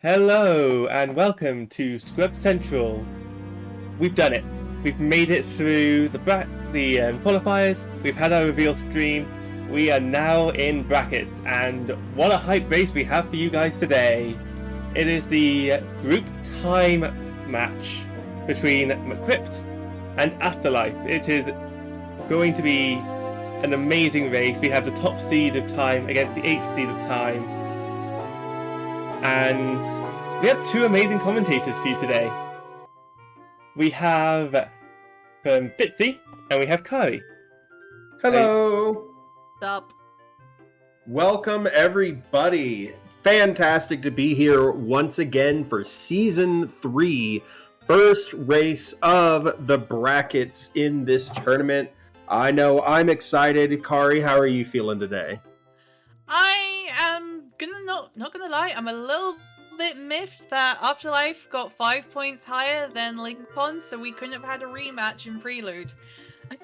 Hello and welcome to Scrub Central. We've done it. We've made it through the qualifiers. We've had our reveal stream. We are now in brackets, and what a hype race we have for you guys today. It is the group time match between McCrypt and Afterlife. It is going to be an amazing race. We have the top seed of time against the 8th seed of time. And we have two amazing commentators for you today. We have from Bitsy and we have Kari. Hello. Sup? Welcome everybody. Fantastic to be here once again for season 3, first race of the brackets in this tournament. I know I'm excited. Kari, how are you feeling today? I am not gonna lie, I'm a little bit miffed that Afterlife got 5 points higher than Lincoln, so we couldn't have had a rematch in Prelude.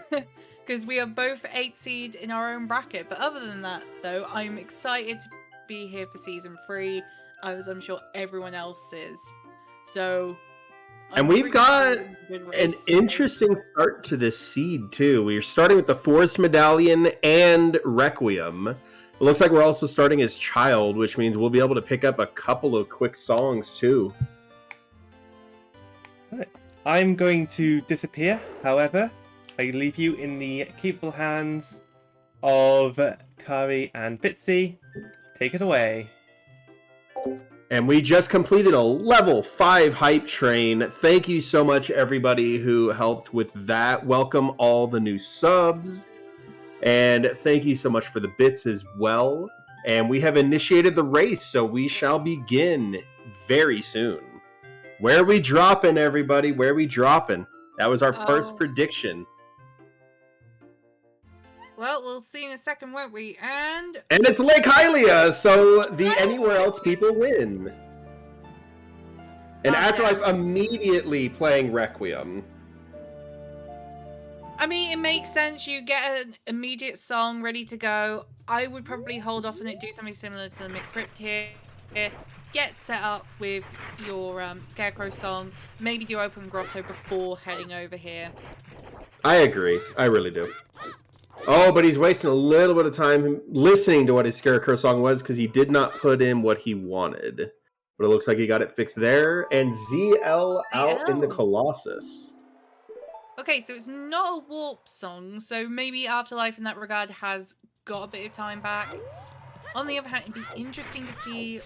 Because we are both 8th seed in our own bracket. But other than that, though, I'm excited to be here for season 3, as I'm sure everyone else is. So, And we've got an interesting start to this seed, too. We're starting with the Forest Medallion and Requiem. It looks like we're also starting as Child, which means we'll be able to pick up a couple of quick songs, too. I'm going to disappear, however. I leave you in the capable hands of Kari and Bitsy. Take it away. And we just completed a level 5 hype train. Thank you so much, everybody who helped with that. Welcome all the new subs. And thank you so much for the bits as well. And we have initiated the race, so we shall begin very soon. Where are we dropping, everybody? Where are we dropping? That was our first prediction. Well, we'll see in a second, won't we? And it's Lake Hylia, so the anywhere else people win. And Afterlife immediately playing Requiem. I mean, it makes sense. You get an immediate song ready to go. I would probably hold off on it, do something similar to the McCrypt here. Get set up with your Scarecrow song. Maybe do Open Grotto before heading over here. I agree. I really do. Oh, but he's wasting a little bit of time listening to what his Scarecrow song was because he did not put in what he wanted. But it looks like he got it fixed there. And ZL out in the Colossus. Okay, so it's not a warp song, so maybe Afterlife in that regard has got a bit of time back. On the other hand, it'd be interesting to see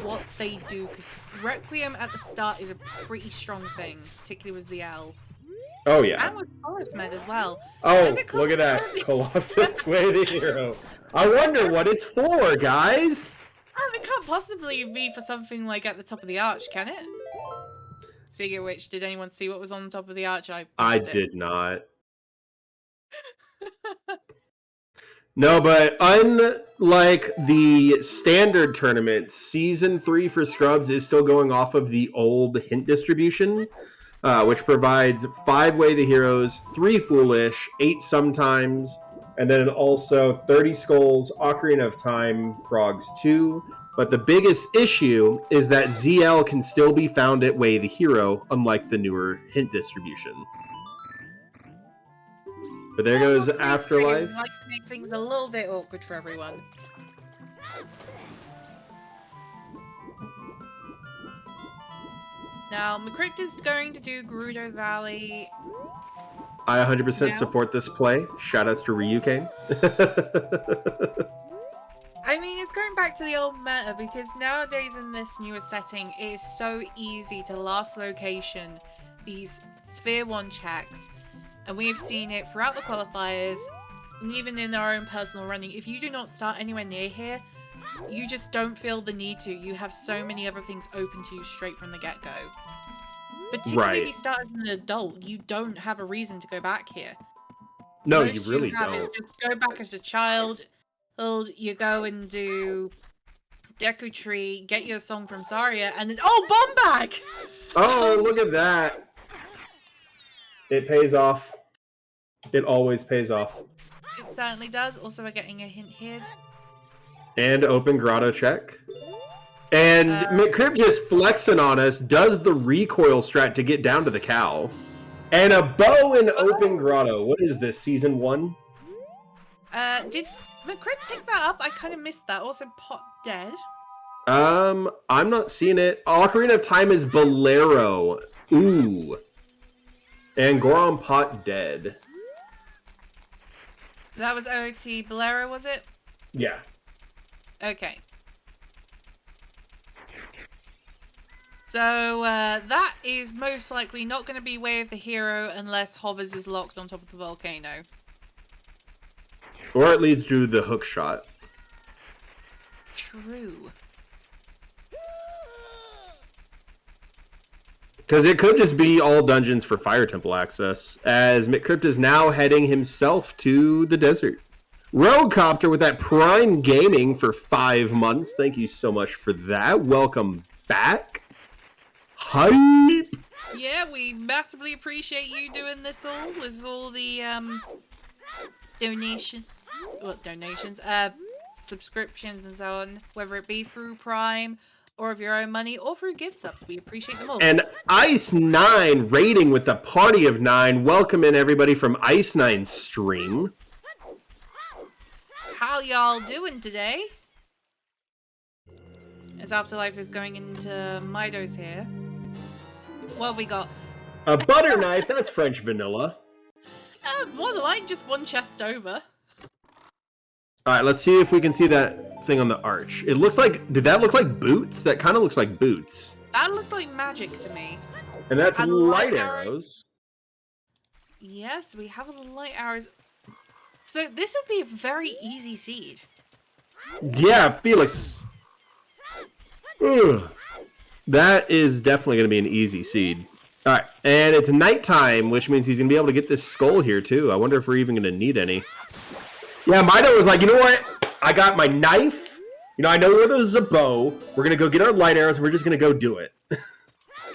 what they do, because Requiem at the start is a pretty strong thing, particularly with ZL. Oh, yeah. And with Forest Med as well. Oh, look at that. Colossus Way the Hero. I wonder what it's for, guys. Oh, it can't possibly be for something like at the top of the arch, can it? Speaking of which, did anyone see what was on the top of the arch? I did not. No, but unlike the standard tournament, Season 3 for Scrubs is still going off of the old hint distribution, which provides 5 Way the Heroes, 3 Foolish, 8 Sometimes, and then also 30 Skulls, Ocarina of Time, Frogs 2. But the biggest issue is that ZL can still be found at Way the Hero, unlike the newer hint distribution. But there goes Afterlife. I like to make things a little bit awkward for everyone. Now, McCrypt is going to do Gerudo Valley. I 100% support this play. Shoutouts to Ryuken. I mean, it's going back to the old meta, because nowadays in this newer setting, it is so easy to last location these Sphere 1 checks. And we have seen it throughout the qualifiers, and even in our own personal running. If you do not start anywhere near here, you just don't feel the need to. You have so many other things open to you straight from the get-go. Particularly if you start as an adult, you don't have a reason to go back here. No, you really don't. Is just go back as a child. You go and do Deku Tree, get your song from Saria, and then Bomb Bag! Oh, look at that! It pays off. It always pays off. It certainly does. Also, we're getting a hint here. And Open Grotto check. And McCrib just flexing on us does the recoil strat to get down to the cow. And a bow in open grotto. What is this, season 1? Did McCrib pick that up? I kind of missed that. Also, Pot dead. I'm not seeing it. Ocarina of Time is Bolero. Ooh. And Goron Pot dead. So that was OT Bolero, was it? Yeah. Okay. So, that is most likely not going to be Way of the Hero unless Hovers is locked on top of the volcano. Or it leads to the hook shot. True. Because it could just be all dungeons for Fire Temple access, as McCrypt is now heading himself to the desert. Roguecopter with that Prime Gaming for 5 months. Thank you so much for that. Welcome back. Hype! Yeah, we massively appreciate you doing this all with all the donations, subscriptions and so on, whether it be through Prime or of your own money or through gift subs. We appreciate them all. And Ice9 rating with the party of 9. Welcome in everybody from Ice9's stream. How y'all doing today? As Afterlife is going into Mido's here. What have we got? A butter knife, that's French vanilla. More than like just one chest over. Alright, let's see if we can see that thing on the arch. It looks like, did that look like boots? That kind of looks like boots. That looked like magic to me. And that's And light light arrows. Yes, we have the light arrows. So this would be a very easy seed. Yeah, Felix. Ugh. That is definitely going to be an easy seed. Alright, and it's nighttime, which means he's going to be able to get this skull here, too. I wonder if we're even going to need any. Yeah, Mido was like, you know what? I got my knife. You know, I know where there's a bow. We're going to go get our light arrows, and we're just going to go do it.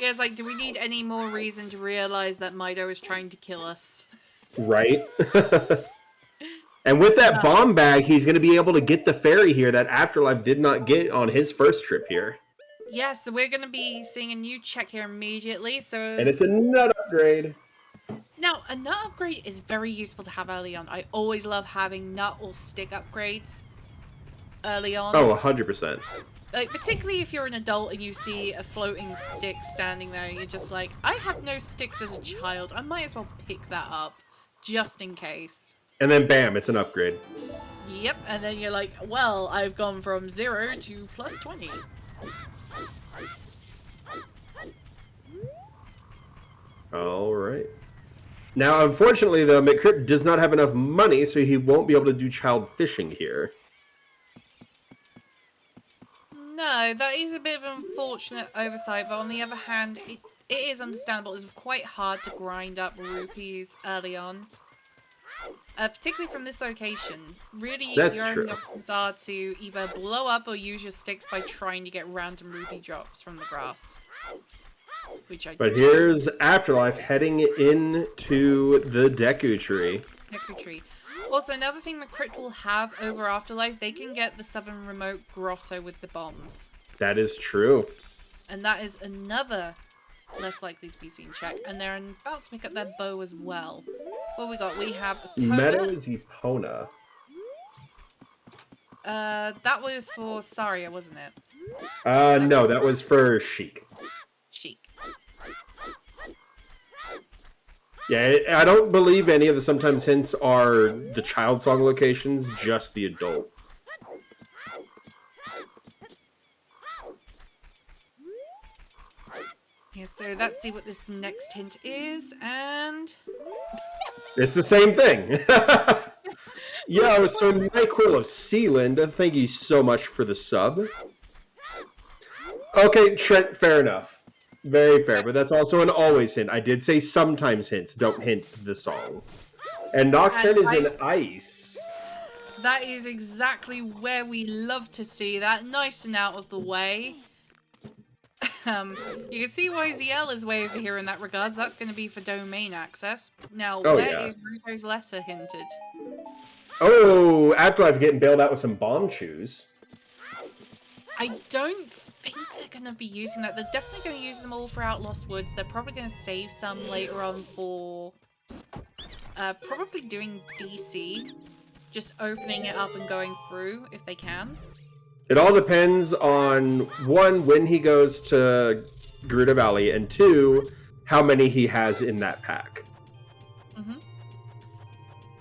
Yeah, it's like, do we need any more reason to realize that Mido is trying to kill us? Right? And with that bomb bag, he's going to be able to get the fairy here that Afterlife did not get on his first trip here. Yeah, so we're going to be seeing a new check here immediately, so... And it's a nut upgrade. Now, a nut upgrade is very useful to have early on. I always love having nut or stick upgrades early on. Oh, 100%. Like, particularly if you're an adult and you see a floating stick standing there, you're just like, I had no sticks as a child. I might as well pick that up, just in case. And then bam, it's an upgrade. Yep, and then you're like, well, I've gone from 0 to plus 20. Alright. Now, unfortunately, though, McCrypt does not have enough money, so he won't be able to do child fishing here. No, that is a bit of an unfortunate oversight, but on the other hand, it is understandable. It's quite hard to grind up rupees early on. Particularly from this location. Really, That's your true. only options are to either blow up or use your sticks by trying to get random rupee drops from the grass. Which I But here's Afterlife heading into the Deku Tree. Deku Tree. Also, another thing that Crypt will have over Afterlife, they can get the Southern Remote Grotto with the bombs. That is true. And that is another less likely to be seen check. And they're about to pick up their bow as well. What we got? We have Meadows Epona. that was for Saria, wasn't it? No, that was for Sheik. Chic. Yeah, I don't believe any of the sometimes hints are the child song locations, just the adult. Yeah, so let's see what this next hint is, and... It's the same thing. Yo, so NyQuil of Sealand, thank you so much for the sub. Okay, Trent, fair enough. Very fair, but that's also an always hint. I did say sometimes hints, don't hint the song. And Nocturne is in ice. That is exactly where we love to see that, nice and out of the way. You can see why ZL is way over here in that regards. That's going to be for domain access. Now, where is Ruto's letter hinted? Oh, Afterlife getting bailed out with some bomb shoes. I don't think they're going to be using that. They're definitely going to use them all throughout Lost Woods. They're probably going to save some later on for probably doing DC. Just opening it up and going through if they can. It all depends on, one, when he goes to Gerudo Valley, and two, how many he has in that pack.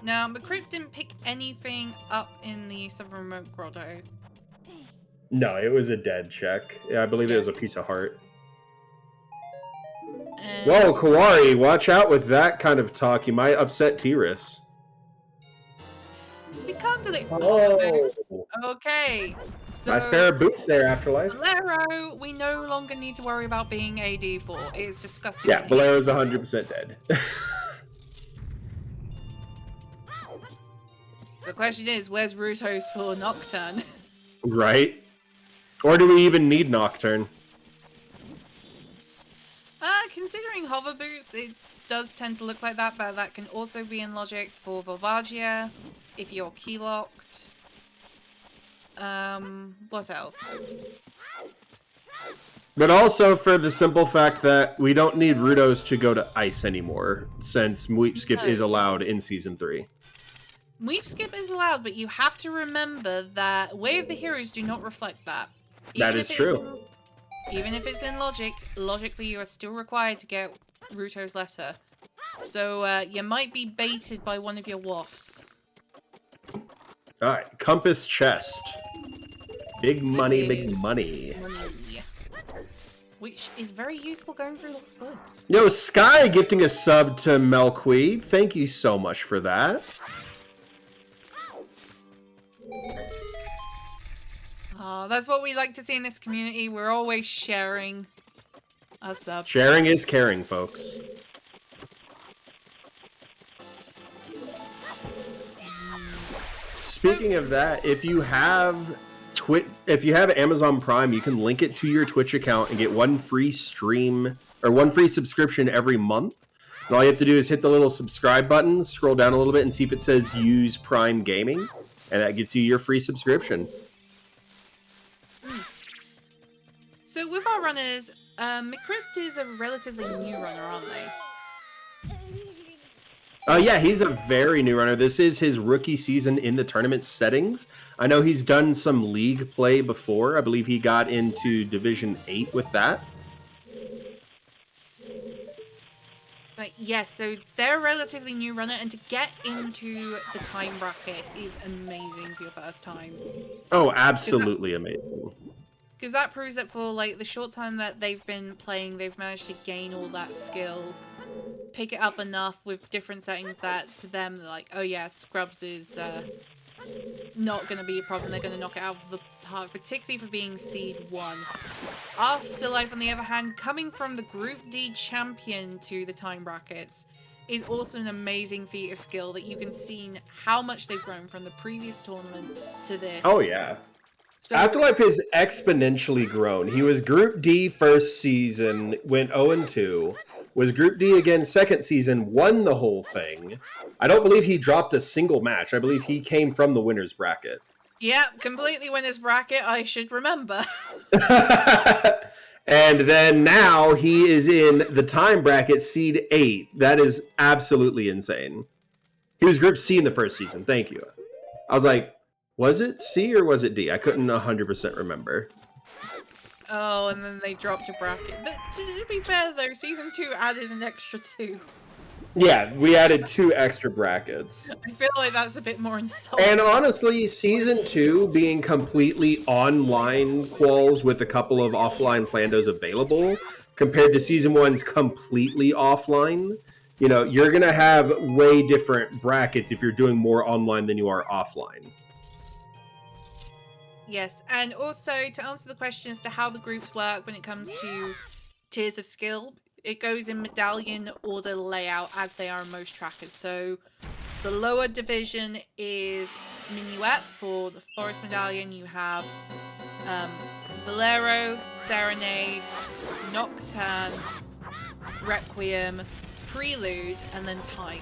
Now, McCrypt didn't pick anything up in the Southern Remote Grotto. No, it was a dead check. Yeah, I believe it was a piece of heart. And... Whoa, Kawari, watch out with that kind of talk. You might upset Tiras. We can't do it. Oh. Okay. So, Nice pair of boots there, Afterlife. Bolero, we no longer need to worry about being AD for. It is disgusting. Yeah, Bolero's 100% dead. The question is, where's Ruto's for Nocturne? Right? Or do we even need Nocturne? Considering hover boots, it does tend to look like that, but that can also be in logic for Volvagia, if you're key-locked. What else? But also for the simple fact that we don't need Rudos to go to ice anymore, since Mweep Skip is allowed in Season 3. Mweep Skip is allowed, but you have to remember that Way of the Heroes do not reflect that. That is true. Even if it's in logic, logically you are still required to get Ruto's letter. So you might be baited by one of your wafts. Alright, Compass Chest. Big money, big money. Which is very useful going through Lost Woods. Yo, Sky gifting a sub to Melqui. Thank you so much for that. That's what we like to see in this community. We're always sharing our subs. Sharing is caring, folks. Speaking of that, if you have Amazon Prime, you can link it to your Twitch account and get one free stream or one free subscription every month. And all you have to do is hit the little subscribe button, scroll down a little bit, and see if it says Use Prime Gaming, and that gets you your free subscription. So with our runners, McCrypt is a relatively new runner, aren't they? Yeah, he's a very new runner. This is his rookie season in the tournament settings. I know he's done some league play before. I believe he got into Division 8 with that. But yes, so they're a relatively new runner, and to get into the time bracket is amazing for your first time. Oh, absolutely amazing. Because that proves that for like the short time that they've been playing, they've managed to gain all that skill, pick it up enough with different settings that to them they're like, oh yeah, Scrubs is not going to be a problem. They're going to knock it out of the park, particularly for being Seed 1. Afterlife, on the other hand, coming from the Group D champion to the time brackets, is also an amazing feat of skill that you can see how much they've grown from the previous tournament to this. Oh yeah. So, Afterlife has exponentially grown. He was Group D first season, went 0-2, was Group D again second season, won the whole thing. I don't believe he dropped a single match. I believe he came from the winner's bracket. yeah, completely winner's bracket, I should remember. And then now he is in the time bracket, Seed 8. That is absolutely insane. He was Group C in the first season. Thank you. I was like, was it C or was it D? I couldn't 100% remember. Oh, and then they dropped a bracket. To be fair though, Season 2 added an extra 2. Yeah, we added 2 extra brackets. I feel like that's a bit more insulting. And honestly, Season 2 being completely online quals with a couple of offline Plandos available, compared to Season 1's completely offline, you know, you're going to have way different brackets if you're doing more online than you are offline. Yes, and also to answer the question as to how the groups work when it comes to tiers of skill, it goes in medallion order layout as they are in most trackers. So the lower division is Minuet. For the Forest Medallion, you have Bolero, Serenade, Nocturne, Requiem, Prelude, and then Time.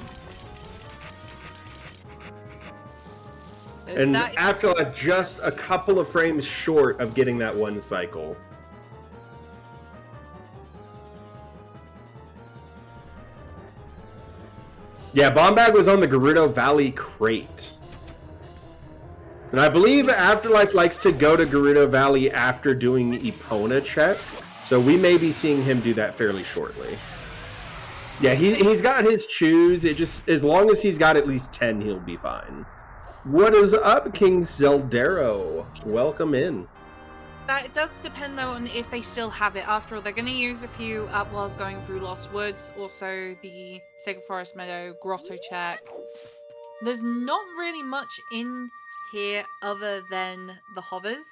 So And that is... Afterlife just a couple of frames short of getting that one cycle. Yeah, Bomb Bag was on the Gerudo Valley crate. And I believe Afterlife likes to go to Gerudo Valley after doing Epona check. So we may be seeing him do that fairly shortly. Yeah, he's got his choose. It just, as long as he's got at least 10, he'll be fine. What is up, King Zeldero? Welcome in. That does depend though on if they still have it. After all, they're going to use a few up whilst going through Lost Woods. Also, the Sacred Forest Meadow Grotto check. There's not really much in here other than the hovers.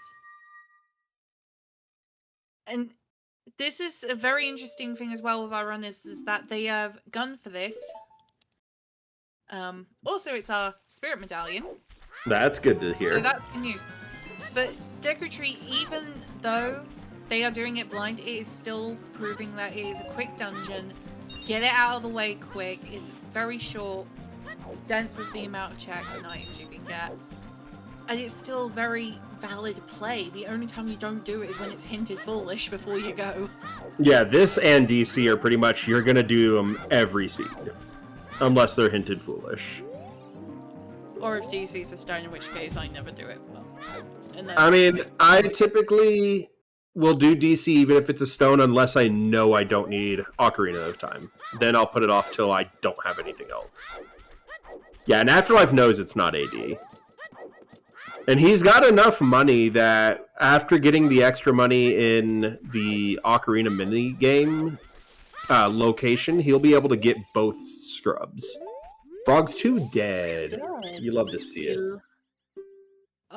And this is a very interesting thing as well with our runners, is that they have gun for this. Also, it's our Spirit Medallion. That's good to hear. So that's good news. But Deku Tree, even though they are doing it blind, it is still proving that it is a quick dungeon. Get it out of the way quick. It's very short. Dense with the amount of checks and items you can get. And it's still very valid play. The only time you don't do it is when it's hinted foolish before you go. Yeah, this and DC are pretty much, you're going to do them every seed. Unless they're hinted foolish. Or if DC's a stone, in which case I never do it. Well, I mean, I typically will do DC even if it's a stone, unless I know I don't need Ocarina of Time. Then I'll put it off till I don't have anything else. Yeah, and Afterlife knows it's not AD. And he's got enough money that after getting the extra money in the Ocarina mini game location, he'll be able to get both scrubs. Frog's 2 dead. You love to see it.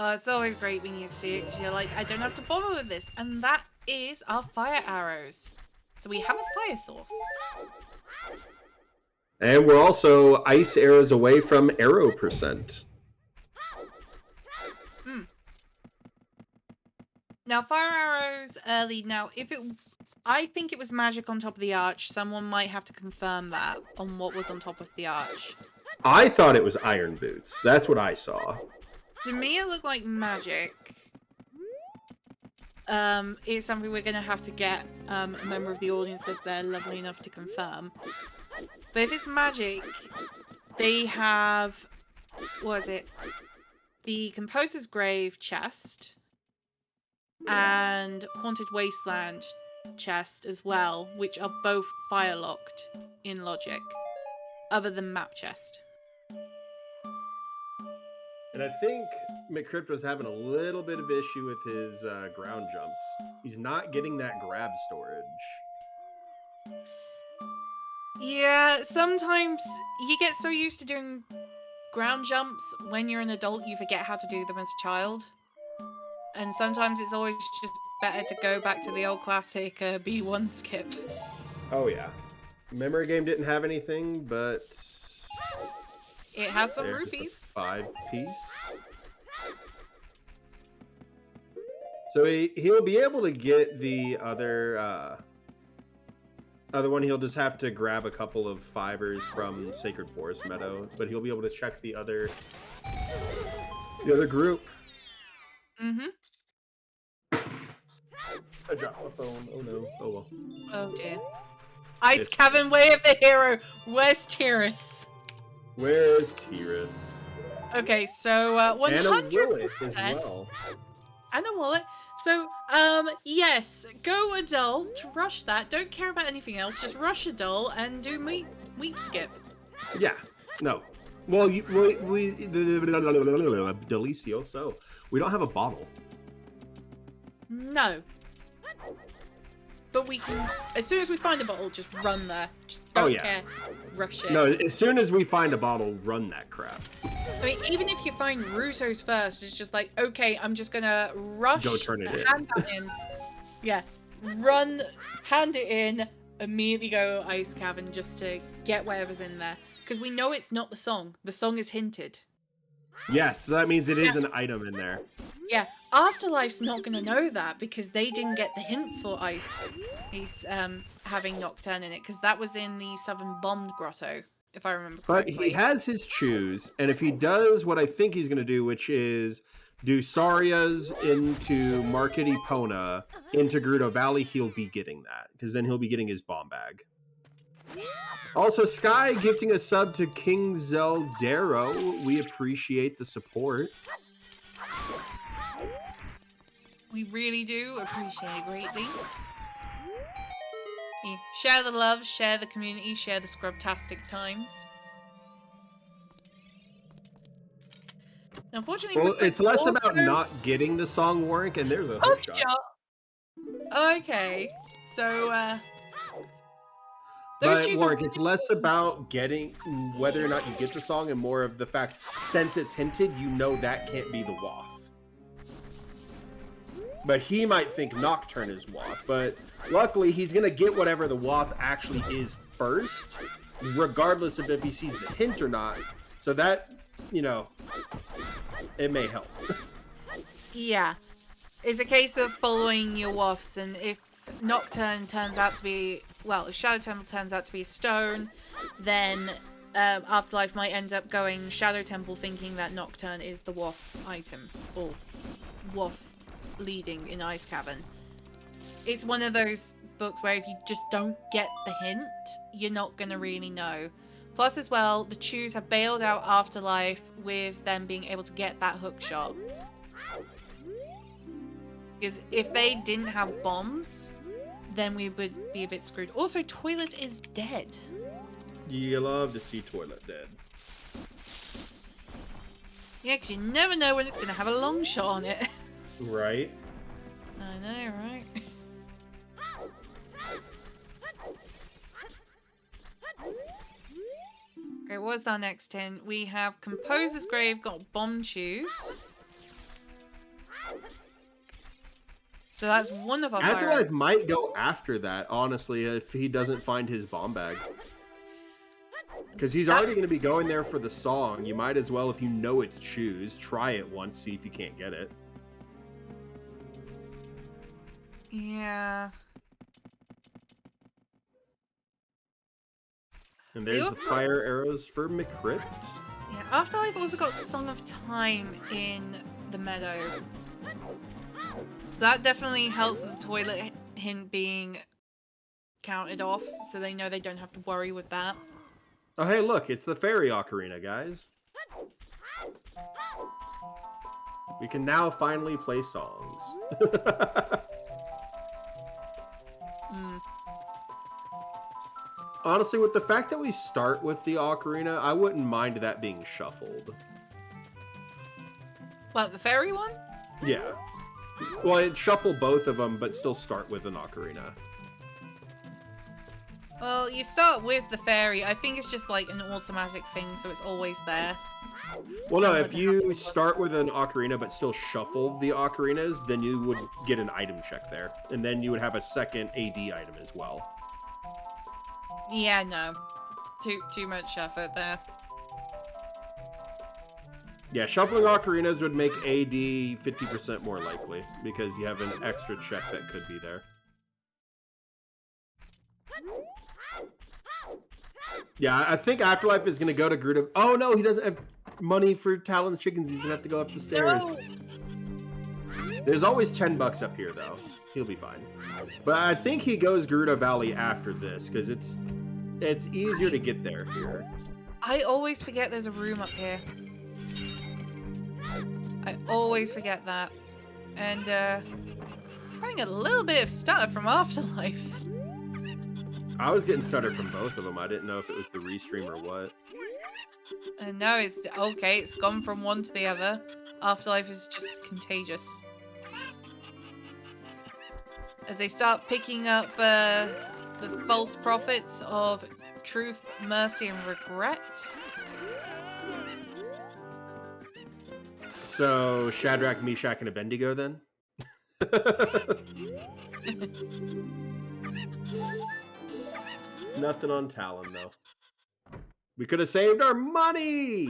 It's always great when you see it, because you're like, I don't have to bother with this. And that is our fire arrows. So we have a fire source. And we're also ice arrows away from arrow percent. Now, fire arrows early. Now, I think it was magic on top of the arch. Someone might have to confirm that on what was on top of the arch. I thought it was iron boots. That's what I saw. To me, it looked like magic. It's something we're going to have to get a member of the audience if they're lovely enough to confirm. But if it's magic, they have... What is it? The Composer's Grave chest and Haunted Wasteland chest as well, which are both fire locked in logic, other than map chest. And I think McCrypto's having a little bit of issue with his ground jumps. He's not getting that grab storage. Yeah, sometimes you get so used to doing ground jumps when you're an adult you forget how to do them as a child. And sometimes it's always just better to go back to the old classic B1 skip. Oh yeah. Memory Game didn't have anything, but... It has some there's rupees. a 5-piece. So he'll be able to get the other one. He'll just have to grab a couple of 5ers from Sacred Forest Meadow, but he'll be able to check the other group. Mm-hmm. I dropped my phone. Oh no. Oh well. Oh dear. Ice Cavern Way of the Hero. Where's Tiras? Where's Tiras? Okay, so 100%. And a Willet as well. And a wallet. So, yes, go adult, rush that. Don't care about anything else. Just rush adult and do meat skip. Yeah. No. Well, we Delicioso. We don't have a bottle. No. But we can, as soon as we find a bottle, just run there. Just don't care. Rush it. No, as soon as we find a bottle, run that crap. I mean, even if you find Ruto's first, it's just like, okay, I'm just gonna rush. Go turn it in. Hand that in. Yeah. Run, hand it in, immediately go Ice Cavern just to get whatever's in there. Because we know it's not the song. The song is hinted. Yes, so that means it is an item in there. Yeah, Afterlife's not going to know that because they didn't get the hint for he's having Nocturne in it, because that was in the Southern Bombed Grotto, if I remember correctly. But he has his choose, and if he does what I think he's going to do, which is do Saria's into Market Epona into Gerudo Valley, he'll be getting that, because then he'll be getting his bomb bag. Also, Sky gifting a sub to King Zeldero. We appreciate the support. We really do appreciate it greatly. Yeah. Share the love, share the community, share the scrubtastic times. Unfortunately, Well, with the it's less auto- about not getting the song Warwick, and there's a hook shot. Okay, so But Warwick, it's less about getting whether or not you get the song and more of the fact, since it's hinted, you know that can't be the Waff. But he might think Nocturne is Waff, but luckily he's going to get whatever the Waff actually is first, regardless of if he sees the hint or not. So that, you know, it may help. yeah, it's a case of following your Waffs, and if Nocturne turns out to be, well, if Shadow Temple turns out to be a stone, then Afterlife might end up going Shadow Temple thinking that Nocturne is the Waff item, or Waff leading in Ice Cavern. It's one of those books where if you just don't get the hint, you're not going to really know. Plus as well, the Chews have bailed out Afterlife with them being able to get that hook shot. Because if they didn't have bombs, then we would be a bit screwed. Also, Toilet is dead. You love to see Toilet dead. Yeah, because you never know when it's going to have a long shot on it. Right? I know, right? Okay, what's our next hint? We have Composer's Grave, got Bomb Chews. So that's one of our Afterlife might go after that, honestly, if he doesn't find his bomb bag. Because he's already going to be going there for the song. You might as well, if you know it's Chews, try it once, see if you can't get it. Yeah. And there's the fire arrows for McCrypt. Yeah, Afterlife also got Song of Time in the meadow. So that definitely helps with the toilet hint being counted off, so they know they don't have to worry with that. Oh, hey, look, it's the Fairy Ocarina, guys. We can now finally play songs. Honestly, with the fact that we start with the Ocarina, I wouldn't mind that being shuffled. What, the fairy one? Yeah. Well, it'd shuffle both of them, but still start with an Ocarina. Well, you start with the fairy. I think it's just like an automatic thing, so it's always there. Well, no, if you start with an Ocarina but still shuffle the Ocarinas, then you would get an item check there. And then you would have a second AD item as well. Yeah, no. Too much effort there. Yeah, shuffling Ocarinas would make AD 50% more likely, because you have an extra check that could be there. Yeah, I think Afterlife is going to go to Gerudo. Oh no, he doesn't have money for Talon's chickens. He's going to have to go up the stairs. No. There's always $10 up here, though. He'll be fine. But I think he goes Gerudo Valley after this, because it's easier to get there here. I always forget there's a room up here. I always forget that. And, having a little bit of stutter from Afterlife. I was getting stutter from both of them. I didn't know if it was the restream or what. No, it's okay. It's gone from one to the other. Afterlife is just contagious. As they start picking up the false prophets of truth, mercy, and regret. So, Shadrach, Meshach, and Abednego then? Nothing on Talon, though. We could have saved our money!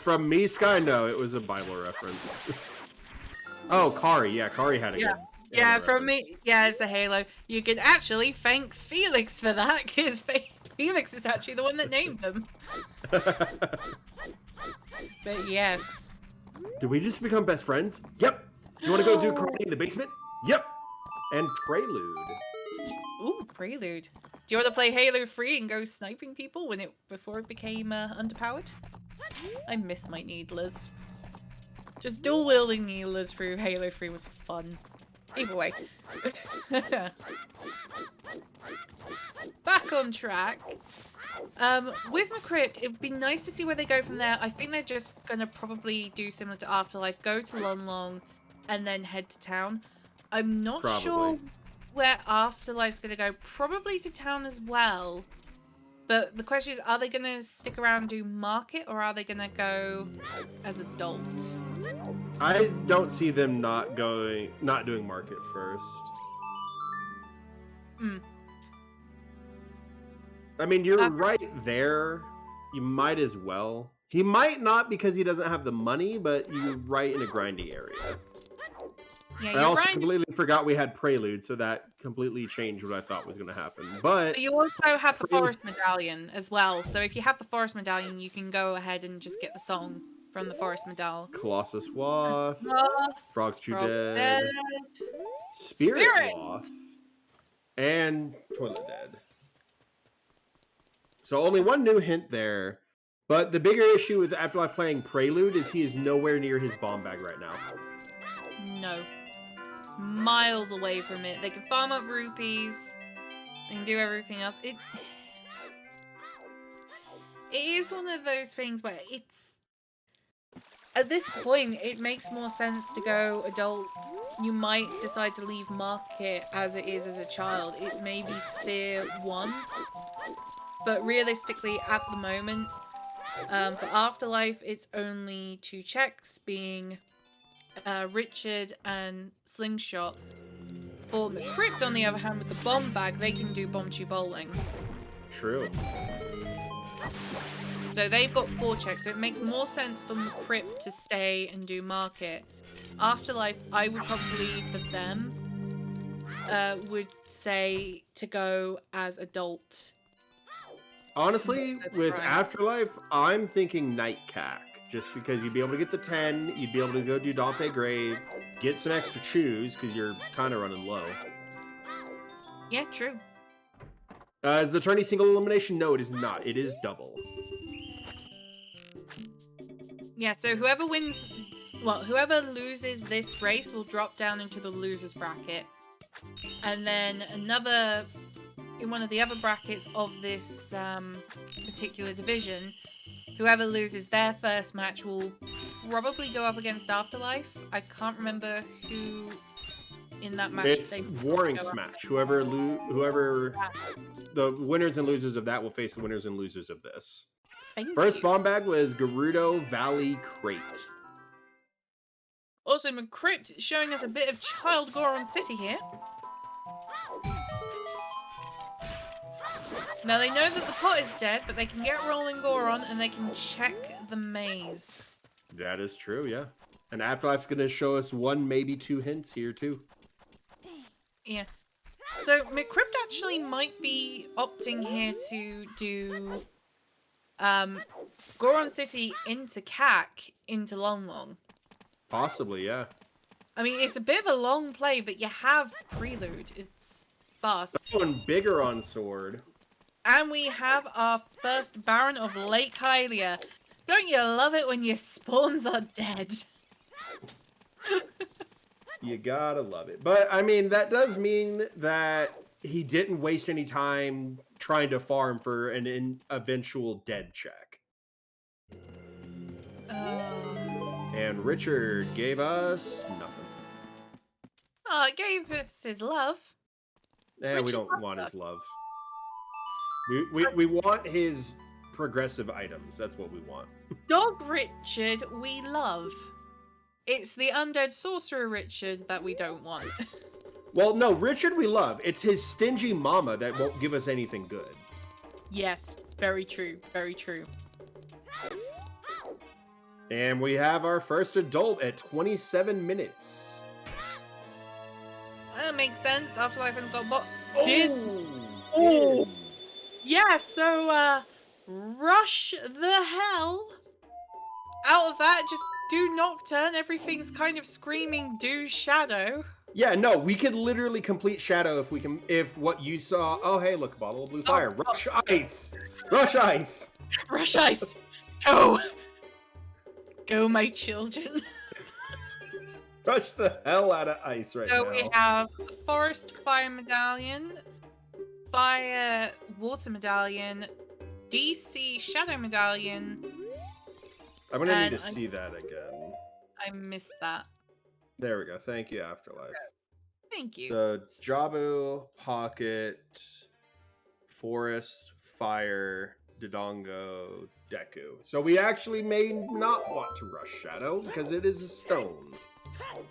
From me, Sky? No, it was a Bible reference. Oh, Kari. Yeah, Kari had a good Yeah, from me. Yeah, it's a Halo. You can actually thank Felix for that, because Felix is actually the one that named them. But yes. Did we just become best friends? Yep. Do you want to go do karate in the basement? Yep. And Prelude. Ooh, Prelude. Do you want to play Halo 3 and go sniping people before it became underpowered? I miss my needlers. Just dual wielding needlers through Halo 3 was fun. Either way. Back on track. With McCrypt, it'd be nice to see where they go from there. I think they're just gonna probably do similar to Afterlife, go to Lon Long, and then head to town. I'm not sure where Afterlife's gonna go. Probably to town as well. But the question is, are they gonna stick around and do Market, or are they gonna go as adults? I don't see them not doing Market first. I mean, you're right there. You might as well. He might not because he doesn't have the money, but you're right in a grindy area. Yeah, I also completely forgot we had Prelude, so that completely changed what I thought was going to happen. But you also have the Forest Medallion as well. So if you have the Forest Medallion, you can go ahead and just get the song from the Forest Medallion. Colossus Wath, Frogs Chew Dead, Spirit Wath, and Toilet Dead. So only one new hint there. But the bigger issue with Afterlife playing Prelude is he is nowhere near his bomb bag right now. No. Miles away from it. They can farm up rupees. They can do everything else. It is one of those things where it's... At this point, it makes more sense to go adult. You might decide to leave Market as it is as a child. It may be Sphere 1. But realistically, at the moment, for Afterlife, it's only 2 checks, being Richard and Slingshot. For McCrypt, on the other hand, with the bomb bag, they can do Bomb Chew Bowling. True. So they've got 4 checks, so it makes more sense for McCrypt to stay and do Market. Afterlife, I would probably, for them, would say to go as adult. Honestly, with Afterlife, I'm thinking Night Cack. Just because you'd be able to get the 10, you'd be able to go do Dompe Grave, get some extra chews, because you're kind of running low. Yeah, true. Is the tourney single elimination? No, it is not. It is double. Yeah, so whoever whoever loses this race will drop down into the losers bracket. And then in one of the other brackets of this particular division, whoever loses their first match will probably go up against Afterlife. I can't remember who in that match. It's Warring Smash. Whoever the winners and losers of that will face the winners and losers of this. First bomb bag was Gerudo Valley Crate. Also, McCrypt showing us a bit of Child Goron City here. Now they know that the pot is dead, but they can get Rolling Goron and they can check the maze. That is true, yeah. And Afterlife's going to show us 1, maybe 2 hints here too. Yeah. So McCrypt actually might be opting here to do Goron City into CAC into Lon Long. Possibly, yeah. I mean, it's a bit of a long play, but you have Prelude. It's fast. Someone bigger on sword. And we have our first Baron of Lake Hylia. Don't you love it when your spawns are dead? You gotta love it. But, I mean, that does mean that he didn't waste any time trying to farm for an eventual dead check. And Richard gave us nothing. Oh, it gave us his love. We don't want his love. We want his progressive items. That's what we want. Dog Richard we love. It's the undead sorcerer Richard that we don't want. Well, no, Richard we love. It's his stingy mama that won't give us anything good. Yes, very true, very true. And we have our first adult at 27 minutes. That makes sense. Afterlife hasn't got bot. Oh! Yeah, so rush the hell out of that. Just do Nocturne. Everything's kind of screaming do Shadow. Yeah, no, we could literally complete Shadow if what you saw. Oh, hey, look, a bottle of blue fire. Rush ice. Rush ice. Rush Ice. Go. Go, my children. Rush the hell out of ice right now. So we have Forest Fire Medallion, Fire Water Medallion, DC Shadow Medallion. I'm gonna need and to see that again. I missed that. There we go. Thank you, Afterlife. Thank you. So Jabu, Pocket, Forest, Fire, Dodongo, Deku. So we actually may not want to rush Shadow because it is a stone.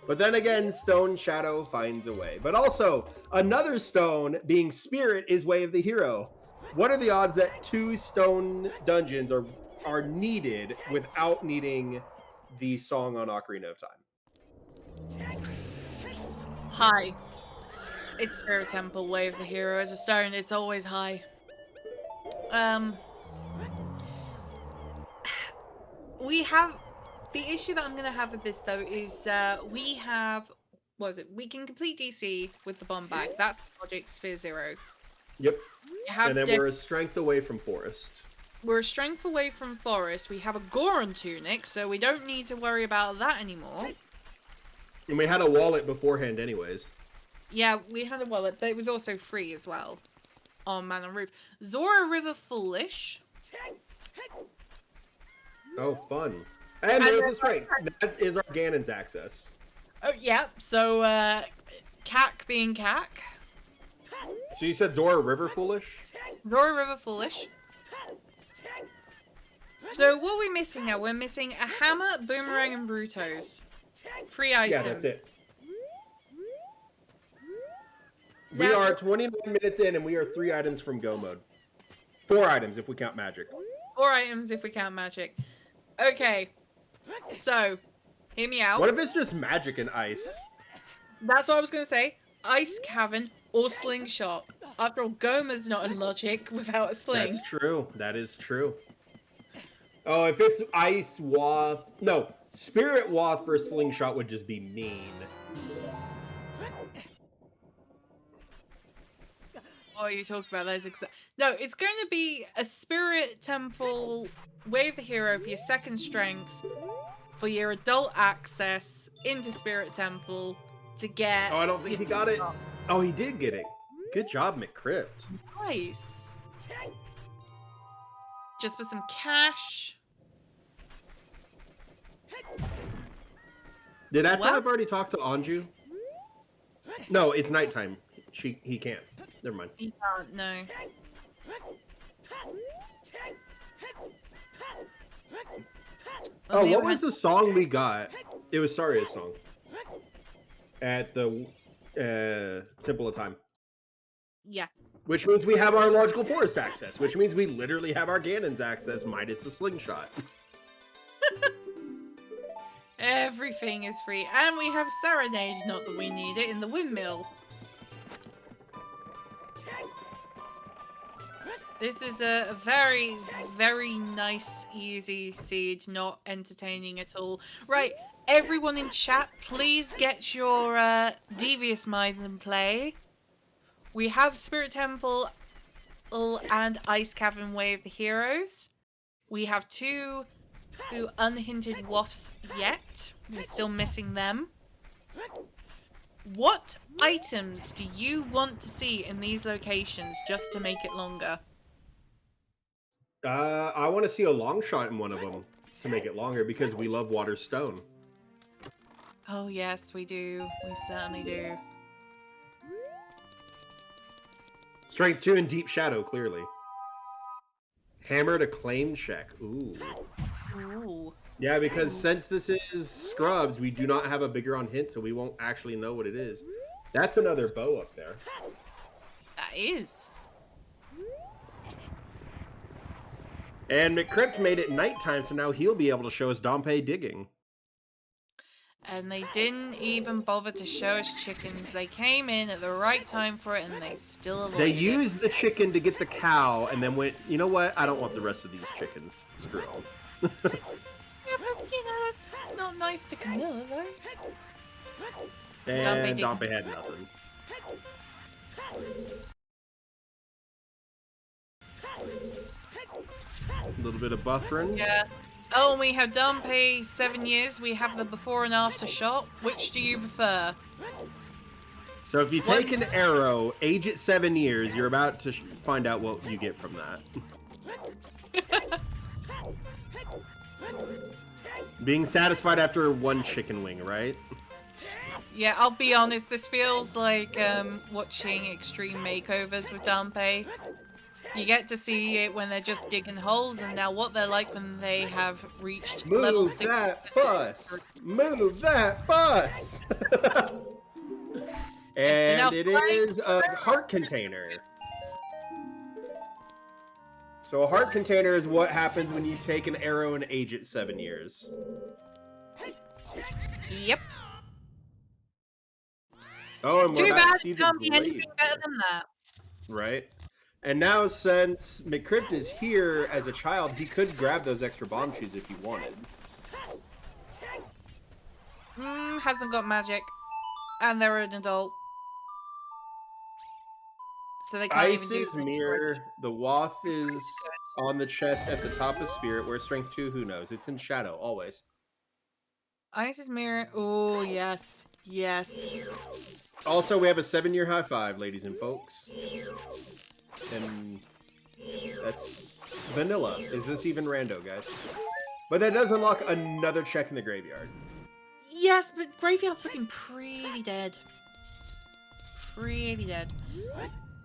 But then again, Stone Shadow finds a way. But also, another stone being Spirit is Way of the Hero. What are the odds that 2 stone dungeons are needed without needing the song on Ocarina of Time? High. It's Spirit Temple, Way of the Hero. As a stone, it's always high. We have... The issue that I'm going to have with this, though, is we have... What is it? We can complete DC with the bomb bag. That's Logic Sphere 0. Yep. Have And then we're a strength away from Forest. We're a strength away from Forest. We have a Goron Tunic, so we don't need to worry about that anymore. And we had a wallet beforehand anyways. Yeah, we had a wallet, but it was also free as well. On Man on Roof. Zora River Foolish. Oh, fun. And there's the strength. That is our Ganon's access. Oh, yeah. So, Cack being Cack. So you said Zora River Foolish? Zora River Foolish. So what are we missing now? We're missing a hammer, boomerang, and Brutos. 3 items. Yeah, that's it. We Now- are 29 minutes in and we are 3 items from Go mode. 4 items if we count magic. 4 items if we count magic. Okay. So, hear me out. What if it's just magic and ice? That's what I was going to say. Ice Cavern or Slingshot. After all, Goma's not in Logic without a sling. That's true. That is true. Oh, if it's Ice Wath... No, Spirit Wath for Slingshot would just be mean. Oh, you talk about those No, it's going to be a Spirit Temple Way of the Hero for your second strength, for your adult access into Spirit Temple to get... Oh, I don't think he got it. Oh, he did get it. Good job, McCrypt. Nice. Just for some cash. Did What? Afterlife already talk to Anju? No, it's nighttime. He can't. Never mind. You can't, no. Oh, what was the song we got? It was Saria's song. At the Temple of Time. Yeah. Which means we have our Logical Forest access. Which means we literally have our Ganon's access minus the slingshot. Everything is free. And we have Serenade, not that we need it, in the windmill. This is a very, very nice, easy siege, not entertaining at all. Right, everyone in chat, please get your Devious Minds in play. We have Spirit Temple and Ice Cavern Way of the Heroes. We have 2 unhinted wafts yet. We're still missing them. What items do you want to see in these locations just to make it longer? I want to see a long shot in one of them to make it longer because we love Water Stone. Oh yes, we do. We certainly do. Strength 2 and Deep Shadow, clearly. Hammered Acclaim check. Ooh. Ooh. Yeah, because since this is Scrubs, we do not have a bigger on hint, so we won't actually know what it is. That's another bow up there. That is. And McCrypt made it nighttime, so now he'll be able to show us Dompe digging. And they didn't even bother to show us chickens. They came in at the right time for it, and they still avoided They it. used the chicken to get the cow, and then went, you know what? I don't want the rest of these chickens. Screw them. Yeah, but, you know, that's not nice to Camilla, though. And Dompe Dompe had nothing. A little bit of buffering. Yeah. Oh, and we have Dompe 7 years. We have the before and after shot. Which do you prefer? So if you take an arrow, age it 7 years, you're about to find out what you get from that. Being satisfied after one chicken wing, right? Yeah, I'll be honest, this feels like watching Extreme Makeovers with Dompe. You get to see it when they're just digging holes, and now what they're like when they have reached level Move 60. that bus! Move that bus! And it is a heart container. So a heart container is what happens when you take an arrow and age it 7 years. Yep. Oh, and we're Too about bad to see it the can't be blade. anything better than that. Right. And now, since McCrypt is here as a child, he could grab those extra bomb shoes if he wanted. Hasn't got magic. And they're an adult. So they can't Ice even do is mirror. The Waff is on the chest at the top of Spirit. Where's Strength 2? Who knows? It's in shadow, always. Ice's mirror. Oh, yes. Yes. Also, we have a 7-year high five, ladies and folks. And that's vanilla. Is this even rando, guys? But that does unlock another check in the graveyard. Yes, but Graveyard's looking pretty dead. Pretty dead.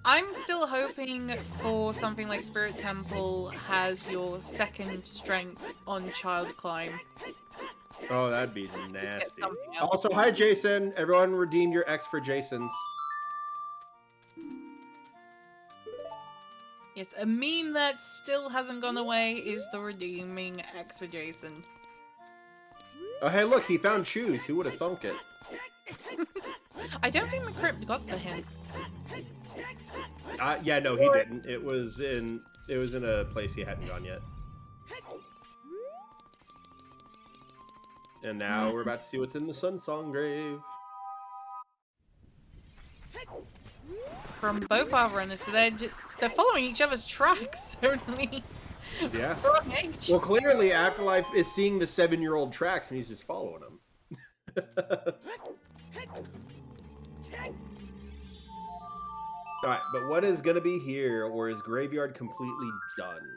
I'm still hoping for something like Spirit Temple has your second strength on Child Climb. Oh, that'd be nasty. something else. Also, hi, Jason. Everyone redeem your X for Jason's. Yes, a meme that still hasn't gone away is the redeeming X for Jason. Oh, hey, look, he found shoes. Who would have thunk it? I don't think McCrypt got the hint. Yeah, no, he didn't. It was in a place he hadn't gone yet. And now we're about to see what's in the Sunsong grave. From both our runners, so they're following each other's tracks, certainly. Yeah. Wrong age. Well, clearly Afterlife is seeing the 7-year-old tracks and he's just following them. Alright, but what is gonna be here, or is Graveyard completely done?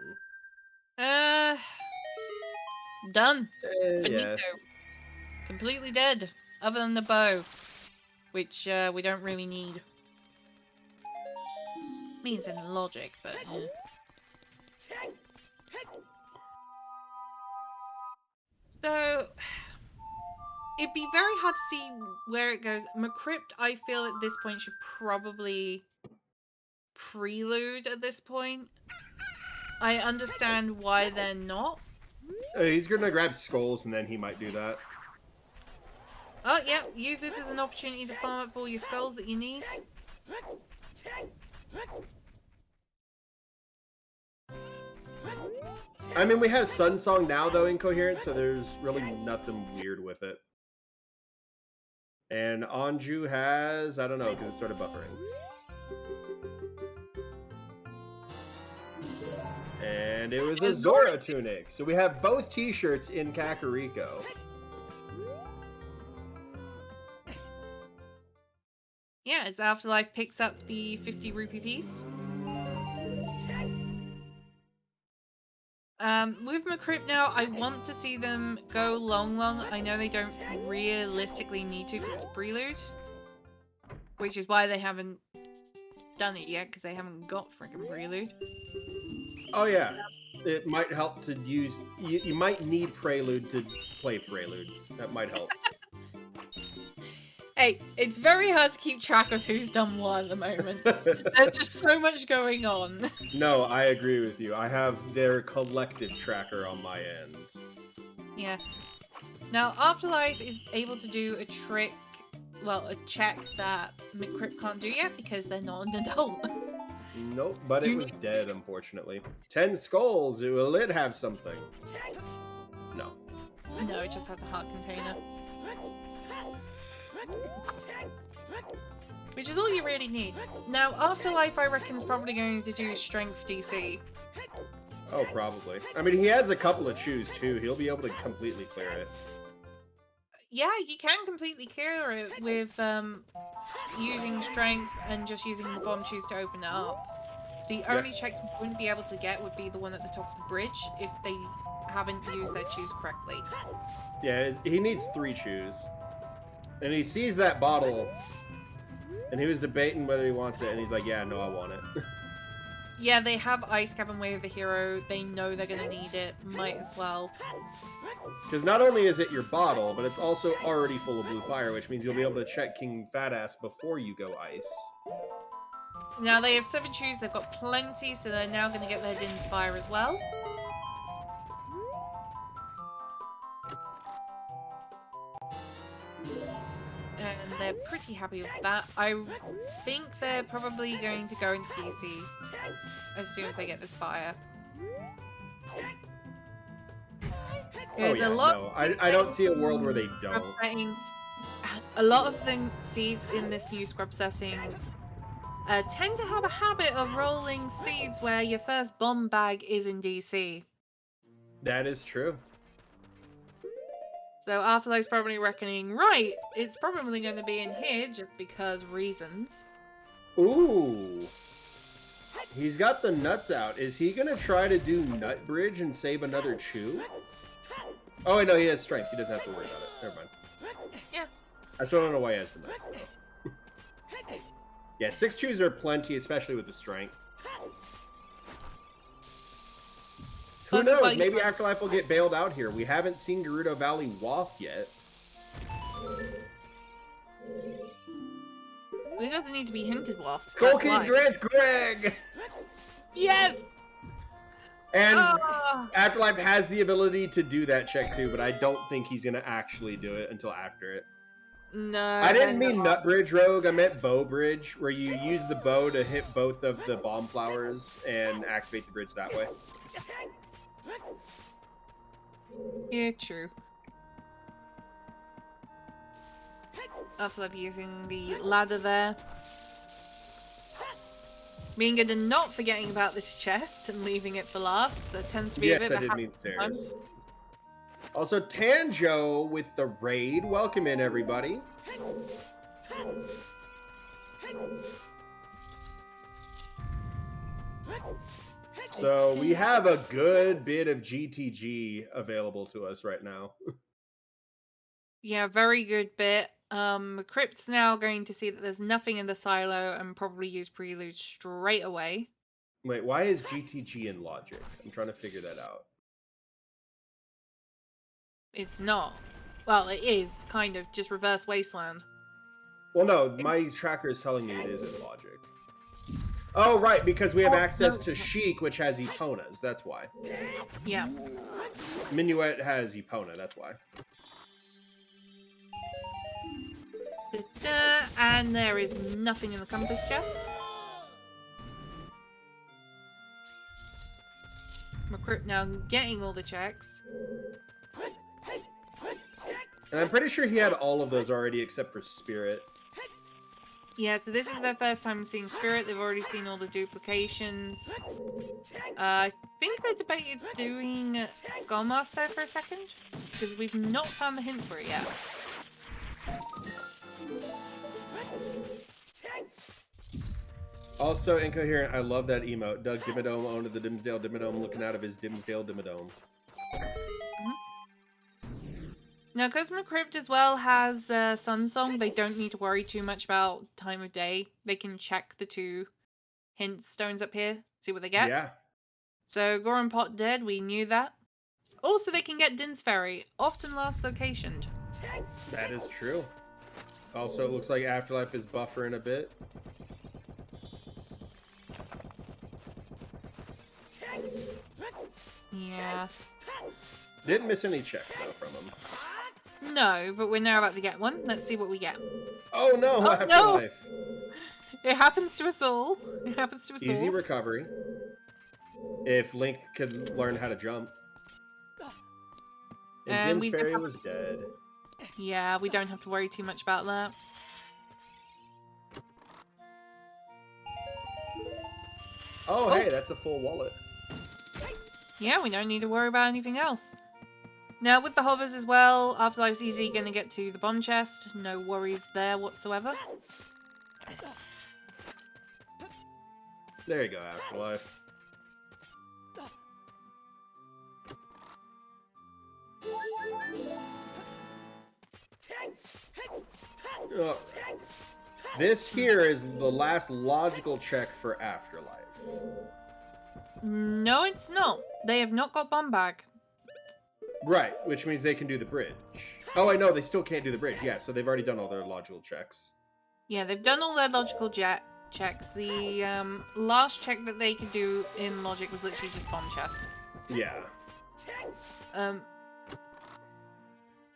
Done. Yeah. Finito. Completely dead. Other than the bow. Which, we don't really need. Means in logic, but yeah. So, it'd be very hard to see where it goes. McCrypt, I feel at this point should probably prelude at this point. I understand why they're not. He's gonna grab skulls and then he might do that. Oh, yeah, use this as an opportunity to farm up all your skulls that you need. I mean, we have Sunsong now, though, Incoherent, so there's really nothing weird with it. And Anju has, I don't know, because it's sort of buffering. And it was a Zora tunic. So we have both t-shirts in Kakariko. Yeah, as Afterlife picks up the 50 rupee piece. With McCrypt now, I want to see them go long. I know they don't realistically need to because it's prelude. Which is why they haven't done it yet, because they haven't got freaking prelude. Oh, yeah. It might help to use... You might need Prelude to play Prelude. That might help. Hey, it's very hard to keep track of who's done what at the moment. There's just so much going on. No, I agree with you. I have their collective tracker on my end. Yeah. Now, Afterlife is able to do a trick, well, a check that McCrypt can't do yet because they're not an adult. Nope, but it was dead, unfortunately. 10 skulls, will it have something? No. No, it just has a heart container. Which is all you really need. Now, Afterlife, I reckon, is probably going to do Strength DC. Oh, probably. I mean, he has a couple of chews, too. He'll be able to completely clear it. Yeah, you can completely clear it with using Strength and just using the bomb chews to open it up. The only check you wouldn't be able to get would be the one at the top of the bridge if they haven't used their chews correctly. Yeah, he needs 3 chews. And he sees that bottle, and he was debating whether he wants it, and he's like, yeah, no, I want it. Yeah, they have Ice Cavern Way of the Hero. They know they're going to need it. Might as well. Because not only is it your bottle, but it's also already full of blue fire, which means you'll be able to check King Fatass before you go ice. Now they have 7 chews. They've got plenty, so they're now going to get their Din's Fire as well. And they're pretty happy with that. I think they're probably going to go into DC as soon as they get this fire. There's a lot. No, I don't see a world where they don't. Settings. A lot of the seeds in this new scrub settings tend to have a habit of rolling seeds where your first bomb bag is in DC. That is true. So Afterlife's probably reckoning, right, it's probably going to be in here just because reasons. Ooh. He's got the nuts out. Is he going to try to do Nut Bridge and save another chew? Oh, wait, no, he has strength. He doesn't have to worry about it. Never mind. Yeah. I still don't know why he has the nuts, though. Yeah, 6 chews are plenty, especially with the strength. Who knows? Maybe Afterlife will get bailed out here. We haven't seen Gerudo Valley Waff yet. It doesn't need to be hinted waff. Skull King Drance Greg! Yes! And Afterlife has the ability to do that check too, but I don't think he's going to actually do it until after it. No. I didn't mean Nut Bridge, Rogue. I meant Bow Bridge, where you use the bow to hit both of the bomb flowers and activate the bridge that way. Yeah, true. Afterlife using the ladder there. Being good and not forgetting about this chest and leaving it for last. That tends to be a bit of a did mean stairs. Also, Tanjo with the raid. Welcome in, everybody. So we have a good bit of GTG available to us right now. Yeah, very good bit. Crypt's now going to see that there's nothing in the silo and probably use Prelude straight away. Wait, why is GTG in Logic? I'm trying to figure that out. It's not. Well, it is, kind of, just reverse Wasteland. Well, no, my tracker is telling me it is in Logic. Oh, right, because we have access to Sheik, which has Eponas, that's why. Yeah. Minuet has Epona, that's why. And there is nothing in the compass chest. McCrypt now getting all the checks. And I'm pretty sure he had all of those already except for Spirit. Yeah, so this is their first time seeing Spirit. They've already seen all the duplications. I think they debated doing Skullmaster for a second, because we've not found the hint for it yet. Also, Incoherent, I love that emote. Doug Dimmadome owned the Dimsdale Dimmadome looking out of his Dimsdale Dimmadome. Now, because McCrypt as well has Sunsong, they don't need to worry too much about time of day. They can check the 2 hint stones up here, see what they get. Yeah. So, Goron Pot dead, we knew that. Also, they can get Din's Ferry, often last locationed. That is true. Also, it looks like Afterlife is buffering a bit. Yeah. Didn't miss any checks, though, from him. No, but we're now about to get one. Let's see what we get. Oh, no! Oh, Afterlife. no! It happens to us all. It happens to us all. Easy recovery. If Link could learn how to jump. And we Dim's don't Fairy have- was dead. Yeah, we don't have to worry too much about that. Oh, Oh. hey, that's a full wallet. Yeah, we don't need to worry about anything else. Now, with the hovers as well, Afterlife's easily going to get to the bomb chest. No worries there whatsoever. There you go, Afterlife. Oh. This here is the last logical check for Afterlife. No, it's not. They have not got bomb bag. Right, which means they can do the bridge. Oh, I know, they still can't do the bridge. Yeah, so they've already done all their logical checks. Yeah, they've done all their logical checks. The last check that they could do in logic was literally just bomb chest. Yeah.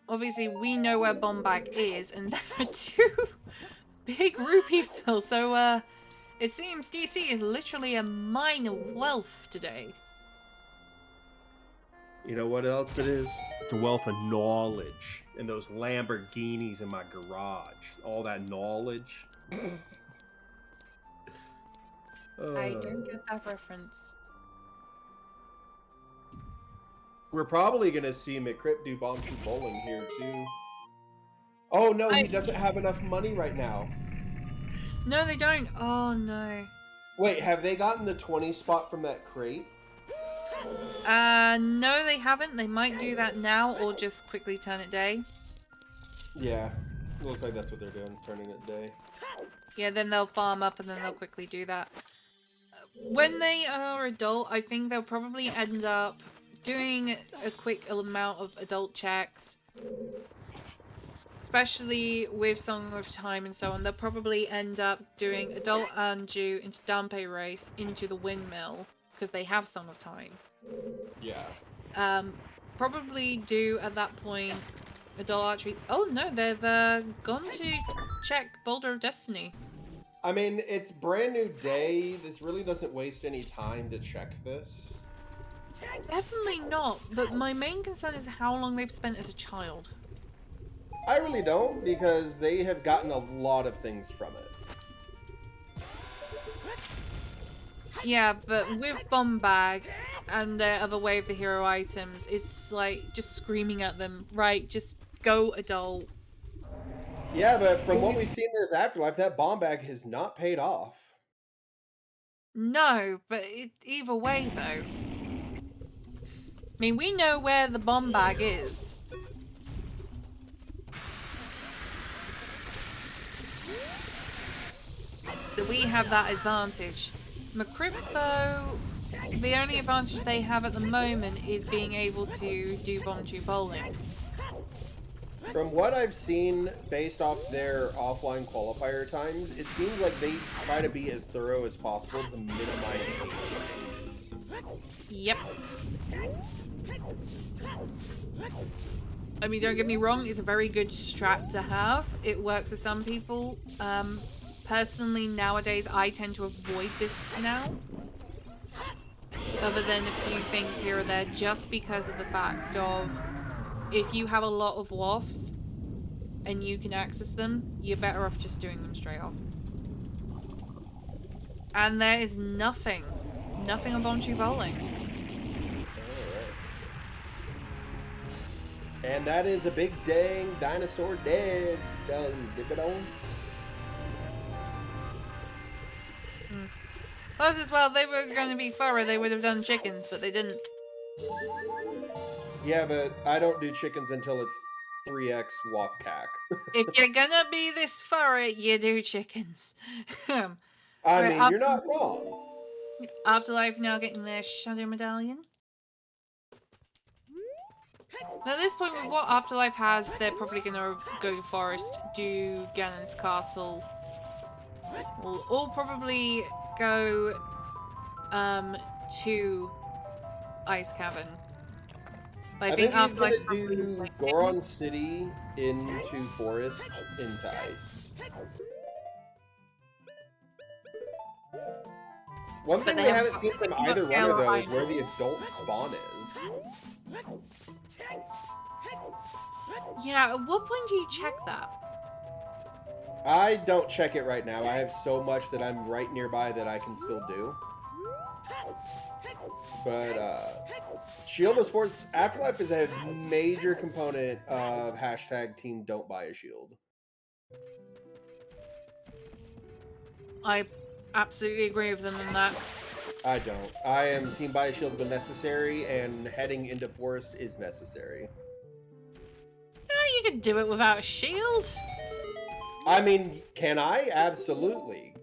Obviously we know where bomb bag is, and there are 2 big rupee fills. So it seems DC is literally a mine of wealth today. You know what else it is? It's a wealth of knowledge. And those Lamborghinis in my garage. All that knowledge. I don't get that reference. We're probably going to see McCrip do Bomb Shoot Bowling here, too. Oh, no, he doesn't have enough money right now. No, they don't. Oh, no. Wait, have they gotten the 20 spot from that crate? No, they haven't. They might do that now or just quickly turn it day. Yeah. It looks like that's what they're doing, turning it day. Yeah, then they'll farm up and then they'll quickly do that. When they are adult, I think they'll probably end up doing a quick amount of adult checks. Especially with Song of Time and so on. They'll probably end up doing adult Anju into Dampe Race into the windmill. Because they have Song of Time. Yeah. Probably do at that point adult archery. Oh no, they've gone to check Boulder of Destiny. I mean, it's brand new day. This really doesn't waste any time to check this. Definitely not, but my main concern is how long they've spent as a child. I really don't, because they have gotten a lot of things from it. Yeah, but with Bomb Bag and their other way of the hero items, it's like just screaming at them, right, just go adult. Yeah, but from what we've seen in this Afterlife, that bomb bag has not paid off. No, but either way though. I mean, we know where the bomb bag is. So we have that advantage. McCrip, though, the only advantage they have at the moment is being able to do bomb tube bowling. From what I've seen, based off their offline qualifier times, it seems like they try to be as thorough as possible to minimize changes. Yep. I mean, don't get me wrong, it's a very good strat to have. It works for some people. Personally, nowadays, I tend to avoid this now. Other than a few things here or there, just because of the fact of if you have a lot of wafts and you can access them, you're better off just doing them straight off. And there is nothing on Bomb Tube Bowling. Alright. And that is a big dang dinosaur dead. Dip it on. Plus, as well, they were going to be thorough, they would have done chickens, but they didn't. Yeah, but I don't do chickens until it's 3x WAF CAC. If you're gonna be this thorough, you do chickens. I mean, you're not wrong. Afterlife now getting their Shadow Medallion. Now, at this point, with what Afterlife has, they're probably gonna go to Forest, do Ganon's Castle. We'll all probably go to Ice Cavern. But I think he's gonna Afterlife do Goron City into Forest into Ice. One thing we haven't seen from either runner though is where the adult spawn is. Yeah, at what point do you check that? I don't check it right now. I have so much that I'm right nearby that I can still do. But Shieldless Force Afterlife is a major component of hashtag Team Don't Buy a Shield. I absolutely agree with them on that. I don't. I am Team Buy a Shield when necessary, and heading into Forest is necessary. Yeah, you could do it without a shield. I mean, can I? Absolutely.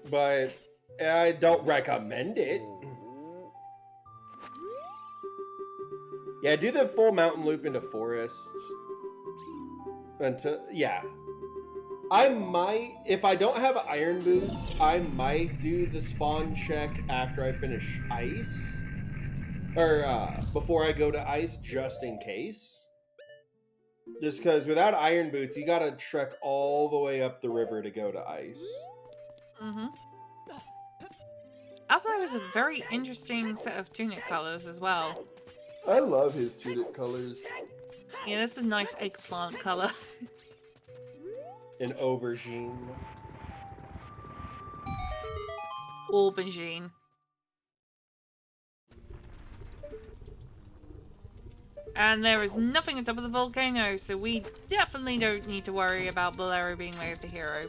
But I don't recommend it. Yeah, do the full mountain loop into Forest. Yeah. I might, if I don't have iron boots, I might do the spawn check after I finish ice. Or before I go to ice, just in case. Just because without iron boots, you gotta trek all the way up the river to go to ice. Mm-hmm. I thought it was a very interesting set of tunic colors as well. I love his tunic colors. Yeah, this is a nice eggplant color. An aubergine. Aubergine. And there is nothing on top of the volcano, so we definitely don't need to worry about Bolero being made the hero.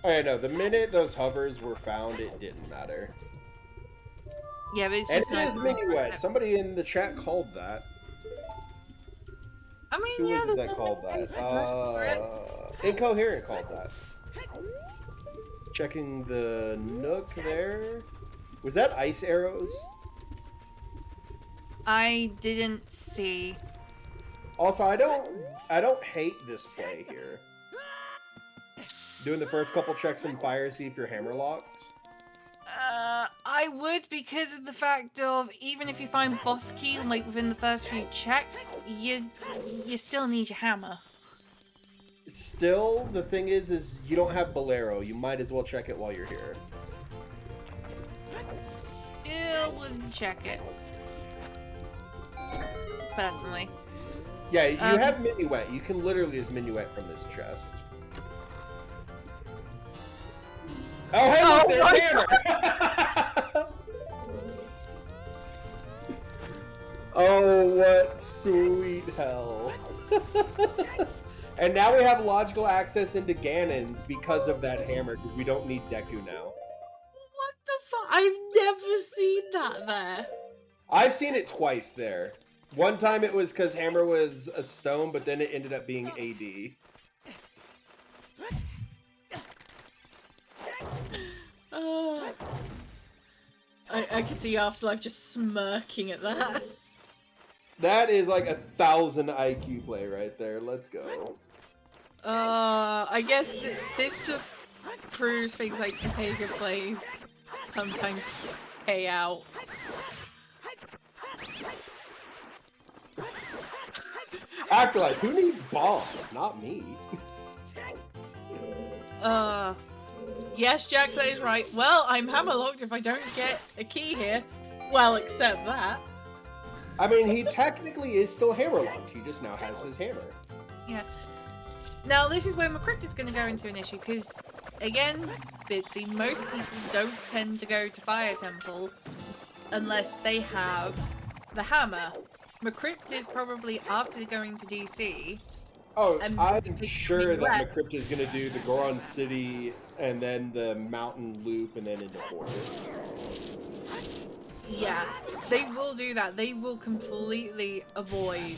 Oh yeah, no, the minute those hovers were found, it didn't matter. Yeah, but it's And just it nice. is minuet. Somebody in the chat called that. I mean, Who yeah, was it that called that? Incoherent called that. Checking the nook there. Was that ice arrows? I didn't see. Also, I don't hate this play here. Doing the first couple checks in fire, see if you're hammer locked. I would, because of the fact of even if you find boss key like within the first few checks, you still need your hammer. Still, the thing is you don't have Bolero. You might as well check it while you're here. Still wouldn't check it. Personally. Yeah, you have minuet. You can literally just minuet from this chest. Oh, hey, look, there's hammer! Oh, what sweet hell. And now we have logical access into Ganon's because of that hammer, because we don't need Deku now. What the fuck? I've never seen that there. I've seen it twice there. One time it was because hammer was a stone, but then it ended up being AD. I can see Afterlife just smirking at that. That is like 1,000 IQ play right there. Let's go. I guess this just proves things like behavior plays sometimes pay out. Afterlife, who needs bombs? Not me. Yes, Jax, that is right. Well, I'm hammerlocked if I don't get a key here. Well, except that. I mean, he technically is still hammerlocked. He just now has his hammer. Yeah. Now, this is where McCrypt is going to go into an issue, because, again, Bitsy, most people don't tend to go to Fire Temple unless they have the hammer. McCrypt is probably after going to DC. Oh, And I'm sure that red. McCrypt is going to do the Goron City and then the mountain loop and then into Forest. Yeah, they will do that. They will completely avoid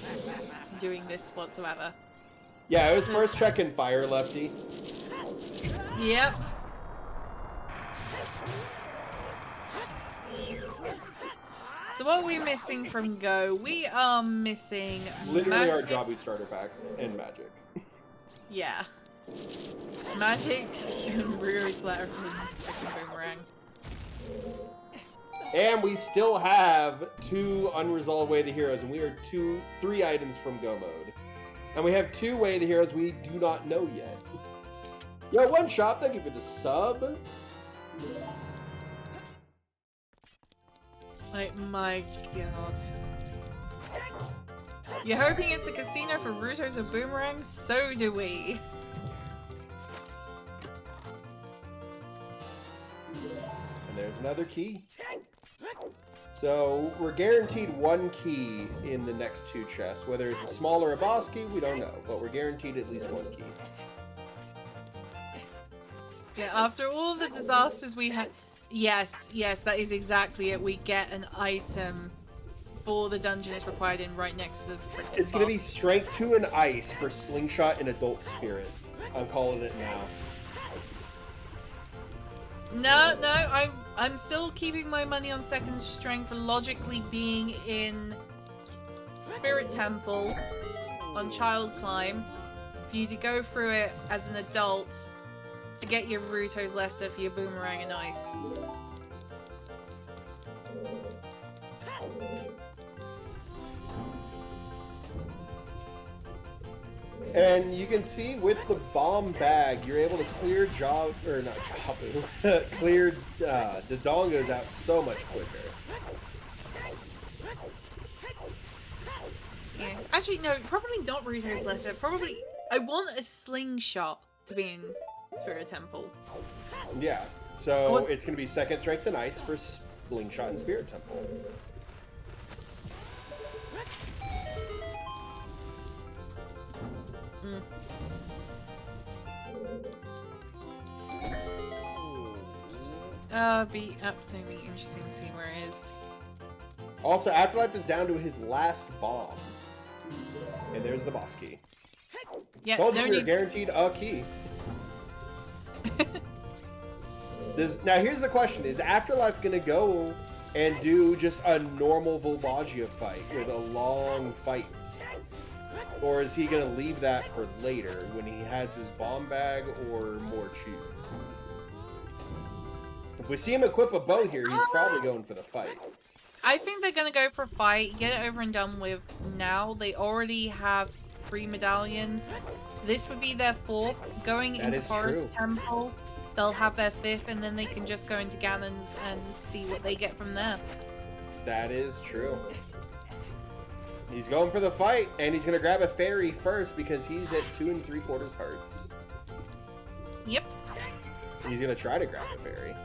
doing this whatsoever. Yeah, it was first check in fire, Lefty. Yep. So what are we missing from Go? We are missing Literally our magic. Jobby starter pack and magic. Yeah. Magic and Ruri's letter from freaking Boomerang. And we still have 2 unresolved Way of the Heroes, and we are 3 items from Go mode. And we have 2 Way of the Heroes we do not know yet. Yo, One Shot, thank you for the sub. Like, my god. You're hoping it's a casino for Rutos or Boomerangs? So do we. And there's another key. So we're guaranteed one key in the next two chests. Whether it's a small or a boss key, we don't know. But we're guaranteed at least one key. Yeah, after all the disasters we had... Yes, that is exactly it. We get an item for the dungeon it's required in right next to the frickin' It's going to be boss. Strength 2 and Ice for Slingshot and Adult Spirit. I'm calling it now. No, I'm still keeping my money on second strength, logically being in Spirit Temple on Child Climb, for you to go through it as an adult to get your Rutos Lesser for your Boomerang and Ice. And you can see with the bomb bag, you're able to clear clear Dodongos out so much quicker. Yeah. Actually, no, probably not Rutos Lesser. Probably, I want a Slingshot to be in Spirit Temple. Yeah, so What? it's going to be second strength and ice for Slingshot and Spirit Temple. Be absolutely interesting to see where it is. Also, Afterlife is down to his last bomb. And there's the boss key. Yeah, Told no you we were need. guaranteed a key. Now here's the question, is Afterlife going to go and do just a normal Volvagia fight with a long fight? Or is he going to leave that for later when he has his bomb bag or more chews? If we see him equip a bow here, he's probably going for the fight. I think they're gonna go for a fight, get it over and done with now. They already have 3 medallions. This would be their 4th. Going That into is Forest true. Temple, they'll have their 5th, and then they can just go into Ganon's and see what they get from there. That is true. He's going for the fight, and he's going to grab a fairy first because he's at 2 3/4 hearts. Yep. He's going to try to grab a fairy.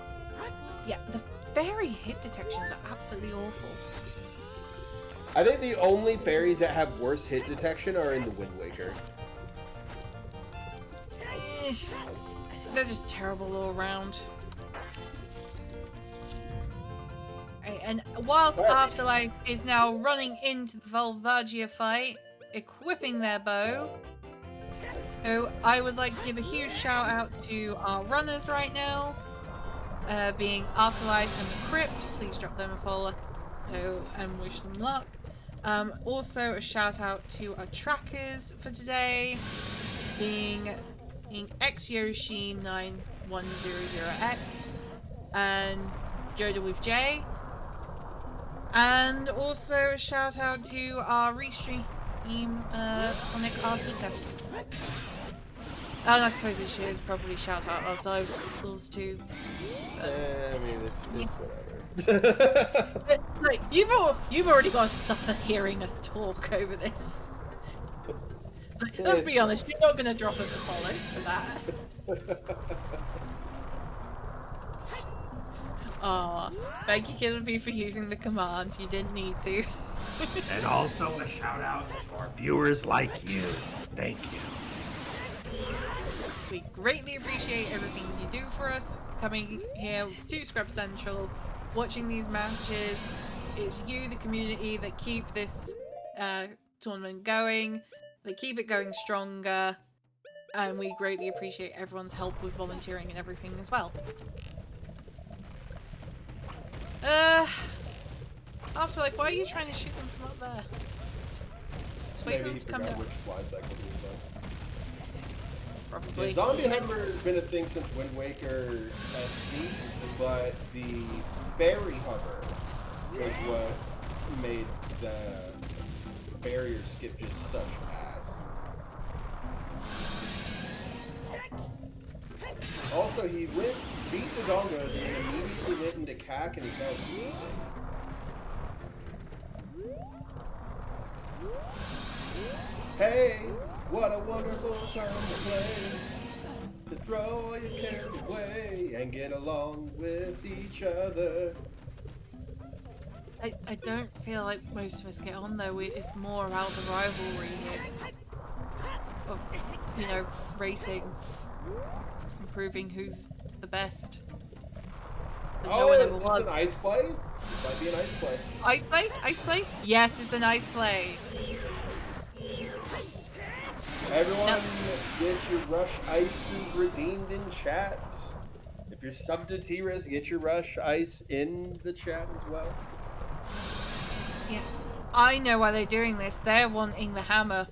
Yeah, the fairy hit detections are absolutely awful. I think the only fairies that have worse hit detection are in the Wind Waker. They're just terrible all around. And whilst Afterlife is now running into the Volvagia fight, equipping their bow, who I would like to give a huge shout out to our runners right now, being Afterlife and the Crypt. Please drop them a follow, and wish them luck. Also a shout out to our trackers for today, being XYoshi 9100X and Joda with J. And also a shout out to our restream Sonic Artica. And I suppose we should probably shout out ourselves too. I mean, it's whatever. Like, you've already got to suffer hearing us talk over this. Like, let's be honest, you're not going to drop us a follows for that. Aw, thank you, Killer for using the command. You didn't need to. And also a shout out to our viewers like you. Thank you. We greatly appreciate everything you do for us, coming here to Scrub Central, watching these matches. It's you, the community, that keep this tournament going. They keep it going stronger, and we greatly appreciate everyone's help with volunteering and everything as well. Afterlife, why are you trying to shoot them from up there? Just wait for Maybe them he to come forgot down. which fly cycle he was on. Probably. The zombie hammer has been a thing since Wind Waker SD, but the fairy hover was what made the barrier skip just such ass. Also, he beat the Dongos and then immediately went into CAC and he fell. Hey, what a wonderful time to play. To throw your cares away and get along with each other. I don't feel like most of us get on though. It's more about the rivalry here of, you know, racing, and proving who's the best. But no Oh, one is ever this was. an ice play? This might be an ice play. Ice play? Ice play? Yes, it's an ice play. Everyone, Nope. get your Rush Ices redeemed in chat. If you're subbed to T-Riz, get your Rush Ice in the chat as well. Yeah. I know why they're doing this. They're wanting the hammer.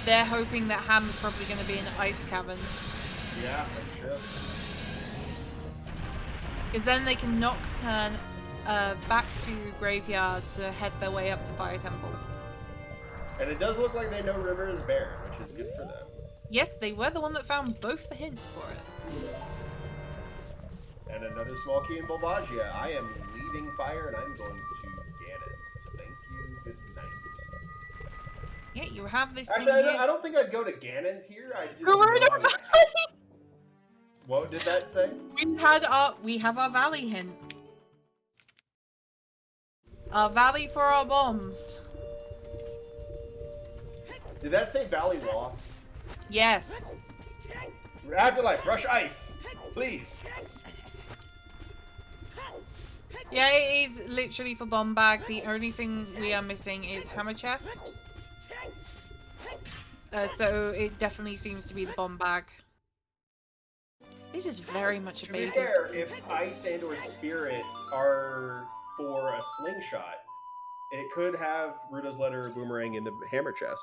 They're hoping that hammer's probably going to be in the ice cavern. Yeah, that's true. Because then they can nocturne back to Graveyard to head their way up to Fire Temple. And it does look like they know River is barren, which is good for them. Yes, they were the one that found both the hints for it. And another small key in Volvagia. I am leaving Fire and I'm going to Ganon's. Thank you, good night. Yeah, you have this. Actually, thing I don't think I'd go to Ganon's here. I just Corona know I would. Valley! What did that say? We have our valley hint. Our valley for our bombs. Did that say Valley Law? Yes. Afterlife, Rush Ice, please. Yeah, it is literally for bomb bag. The only thing we are missing is hammer chest. So it definitely seems to be the bomb bag. This is very much a To be baby. fair, if Ice and or Spirit are for a slingshot, it could have Ruda's Letter or Boomerang in the hammer chest.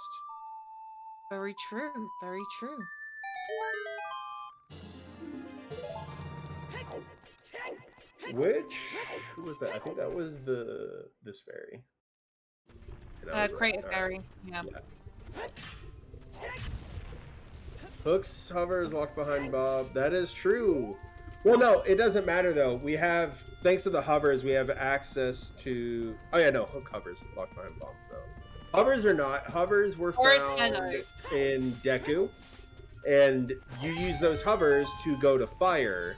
Very true. Very true. Who was that? I think that was this fairy. And I was right. Creative All right. Fairy. Yeah. Hooks hovers locked behind Bob. That is true. Well, no, it doesn't matter though. We have, thanks to the hovers, we have access to. Oh yeah, no, Hook hovers locked behind Bob. So hovers or not, hovers were Forest found Meadow. in Deku, and you use those hovers to go to Fire,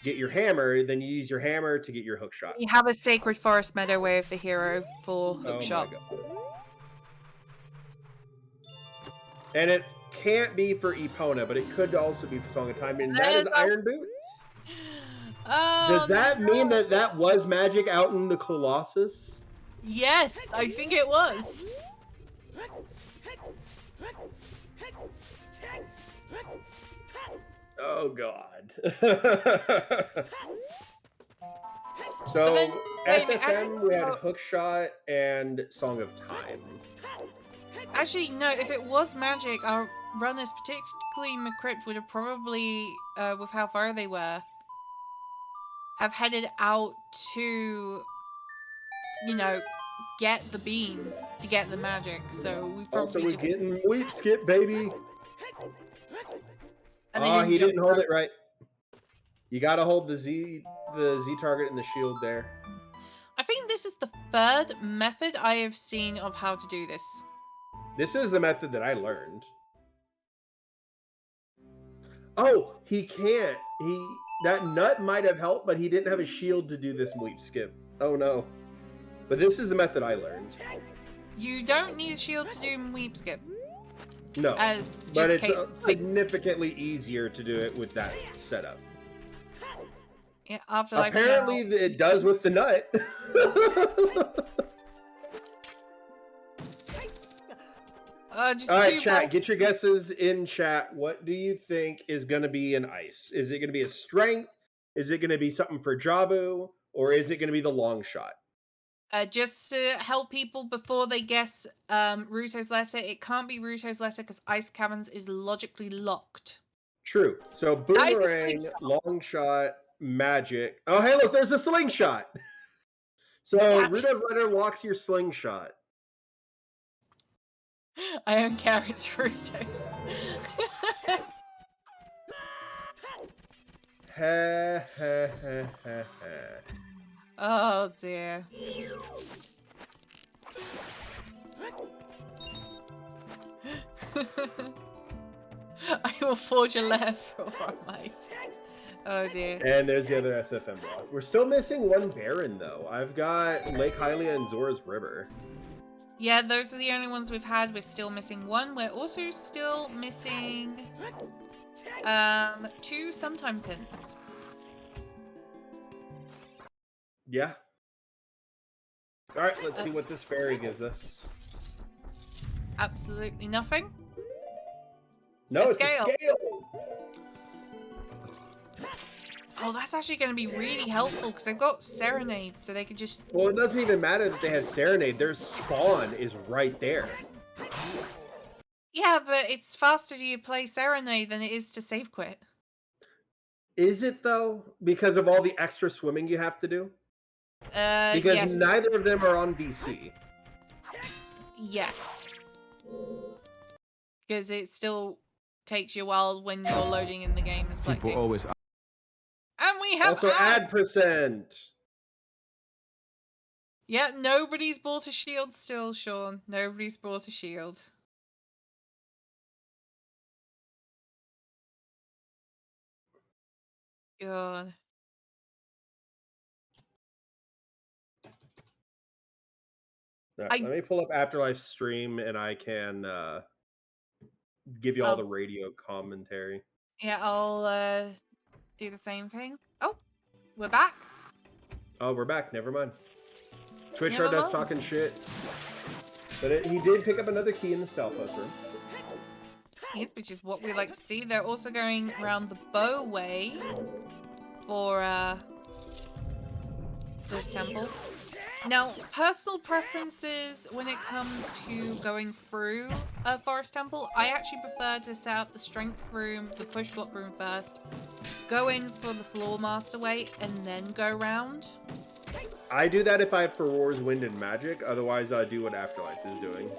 get your hammer. Then you use your hammer to get your hook shot. We have a Sacred Forest Meadow Way of the Hero for Oh my Hookshot. god. And it can't be for Epona, but it could also be for Song of Time, and that is Iron Boots. Oh, Does that no. mean that that was magic out in the Colossus? Yes, I think it was. Oh god. But So then, wait a minute, SFM, we had actually- Hookshot and Song of Time. Actually, no, if it was magic, our runners, particularly McCrypt, would have probably, with how far they were, have headed out to, you know, get the beam to get the magic. So we probably Also, we're just... getting Weep Skip, baby. and they Oh, he jump didn't hold through. it right. You gotta hold the Z target and the shield there. I think this is the third method I have seen of how to do this. This is the method that I learned. Oh, he can't. That nut might have helped, but he didn't have a shield to do this Weep Skip. Oh no. But this is the method I learned. You don't need a shield to do Weep Skip. No. As But just it's case... significantly easier to do it with that setup. Yeah, Afterlife. Apparently, it does with the nut. Just All right, two chat. balls. Get your guesses in chat. What do you think is going to be an ice? Is it going to be a strength? Is it going to be something for Jabu? Or is it going to be the long shot? Just to help people before they guess Ruto's letter, it can't be Ruto's letter because Ice Caverns is logically locked. True. So That is a boomerang, slingshot. long shot, magic. Oh, hey, look, there's a slingshot. So Yeah. Ruto's letter locks your slingshot. I don't care, it's Ruto's. Heh, heh, heh, heh, heh. Oh dear. I will forge a letter for our mice. Oh dear. And there's the other SFM block. We're still missing one Baron, though. I've got Lake Hylia and Zora's River. Yeah, those are the only ones we've had. We're still missing one. We're also still missing 2 sometimes hints. Yeah. Alright, let's see what this fairy gives us. Absolutely nothing. No, A it's scale. a scale! Oh, that's actually going to be really helpful because they've got Serenade, so they could just... Well, it doesn't even matter that they have Serenade. Their spawn is right there. Yeah, but it's faster to play Serenade than it is to save quit. Is it, though? Because of all the extra swimming you have to do? Because yes. neither of them are on VC. Yes. Because it still takes you a while when you're loading in the game and selecting. People always And we have Also, ad percent. Yeah, nobody's bought a shield still, Sean. Nobody's bought a shield. God. Right, let me pull up Afterlife stream and I can give you all the radio commentary. Yeah, I'll do the same thing. Oh, we're back. Oh, we're back. Never mind. Twitch Never heard us mind. talking shit. But he did pick up another key in the Stalfos room. Yes, which is what we like to see. They're also going around the bow way for this temple. Now, personal preferences when it comes to going through a forest temple, I actually prefer to set up the strength room, the push block room first, go in for the floor master way, and then go round. I do that if I have for Wars, Wind, and Magic. Otherwise, I do what Afterlife is doing.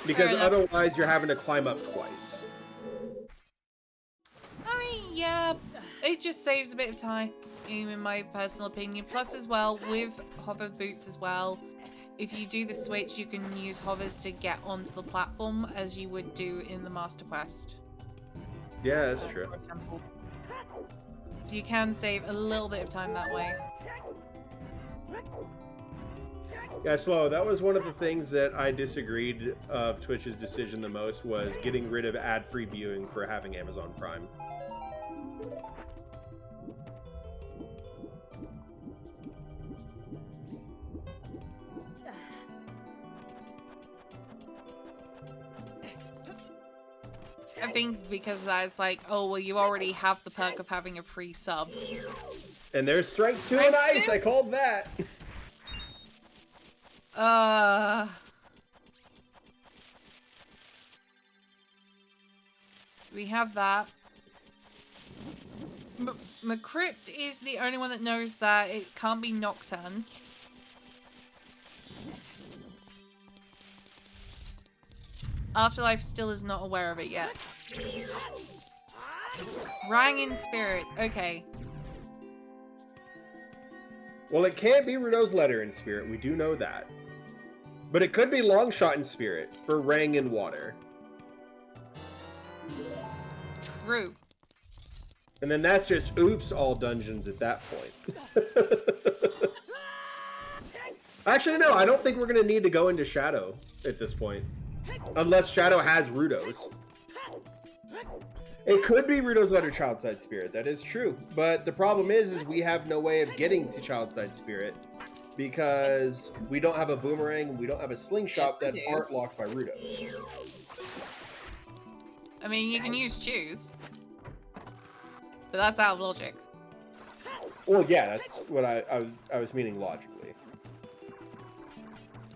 Because Fair enough. otherwise, you're having to climb up twice. I mean, yeah, it just saves a bit of time, in my personal opinion. Plus, as well, with hover boots as well, if you do the switch, you can use hovers to get onto the platform as you would do in the Master Quest. Yeah, that's true. For example. So you can save a little bit of time that way. Yeah, Slow, that was one of the things that I disagreed of Twitch's decision the most, was getting rid of ad-free viewing for having Amazon Prime. I think because that's like, oh, well, you already have the perk of having a free sub. And there's Strength 2 and Ice, I called that! So we have that. McCrypt is the only one that knows that it can't be Nocturne. Afterlife still is not aware of it yet. Rang in Spirit. Okay. Well, it can't be Rudo's Letter in Spirit, we do know that. But it could be Longshot in Spirit for Rang in Water. True. And then that's just oops all dungeons at that point. Actually, no, I don't think we're going to need to go into Shadow at this point. Unless Shadow has Rudo's. It could be Rudo's Letter Childside Spirit, that is true. But the problem is we have no way of getting to Childside Spirit. Because we don't have a boomerang, we don't have a slingshot that aren't locked by Rudo's. I mean, you can use Choose. But that's out of logic. Well, yeah, that's what I was meaning logically.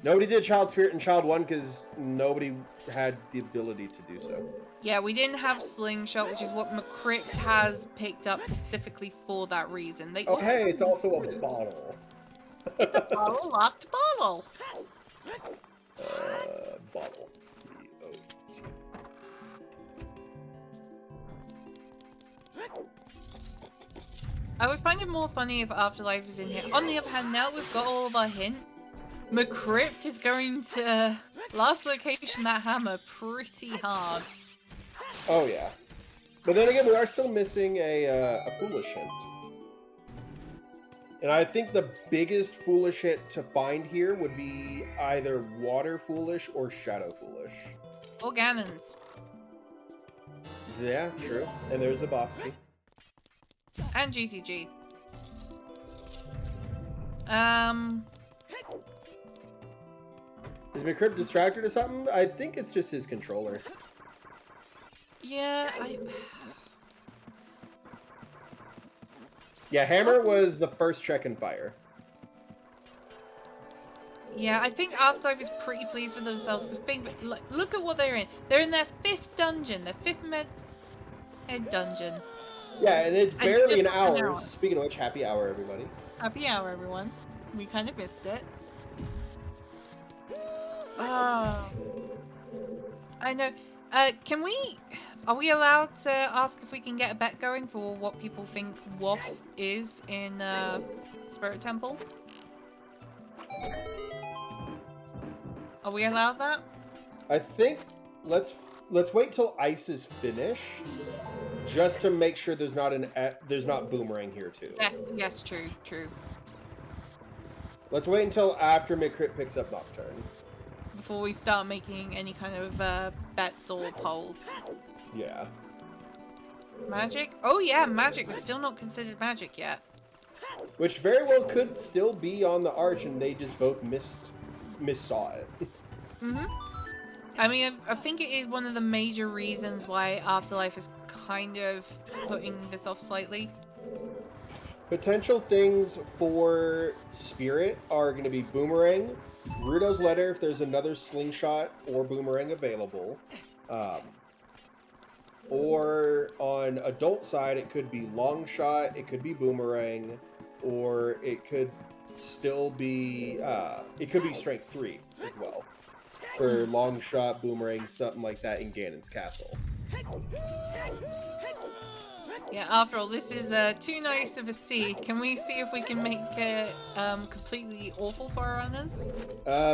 Nobody did Child Spirit in Child 1 because nobody had the ability to do so. Yeah, we didn't have Slingshot, which is what McCrypt has picked up specifically for that reason. They also hey, have it's also a Choose. bottle. It's a bottle, locked bottle. Bottle. B-O-T. I would find it more funny if Afterlife was in here. On the other hand, now we've got all of our hint, McCrypt is going to last location that hammer pretty hard. Oh yeah. But then again, we are still missing a Foolish Hint. And I think the biggest Foolish Hint to find here would be either Water Foolish or Shadow Foolish. Or Ganon's. Yeah, true. And there's a boss key. And GTG. Is McCrypt distracted or something? I think it's just his controller. Yeah, Yeah, Hammer was the first check and fire. Yeah, I think Afterlife is pretty pleased with themselves because look at what they're in. They're in their 5th dungeon, their 5th head dungeon. Yeah, and it's barely just an hour. an hour. Speaking of which, happy hour, everybody. Happy hour, everyone. We kind of missed it. Oh. I know. Are we allowed to ask if we can get a bet going for what people think Waff is in Spirit Temple? Are we allowed that? I think let's wait till Ice is finished, just to make sure there's not Boomerang here too. Yes, true. Let's wait until after McCrypt picks up Nocturne. Before we start making any kind of bets or polls. Yeah. Magic? Oh yeah, magic was still not considered magic yet. Which very well could still be on the arch, and they just both missaw it. I mean, I think it is one of the major reasons why Afterlife is kind of putting this off slightly. Potential things for Spirit are going to be Boomerang, Ruto's Letter if there's another Slingshot or Boomerang available. Or on adult side, it could be Long Shot, it could be Boomerang, or it could still be Strength 3 as well. For Long Shot, Boomerang, something like that in Ganon's Castle. Yeah, after all, this is too nice of a seed. Can we see if we can make it completely awful for our runners?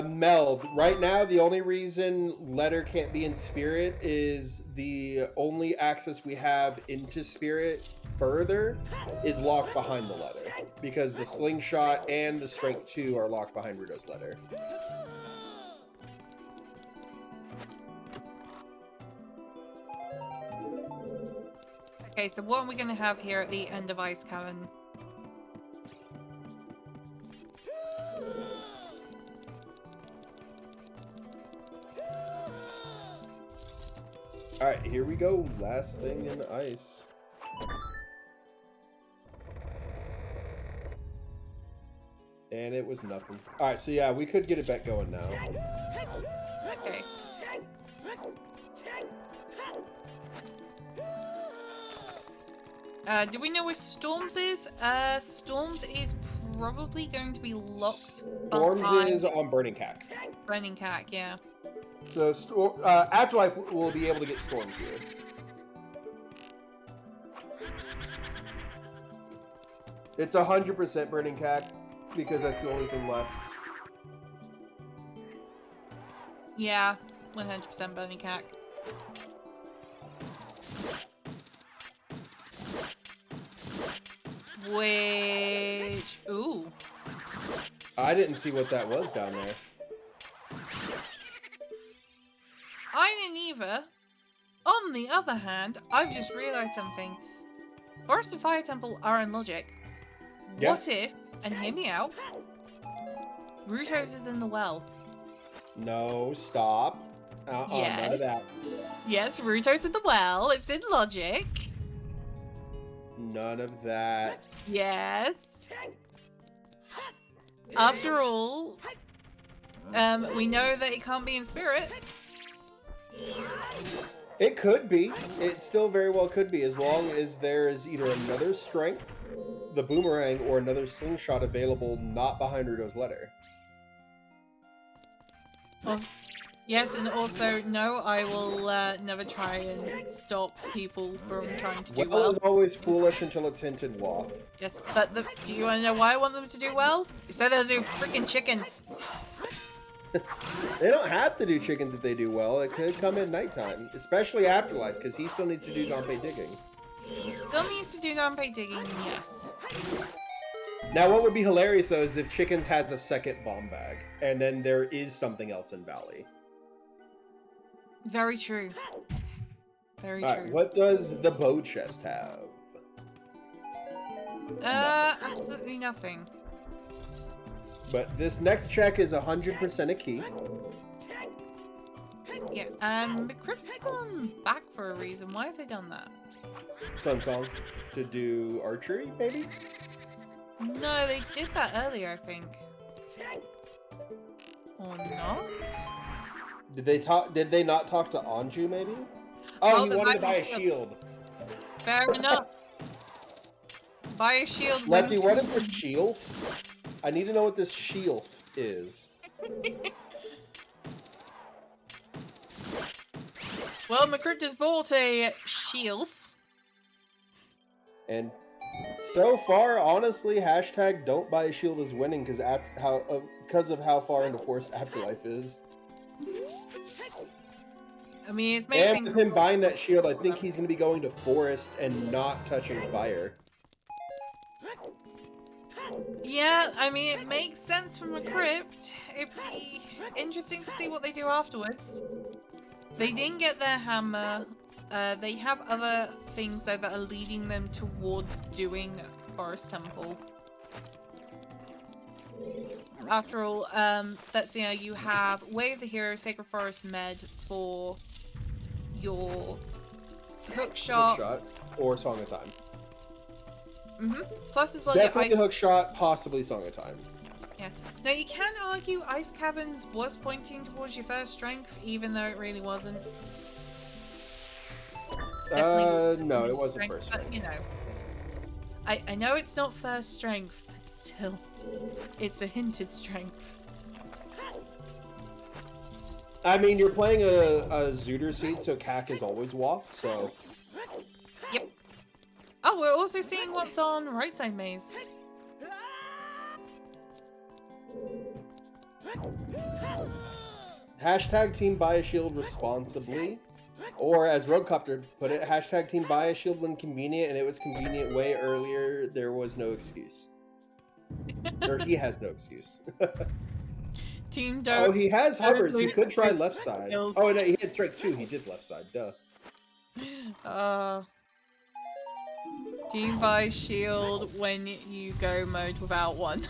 Mel, right now the only reason Letter can't be in Spirit is the only access we have into Spirit further is locked behind the Letter. Because the Slingshot and the Strength 2 are locked behind Ruto's Letter. Okay, so what are we going to have here at the end of Ice Cavern? Alright, here we go. Last thing in Ice. And it was nothing. Alright, so yeah, we could get a bet going now. Okay. Do we know where Storms is? Storms is probably going to be locked Storms behind is on Burning Cack. Burning Cack, yeah. So Afterlife will be able to get Storms here. It's 100% Burning Cack because that's the only thing left. Yeah, 100% Burning Cack. Which... Ooh. I didn't see what that was down there. I didn't either. On the other hand, I've just realized something. Forest and Fire Temple are in logic. Yeah. What if, and hear me out, Ruto's is in the well? No, stop. None Yes. of that. Yes, Ruto's in the well. It's in logic. None of that. Yes. After all, we know that it can't be in spirit. It could be. It still very well could be, as long as there is either another Strength, the Boomerang, or another Slingshot available not behind Ruto's Letter. Well, yes, and also, no, I will never try and stop people from trying to do Well well. is always foolish until it's hinted Waff. Yes, but do you want to know why I want them to do well? So they'll do freaking chickens. They don't have to do chickens if they do well. It could come in nighttime, especially Afterlife, because he still needs to do Gunpei digging. Still needs to do Gunpei digging, yes. Now, what would be hilarious, though, is if Chickens has a second bomb bag, and then there is something else in Valley. Very true. Very Alright, true. what does the bow chest have? Absolutely nothing. But this next check is 100% a key. Yeah, and McCrip's gone back for a reason. Why have they done that? Sun Song to do archery, maybe? No, they did that earlier, I think. Or not? Did they talk? Did they not talk to Anju, maybe? Oh, he then wanted to buy buy me a shield. shield. Fair enough. Buy a shield. Lefty, when- what is the shield? I need to know what this shield is. Well, McCrip has bought a shield. And so far, honestly, hashtag don't buy a shield is winning because of how far into Forest Afterlife is. I mean, it's made And things... with him buying that shield, I think he's going to be going to Forest and not touching fire. Yeah, I mean, it makes sense from McCrip. It'd be interesting to see what they do afterwards. They didn't get their hammer. They have other things though that are leading them towards doing Forest Temple. After all, let's see, you have Way of the Hero, Sacred Forest Med for your hook shot. Hook shot or Song of Time. Plus as well, Definitely yeah, hook shot, possibly Song of Time. yeah. Now you can argue Ice Caverns was pointing towards your first strength, even though it really wasn't. No, it wasn't first But, strength. you know, I know it's not first strength, but still, it's a hinted strength. I mean, you're playing a Zooter seed, so CAC is always WAF, so... Yep. Oh, we're also seeing what's on right side maze. Hashtag team buy a shield responsibly. Or as Roguecopter put it, hashtag team buy a shield when convenient, and it was convenient way earlier, there was no excuse. Or he has no excuse. Team Oh, Dope. he has hovers, he Totally could try agree. left side. Kills. Oh, no, he had strike 2, he did left side, duh. Team buy shield when you go mode without one.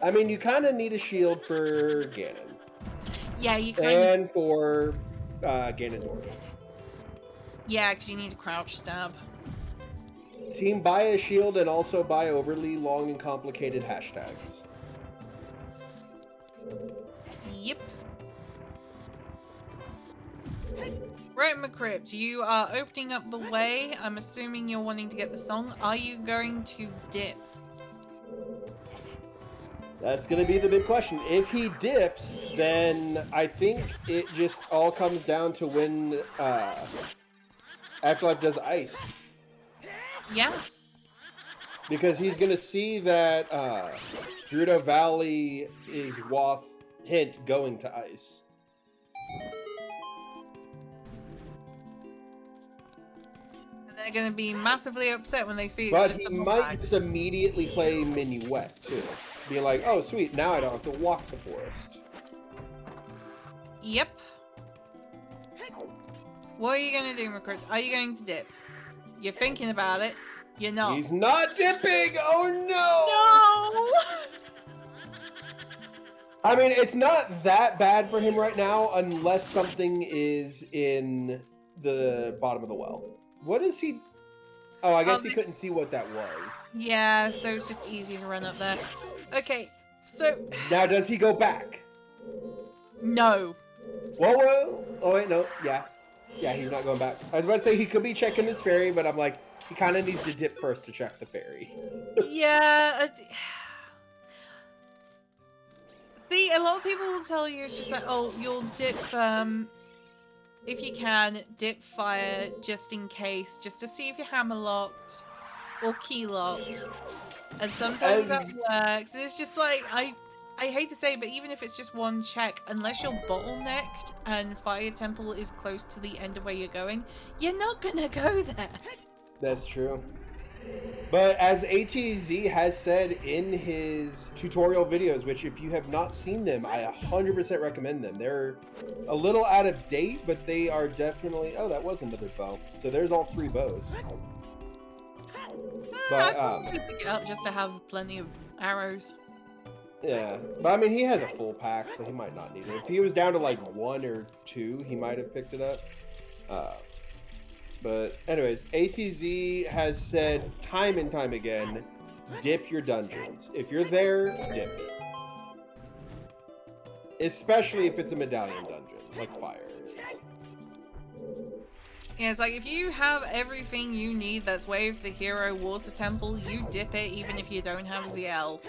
I mean, you kind of need a shield for Ganon. Yeah, you kind of. And for Ganondorf. Yeah, because you need a crouch stab. Team buy a shield and also buy overly long and complicated hashtags. Yep. Right, McCrypt, you are opening up the way. I'm assuming you're wanting to get the song. Are you going to dip? That's going to be the big question. If he dips, then I think it just all comes down to when Afterlife does ice. Yeah. Because he's going to see that Gerudo Valley is WAF hint going to ice. And they're going to be massively upset when they see it's But just he a might bag. just immediately play Minuet, too. Be like, oh, sweet, now I don't have to walk the forest. Yep. What are you going to do, McCrypt? Are you going to dip? You're thinking about it. You're not. He's not dipping! Oh, no! No! I mean, it's not that bad for him right now unless something is in the bottom of the well. What is he... Oh, I guess he couldn't see what that was. Yeah, so it's just easy to run up there. Okay, so... Now, does he go back? No. Whoa, whoa! Oh, wait, no. Yeah. Yeah, he's not going back. I was about to say he could be checking his ferry, but I'm like, he kind of needs to dip first to check the ferry. Yeah. See, a lot of people will tell you it's just like, oh, you'll dip, if you can, dip fire just in case, just to see if you're hammer locked or key locked. And sometimes that works. And it's just like, I hate to say, but even if it's just one check, unless you're bottlenecked and Fire Temple is close to the end of where you're going, you're not gonna go there. That's true. But as ATZ has said in his tutorial videos, which if you have not seen them, I 100% recommend them. They're a little out of date, but they are definitely... Oh, that was another bow. So there's all 3 bows. But, I'd probably pick it up just to have plenty of arrows. yeah. But I mean, he has a full pack, so he might not need it. If he was down to like 1 or 2, he might have picked it up. But anyways, ATZ has said time and time again, dip your dungeons. If you're there, dip it. Especially if it's a medallion dungeon, like Fire is. Yeah, it's like if you have everything you need that's Wave the Hero Water Temple, you dip it even if you don't have ZL.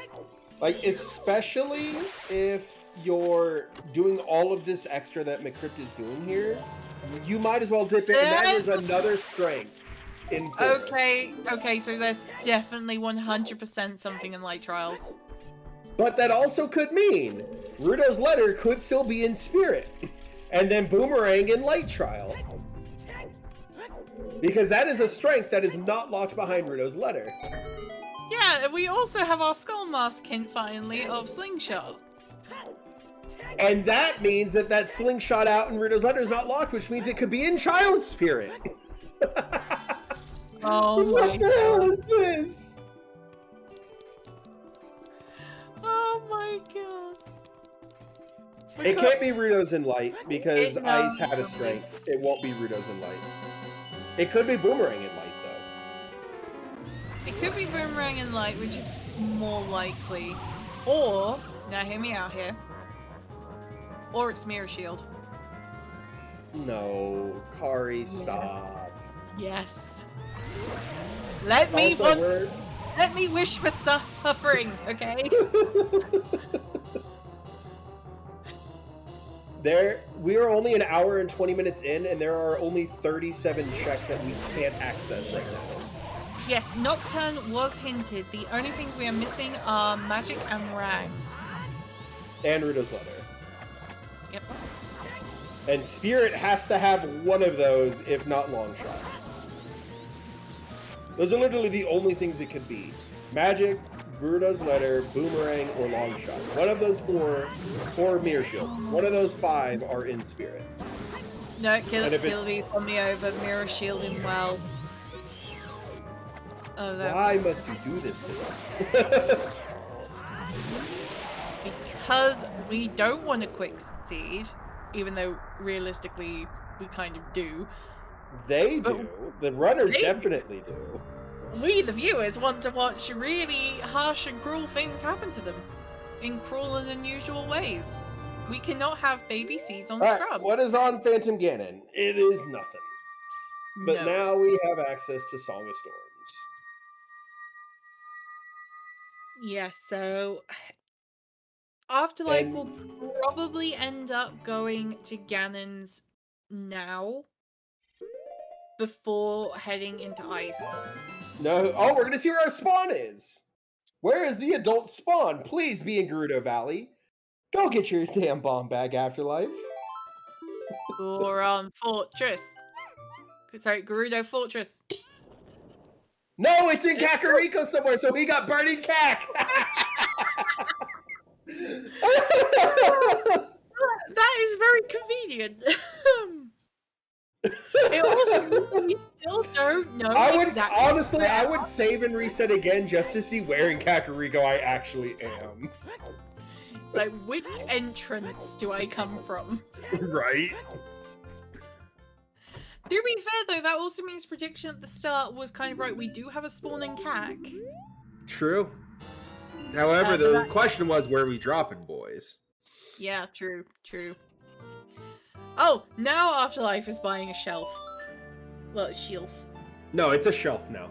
Like, especially if you're doing all of this extra that McCrypt is doing here, you might as well dip it, and that is another strength. In Okay, so there's definitely 100% something in Light Trials. But that also could mean Rudo's letter could still be in Spirit, and then Boomerang in Light Trial. Because that is a strength that is not locked behind Rudo's letter. Yeah, we also have our Skull Mask hint finally of Slingshot. And that means that that slingshot out in Rudo's letter is not locked, which means it could be in Child Spirit. Oh my What the hell god. is this? Oh my god. It can't be Rudo's in Light, because No, Ice had a it strength. It won't be Rudo's in Light. It could be Boomerang in Light, though. It could be Boomerang and Light, which is more likely. Or, now hear me out here. Or it's Mirror Shield. No, Kari, stop. Yes. Let me wish for suffering, okay? We are only an hour and 20 minutes in, and there are only 37 checks that we can't access right now. Yes, Nocturne was hinted. The only things we are missing are Magic and Rang. And Rudo's letter. Yep. And Spirit has to have one of those, if not Longshot. Those are literally the only things it could be. Magic, Rudo's letter, Boomerang, or Longshot. One of those 4, or Mirror Shield. One of those 5 are in Spirit. No, Kill And if it's- Me on me over, Mirror Shielding well. Oh, that... Why must you do this to them? Because we don't want a quick seed, even though realistically we kind of do. They But do. The runners they- definitely do. We, the viewers, want to watch really harsh and cruel things happen to them. In cruel and unusual ways. We cannot have baby seeds on Alright, Scrub. what is on Phantom Ganon? It is nothing. But No. now we have access to Song of Storms. Yeah, so Afterlife And- will probably end up going to Ganon's now before heading into Ice. No. Oh, we're gonna see where our spawn is. Where is the adult spawn? Please be in Gerudo Valley. Go get your damn bomb bag, Afterlife. Goron Fortress. Sorry, Gerudo Fortress. No, it's in Kakariko somewhere, so we got Burning Kak! That is very convenient. It also means that we still don't know exactly honestly, where- I would save and reset again just to see where in Kakariko I actually am. Like, which entrance do I come from? Right? To be fair, though, that also means prediction at the start was kind of right. We do have a spawning CAC. True. However, but the that- question was, where are we dropping, boys? Yeah, true, true. Oh, now Afterlife is buying a shelf. Well, a shelf. No, it's a shelf now.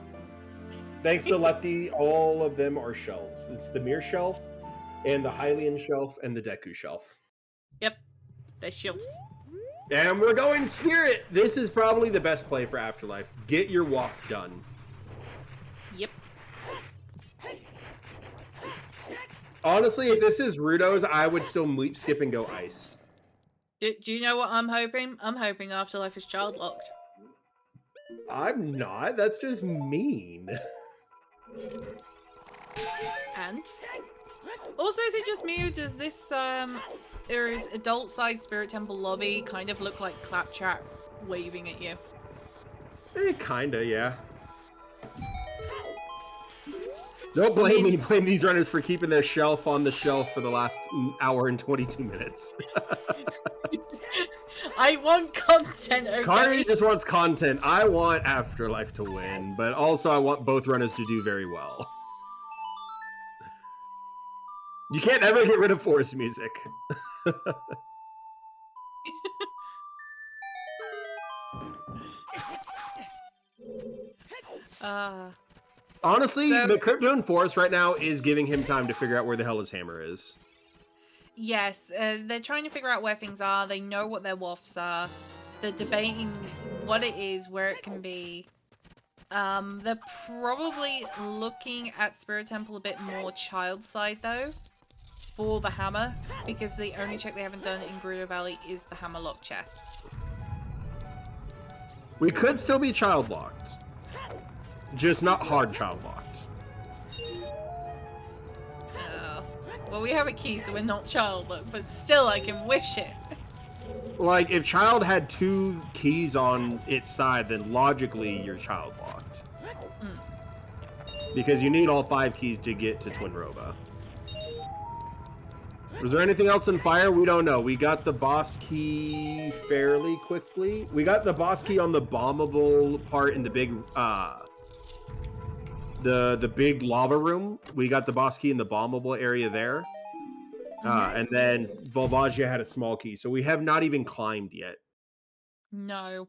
Thanks to Lefty, all of them are shelves. It's the Mirror Shelf, and the Hylian Shelf, and the Deku Shelf. Yep, they're shelves. And we're going Spirit! This is probably the best play for Afterlife. Get your walk done. Yep. Honestly, if this is Rudo's, I would still Meep, skip, and go ice. Do you know what I'm hoping? I'm hoping Afterlife is child locked. I'm not. That's just mean. And also, is it just me, or does this or is adult side Spirit Temple lobby kind of look like Claptrap waving at you? Kinda, yeah. Don't blame me. Blame these runners for keeping their shelf on the shelf for the last hour and 22 minutes. I want content, okay? Kari just wants content. I want Afterlife to win, but also I want both runners to do very well. You can't ever get rid of forest music. Honestly, the Crypto and Forest right now is giving him time to figure out where the hell his hammer is. Yes, they're trying to figure out where things are. They know what their wafts are. They're debating what it is, where it can be. They're probably looking at Spirit Temple a bit more child side though, for the hammer, because the only check they haven't done in Gerudo Valley is the hammer lock chest. We could still be child locked, just not hard child locked. Well, we have a key, so we're not child locked, but still, I can wish it. Like, if child had 2 keys on its side, then logically you're child locked. Because you need all 5 keys to get to Twinrova. Was there anything else in fire? We don't know. We got the boss key fairly quickly. We got the boss key on the bombable part in the big, the big lava room. We got the boss key in the bombable area there. And then Volvagia had a small key, so we have not even climbed yet. No.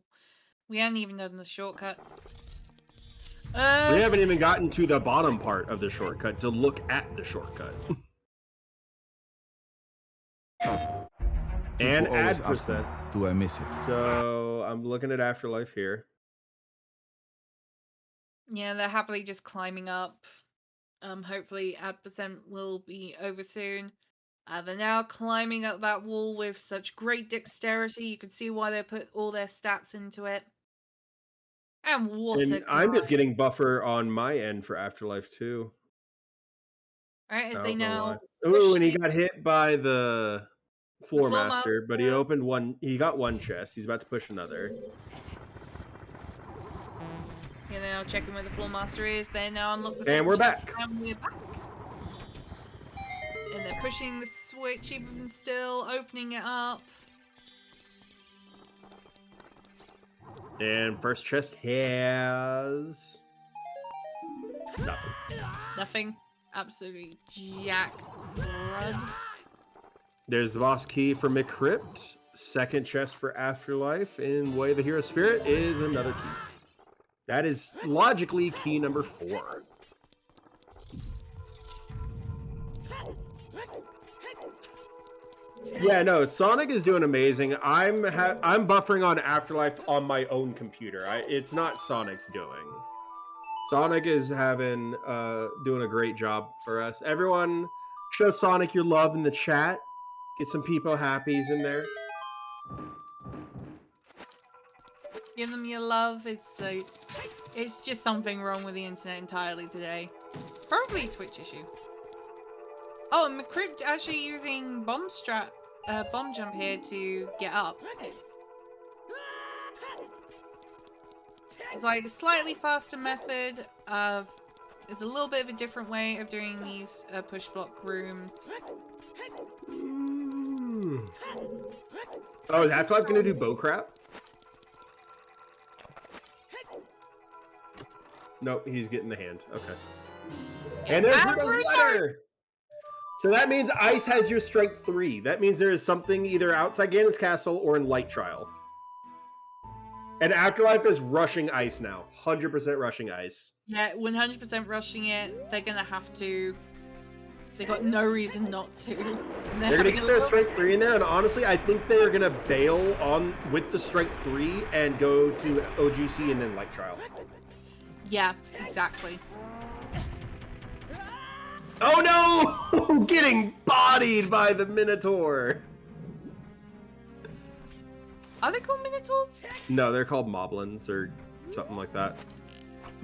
We hadn't even done the shortcut. We haven't even gotten to the bottom part of the shortcut to look at the shortcut. And add percent. Do I miss it? So I'm looking at Afterlife here. Yeah, they're happily just climbing up. Hopefully ad percent will be over soon. They're now climbing up that wall with such great dexterity. You can see why they put all their stats into it. And what And I'm just getting buffer on my end for Afterlife too. Alright, as they now... Ooh, and he got hit by the floor master, but he opened one. He got one chest. He's about to push another. Yeah, they're now checking where the floor master is. They now unlock the... And we're back. And we're back. And they're pushing the switch even still, opening it up. And first chest has... nothing. Nothing. Absolutely jack crud. There's the boss key for McCrypt. Second chest for Afterlife. And Way of the Hero Spirit is another key. That is logically key number 4. Yeah, no, Sonic is doing amazing. I'm buffering on Afterlife on my own computer. It's not Sonic's doing. Sonic is doing a great job for us. Everyone, show Sonic your love in the chat. Get some people happies in there. Give them your love. It's just something wrong with the internet entirely today. Probably a Twitch issue. Oh, and McCrypt actually using bomb jump here to get up. It's like a slightly faster method of... It's a little bit of a different way of doing these push block rooms. Oh, is Afterlife going to do bow crap? Nope, he's getting the hand. Okay. And there's Rudo's letter! So that means Ice has your strength 3. That means there is something either outside Ganon's castle or in Light Trial. And Afterlife is rushing Ice now. 100% rushing Ice. Yeah, 100% rushing it. They're gonna have to. They got no reason not to. They're gonna get their strength 3 in there, and honestly, I think they're gonna bail on with the strength 3 and go to OGC and then Light Trial. Yeah, exactly. Oh no! Getting bodied by the Minotaur. Are they called minotaurs? No, they're called moblins or something like that.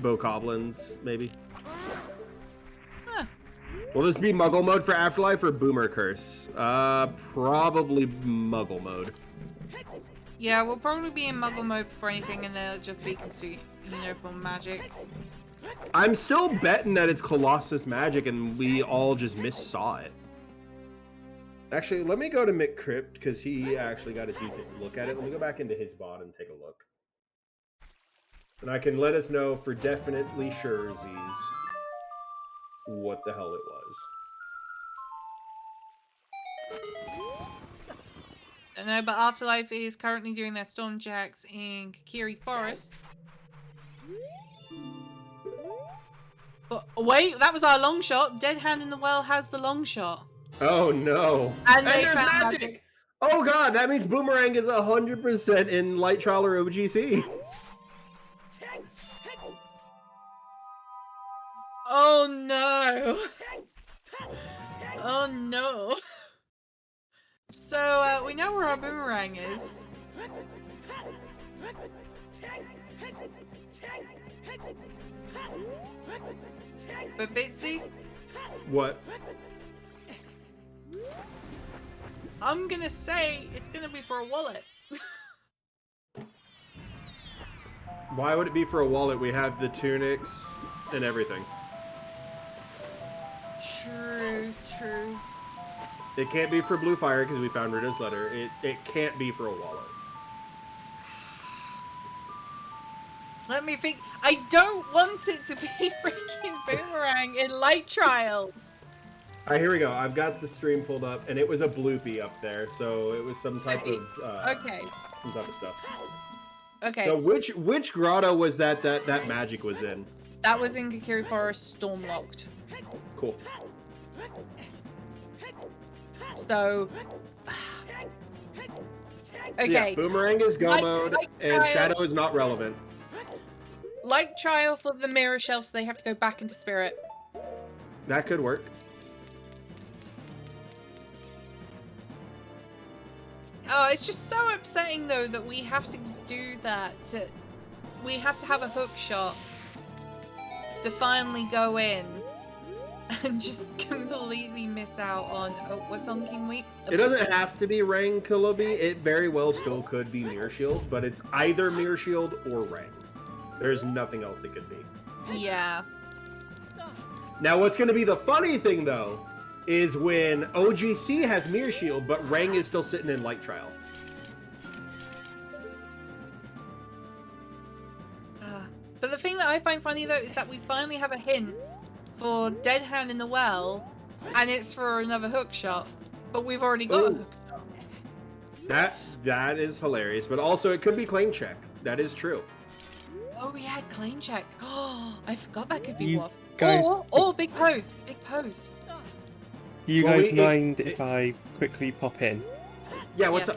Bokoblins, maybe. Huh. Will this be Muggle mode for Afterlife or Boomer Curse? Probably Muggle mode. Yeah, we'll probably be in Muggle mode for anything, and they'll just be for magic. I'm still betting that it's Colossus magic and we all just missaw it. Actually, let me go to Mick Crypt because he actually got a decent look at it. Let me go back into his VOD and take a look. And I can let us know for definitely surezies what the hell it was. No, but Afterlife is currently doing their storm checks in Kakiri Forest. But wait, that was our long shot. Dead Hand in the Well has the long shot. Oh no. And And they there's found magic! Oh god, that means Boomerang is 100% in Light Trial or OGC. Oh no! Oh no! So we know where our Boomerang is. But Bitsy, What? I'm gonna say it's gonna be for a wallet. Why would it be for a wallet? We have the tunics and everything. True. It can't be for Blue Fire because we found Rita's letter. It can't be for a wallet. Let me think. I don't want it to be freaking Boomerang in Light Trials. Alright, here we go. I've got the stream pulled up, and it was a bloopy up there, so it was some type of Okay. some type of stuff. Okay. So which grotto was that magic was in? That was in Kakiri Forest, Stormlocked. Cool. So. So Okay. yeah, Boomerang is go mode, and Trial. Shadow is not relevant. Light Trial for the mirror shelf, so they have to go back into Spirit. That could work. Oh, it's just so upsetting though that we have to do that. We have to have a hook shot to finally go in and just completely miss out on. Oh, what's on King Week? It doesn't have to be Rang Kilobi. It very well still could be Mirror Shield, but it's either Mirror Shield or Rang. There's nothing else it could be. Yeah. Now, what's going to be the funny thing, though, is when OGC has Mirror Shield, but Rang is still sitting in Light Trial. But the thing that I find funny though is that we finally have a hint for Dead Hand in the Well, and it's for another hook shot. But we've already got a Ooh. hook shot. That is hilarious, but also it could be Claim Check. That is true. Oh yeah, claim check. Oh, I forgot that could be You one. guys- Or big pose. Big pose. You Well, guys mind if I quickly pop in? Yeah, what's Yes.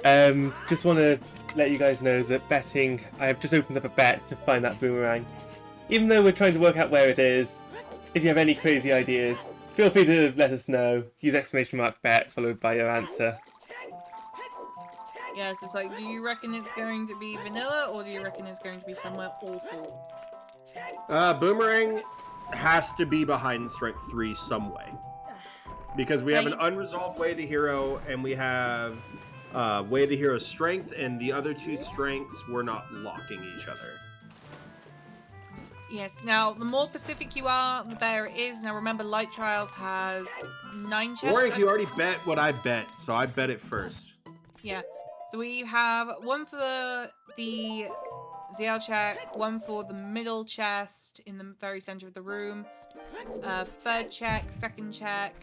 up? Just want to let you guys know that betting, I have just opened up a bet to find that Boomerang. Even though we're trying to work out where it is, if you have any crazy ideas, feel free to let us know. Use !bet followed by your answer. Yes, it's like, do you reckon it's going to be vanilla, or do you reckon it's going to be somewhere awful? Boomerang has to be behind Strength 3 some way. Because we have an unresolved Way of the Hero, and we have Way of the Hero's Strength, and the other two strengths were not locking each other. Yes, now, the more Pacific you are, the better it is. Now, remember, Light Trials has 9 chests. Warwick, you already bet what I bet, so I bet it first. Yeah. So we have one for the ZL check, one for the middle chest in the very center of the room, third check, second check.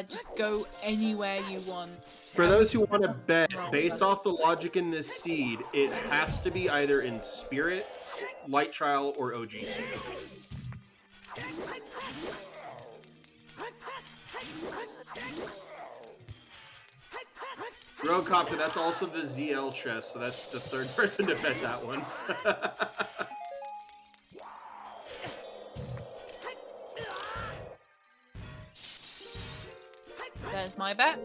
Just go anywhere you want. For those who want to bet, based off the logic in this seed, it has to be either in Spirit, Light Trial, or OGC. Roadcopter, that's also the ZL chest, so that's the third person to bet that one. my bet.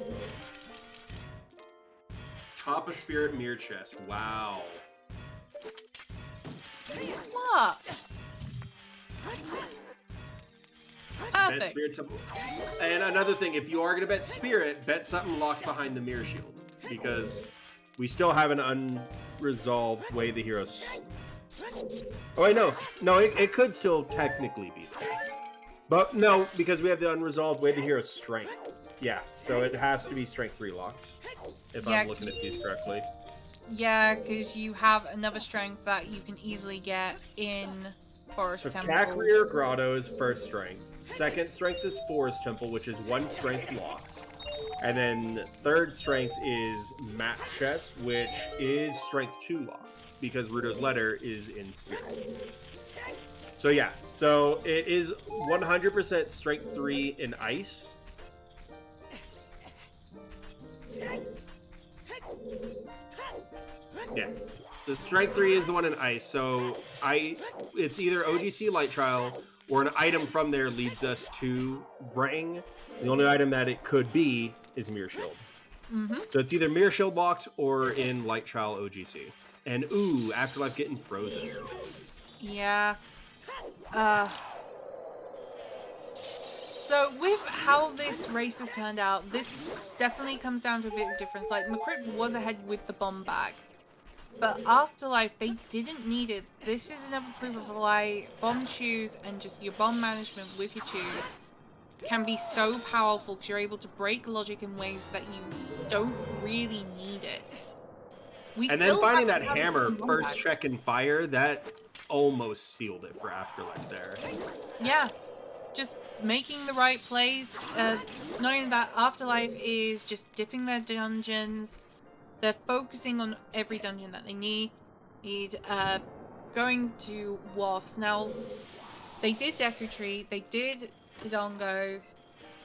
Top of Spirit Mirror Chest. Wow. What? Bet Perfect. Spirit Temple. And another thing, if you are going to bet Spirit, bet something locked behind the Mirror Shield. Because we still have an unresolved Way the Heroes. Oh, wait, no. No, it could still technically be there. But no, because we have the unresolved Way the Heroes Strength. Yeah, so it has to be Strength 3 locked. If Yeah, I'm looking at these correctly. Yeah, because you have another strength that you can easily get in Forest So Temple. Cacreer Grotto is first strength. Second strength is Forest Temple, which is 1 strength locked. And then third strength is Map Chest, which is strength 2 locked. Because Ruto's Letter is in Spirit. So yeah, so it is 100% strength 3 in Ice. Yeah. So strength 3 is the one in Ice. So it's either OGC Light Trial or an item from there leads us to Brang. The only item that it could be is Mirror Shield. Mm-hmm. So it's either Mirror Shield locked or in Light Trial OGC. And ooh, Afterlife getting frozen. Yeah. So with how this race has turned out, this definitely comes down to a bit of difference. Like, McCrip was ahead with the bomb bag. But Afterlife, they didn't need it. This is another proof of why bomb shoes and just your bomb management with your shoes can be so powerful because you're able to break logic in ways that you don't really need it. And then finding that haven't hammer, bomb first bag. check and fire, that almost sealed it for Afterlife there. Yeah, just making the right plays, knowing that Afterlife is just dipping their dungeons. They're focusing on every dungeon that they need, going to Wharfs. Now, they did Death Retreat, they did Dodongos.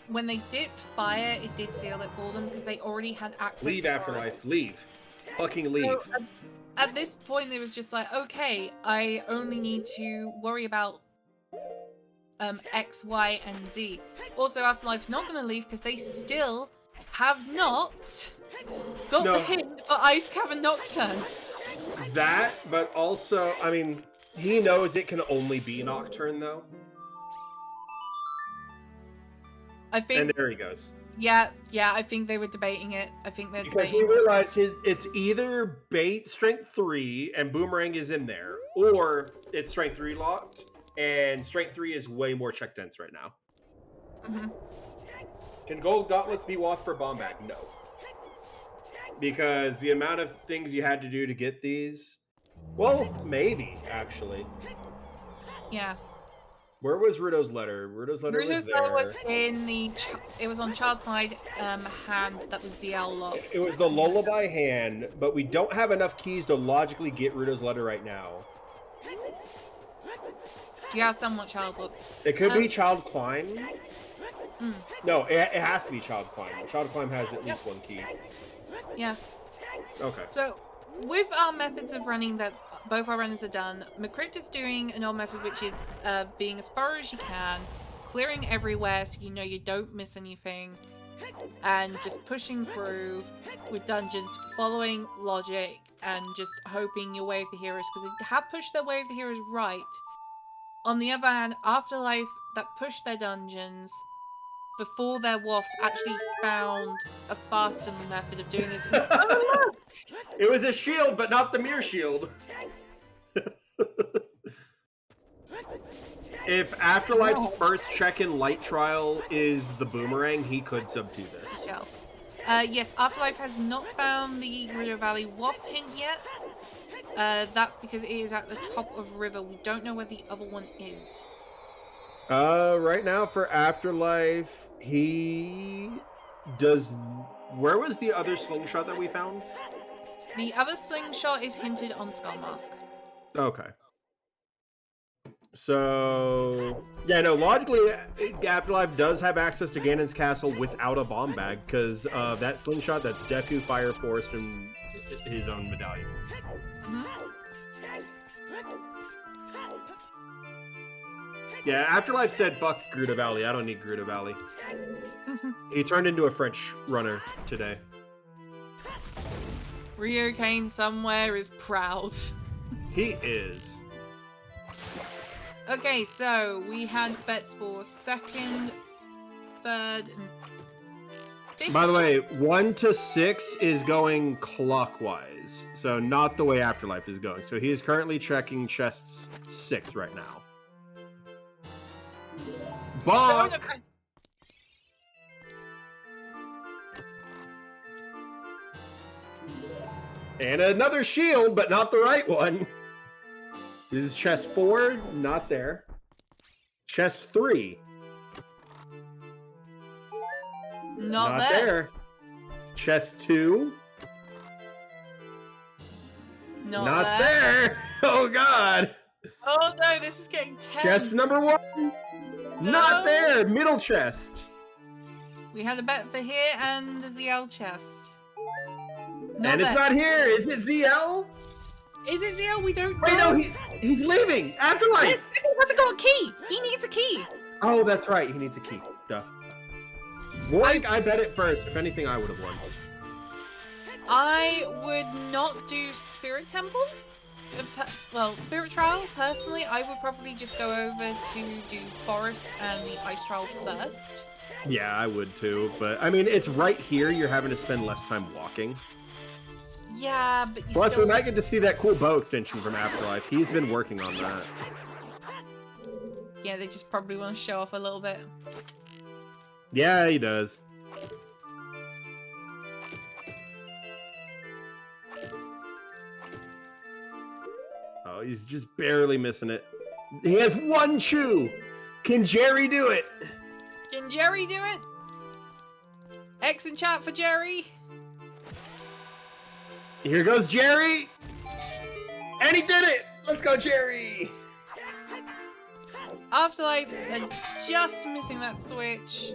When they dipped fire, it did seal it for them because they already had access Leave to Afterlife. Leave. Fucking leave. So, at this point, it was just like, okay, I only need to worry about X, Y, and Z. Also, Afterlife's not going to leave because they still have not got the hint for Ice Cavern Nocturne. That, but also, I mean, he knows it can only be Nocturne, though. I think, And there he goes. yeah, I think they were debating it. I think they're Because he debating. realized it's either bait strength 3 and Boomerang is in there, or it's strength 3 locked, and strength 3 is way more check dense right now. Mm-hmm. Can Gold Gauntlets be Wath for bomb bag? No. Because the amount of things you had to do to get these, well, maybe, actually. Yeah. Where was Ruto's letter? Ruto's letter was Brutus there. was in the. It was on Child's side hand. That was ZL lock. It was the Lullaby hand, but we don't have enough keys to logically get Ruto's letter right now. Yeah, somewhat Child look. It could be Child Climb. Mm. No, it has to be Child Climb. Child Climb has at least one key. Yeah. Okay. So, with our methods of running that both our runners are done, McCrypt is doing an old method, which is being as far as you can, clearing everywhere so you know you don't miss anything, and just pushing through with dungeons, following logic, and just hoping your Way of the Heroes, because they have pushed their Way of the Heroes right. On the other hand, Afterlife that pushed their dungeons before their Wafts actually found a faster method of doing this. Oh, look! It was a shield, but not the mirror shield. If Afterlife's first check in Light Trial is the Boomerang, he could subdue this. Yes, Afterlife has not found the River Valley Waft hint yet. That's because it is at the top of River. We don't know where the other one is. Right now for Afterlife, he does. Where was the other slingshot that we found? The other slingshot is hinted on Skull Mask. Okay. So, yeah, no, logically, Afterlife does have access to Ganon's castle without a bomb bag, because that slingshot, that's Deku, Fire Forest, and his own medallion. Mm-hmm. Yeah, Afterlife said, fuck Gerudo Valley, I don't need Gerudo Valley. He turned into a French runner today. Rio Kane somewhere is proud. He is. Okay, so we had bets for second, third, and fifth. By the way, 1 to 6 is going clockwise, so not the way Afterlife is going. So he is currently checking chests 6 right now. Bonk! And another shield, but not the right one. This is chest 4, not there. Chest 3. Not Not there. there. Chest 2. Not there. Oh god. Oh no, this is getting tense. Chest number 1. Not there. Middle chest. We had a bet for here and the ZL chest. And it's there. not here. Is it ZL? Is it ZL? We don't know. Wait, no, he's leaving. Afterlife. He hasn't got a key. He needs a key. Oh, that's right. He needs a key. Duh. Warwick, I bet it first. If anything, I would have won. I would not do Spirit Temple. Well, Spirit Trial, personally, I would probably just go over to do Forest and the Ice Trial first. Yeah, I would too. But, I mean, it's right here. You're having to spend less time walking. Yeah, but you Plus, still... we might get to see that cool bow extension from Afterlife. He's been working on that. Yeah, they just probably want to show off a little bit. Yeah, he does. Oh, he's just barely missing it. He has 1 chew. Can Jerry do it? Can Jerry do it? X in chat for Jerry. Here goes Jerry. And he did it. Let's go, Jerry. Afterlife are just missing that switch.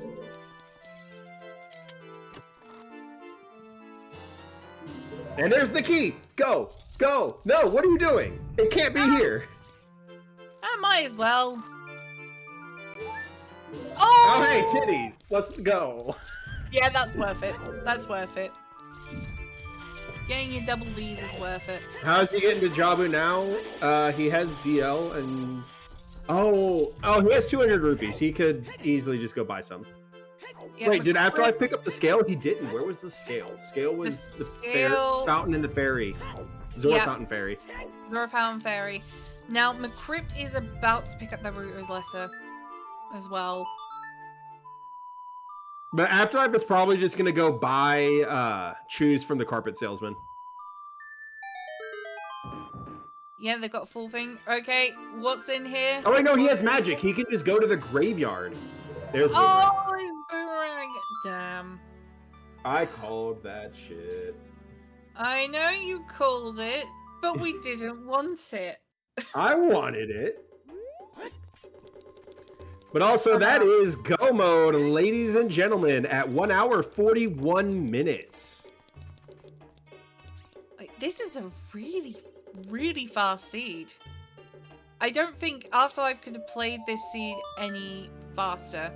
And there's the key. Go. Go. No, what are you doing? It can't be here. I might as well. Oh, Oh! hey, titties. Let's go. Yeah, that's worth it. That's worth it. Getting your double D's is worth it. How's he getting to Jabu now? He has ZL and... Oh, he has 200 rupees. He could easily just go buy some. Yeah, Wait, but did Afterlife pick up the scale? He didn't. Where was the scale? Scale was the fountain and the ferry. Zora Yeah. Fountain Ferry. Zora Fountain Fairy. Now, McCrypt is about to pick up the Router's Letter as well. But Afterlife is probably just going to go buy shoes from the carpet salesman. Yeah, they've got a full thing. Okay, what's in here? Oh, wait, no, he has magic. He can just go to the graveyard. There's Boomerang. Oh, his boomerang! Damn. I called that shit. I know you called it, but we didn't want it. I wanted it. But also, that is go mode, ladies and gentlemen, at 1 hour 41 minutes. Like, this is a really, really fast seed. I don't think Afterlife could have played this seed any faster.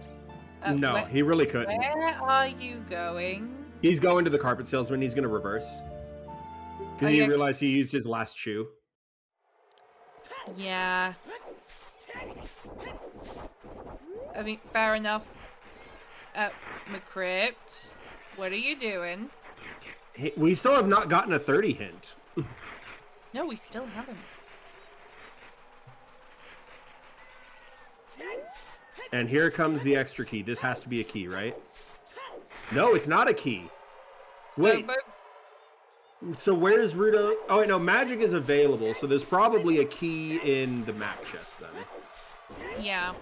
No, where, he really couldn't. Where are you going? He's going to the carpet salesman. He's going to reverse. Because he realized he used his last shoe. Yeah. I mean, fair enough. McCrypt, what are you doing? We still have not gotten a 30 hint. No, we still haven't. And here comes the extra key. This has to be a key, right? No, it's not a key. Wait. So where's Ruto? Oh, wait, no, magic is available, so there's probably a key in the map chest then. Yeah.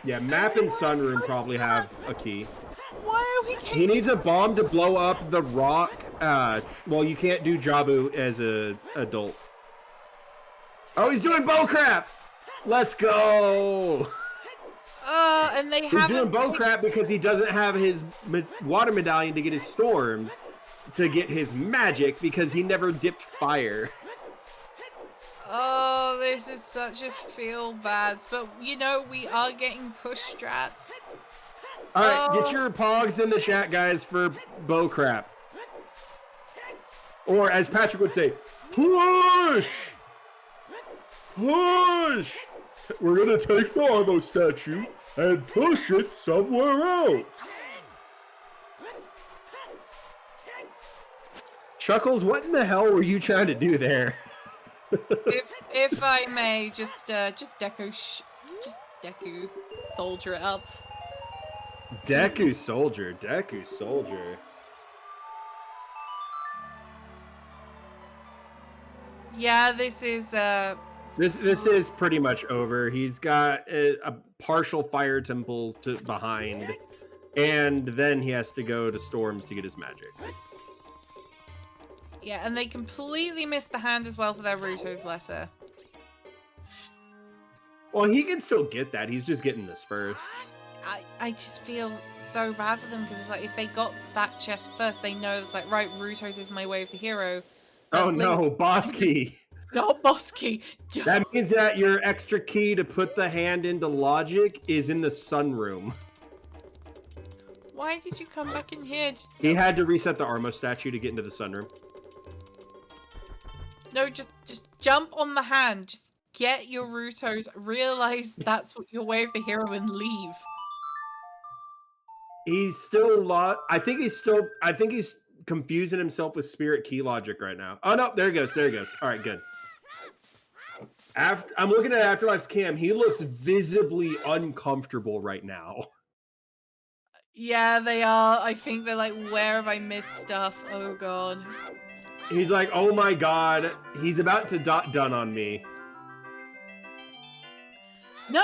Yeah, map and sunroom probably have a key. Why are we He needs a bomb to blow up the rock. Well, you can't do Jabu as a adult. Oh, he's doing bow crap! Let's go! And they He's haven't... doing bow crap because he doesn't have his water medallion to get his storms, to get his magic because he never dipped fire. Oh, this is such a feel bad. But you know, we are getting push strats. All right, Oh. get your pogs in the chat, guys, for bow crap. Or as Patrick would say, push! Push! We're gonna take the Armo statue and push it somewhere else. Chuckles, what in the hell were you trying to do there? if I may, just Deku soldier it up. Deku Soldier, Deku Soldier. Yeah, this is This is pretty much over. He's got a partial fire temple behind, and then he has to go to Storms to get his magic. yeah, and they completely missed the hand as well for their Ruto's Lesser. Well, he can still get that. He's just getting this first. I just feel so bad for them because it's like if they got that chest first, they know it's like right, Ruto's is my way of the hero. Oh no, boss key. Not boss key. That means that your extra key to put the hand into logic is in the sunroom. Why did you come back in here? He had to reset the Armo statue to get into the sunroom. No, just jump on the hand. Just get your Ruto's. Realize that's what your way of the hero and leave. He's still I think he's confusing himself with spirit key logic right now. Oh no, there he goes. All right, good. I'm looking at Afterlife's cam. He looks visibly uncomfortable right now. Yeah, they are. I think they're like, where have I missed stuff? Oh god. He's like, oh my god, he's about to done on me. No,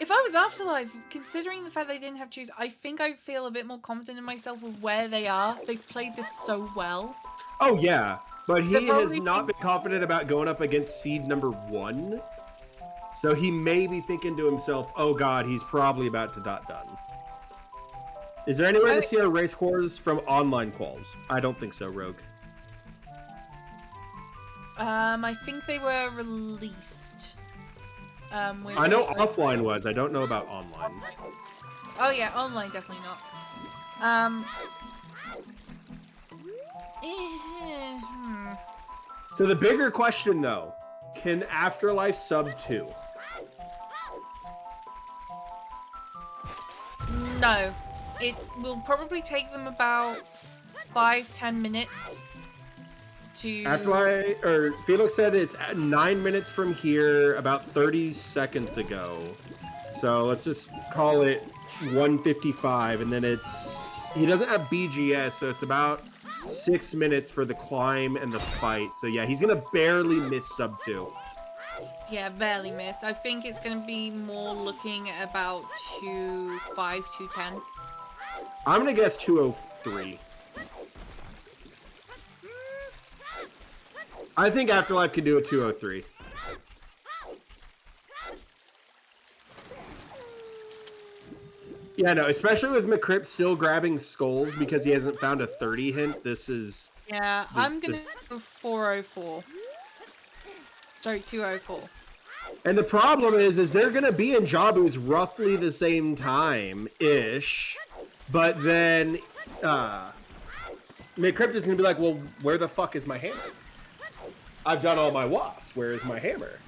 if I was Afterlife, considering the fact they didn't have choose, I think I feel a bit more confident in myself of where they are. They've played this so well. Oh yeah, but he has probably not been confident about going up against seed number 1. So he may be thinking to himself, oh god, he's probably about to done. Is there any way to see our race cores from online quals? I don't think so, Rogue. I think they were released. I know offline was. I don't know about online. Oh yeah, online definitely not. So the bigger question though, can Afterlife sub 2? No. It will probably take them about 5-10 minutes to... Afterlife, or Felix said it's at 9 minutes from here, about 30 seconds ago. So let's just call it 1:55, and then he doesn't have BGS, so it's about 6 minutes for the climb and the fight. So yeah, he's gonna barely miss sub 2. Yeah, barely missed. I think it's going to be more looking at about 2:05, 2:10. I'm gonna guess 2:03. I think Afterlife can do a 2:03. Yeah, no, especially with McCrypt still grabbing skulls because he hasn't found a 30 hint. This is... Yeah, I'm going to go 4:04. Sorry, 2:04. And the problem is they're going to be in Jabu's roughly the same time-ish, but then McCrypt is going to be like, well, where the fuck is my hammer? I've done all my wasps. Where is my hammer?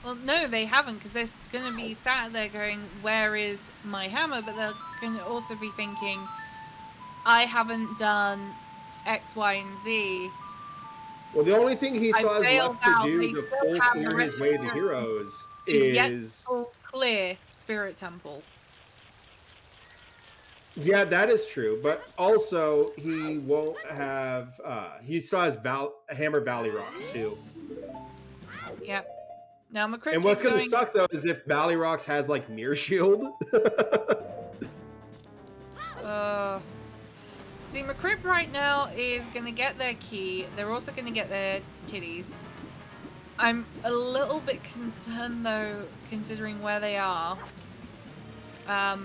Well, no, they haven't, because they're going to be sat there going, where is my hammer? But they're going to also be thinking, I haven't done X, Y, and Z. Well, the only thing he still has left to do They to still full have clear the his way to rest of heroes Yet is... full clear Spirit Temple. Yeah, that is true, but also he won't have... he still has Hammer Valley Rocks, too. Yep. Now, McCrypt And what's is going to suck, though, is if Valley Rocks has, like, Mirror Shield. See, McCrypt right now is going to get their key. They're also going to get their titties. I'm a little bit concerned, though, considering where they are. As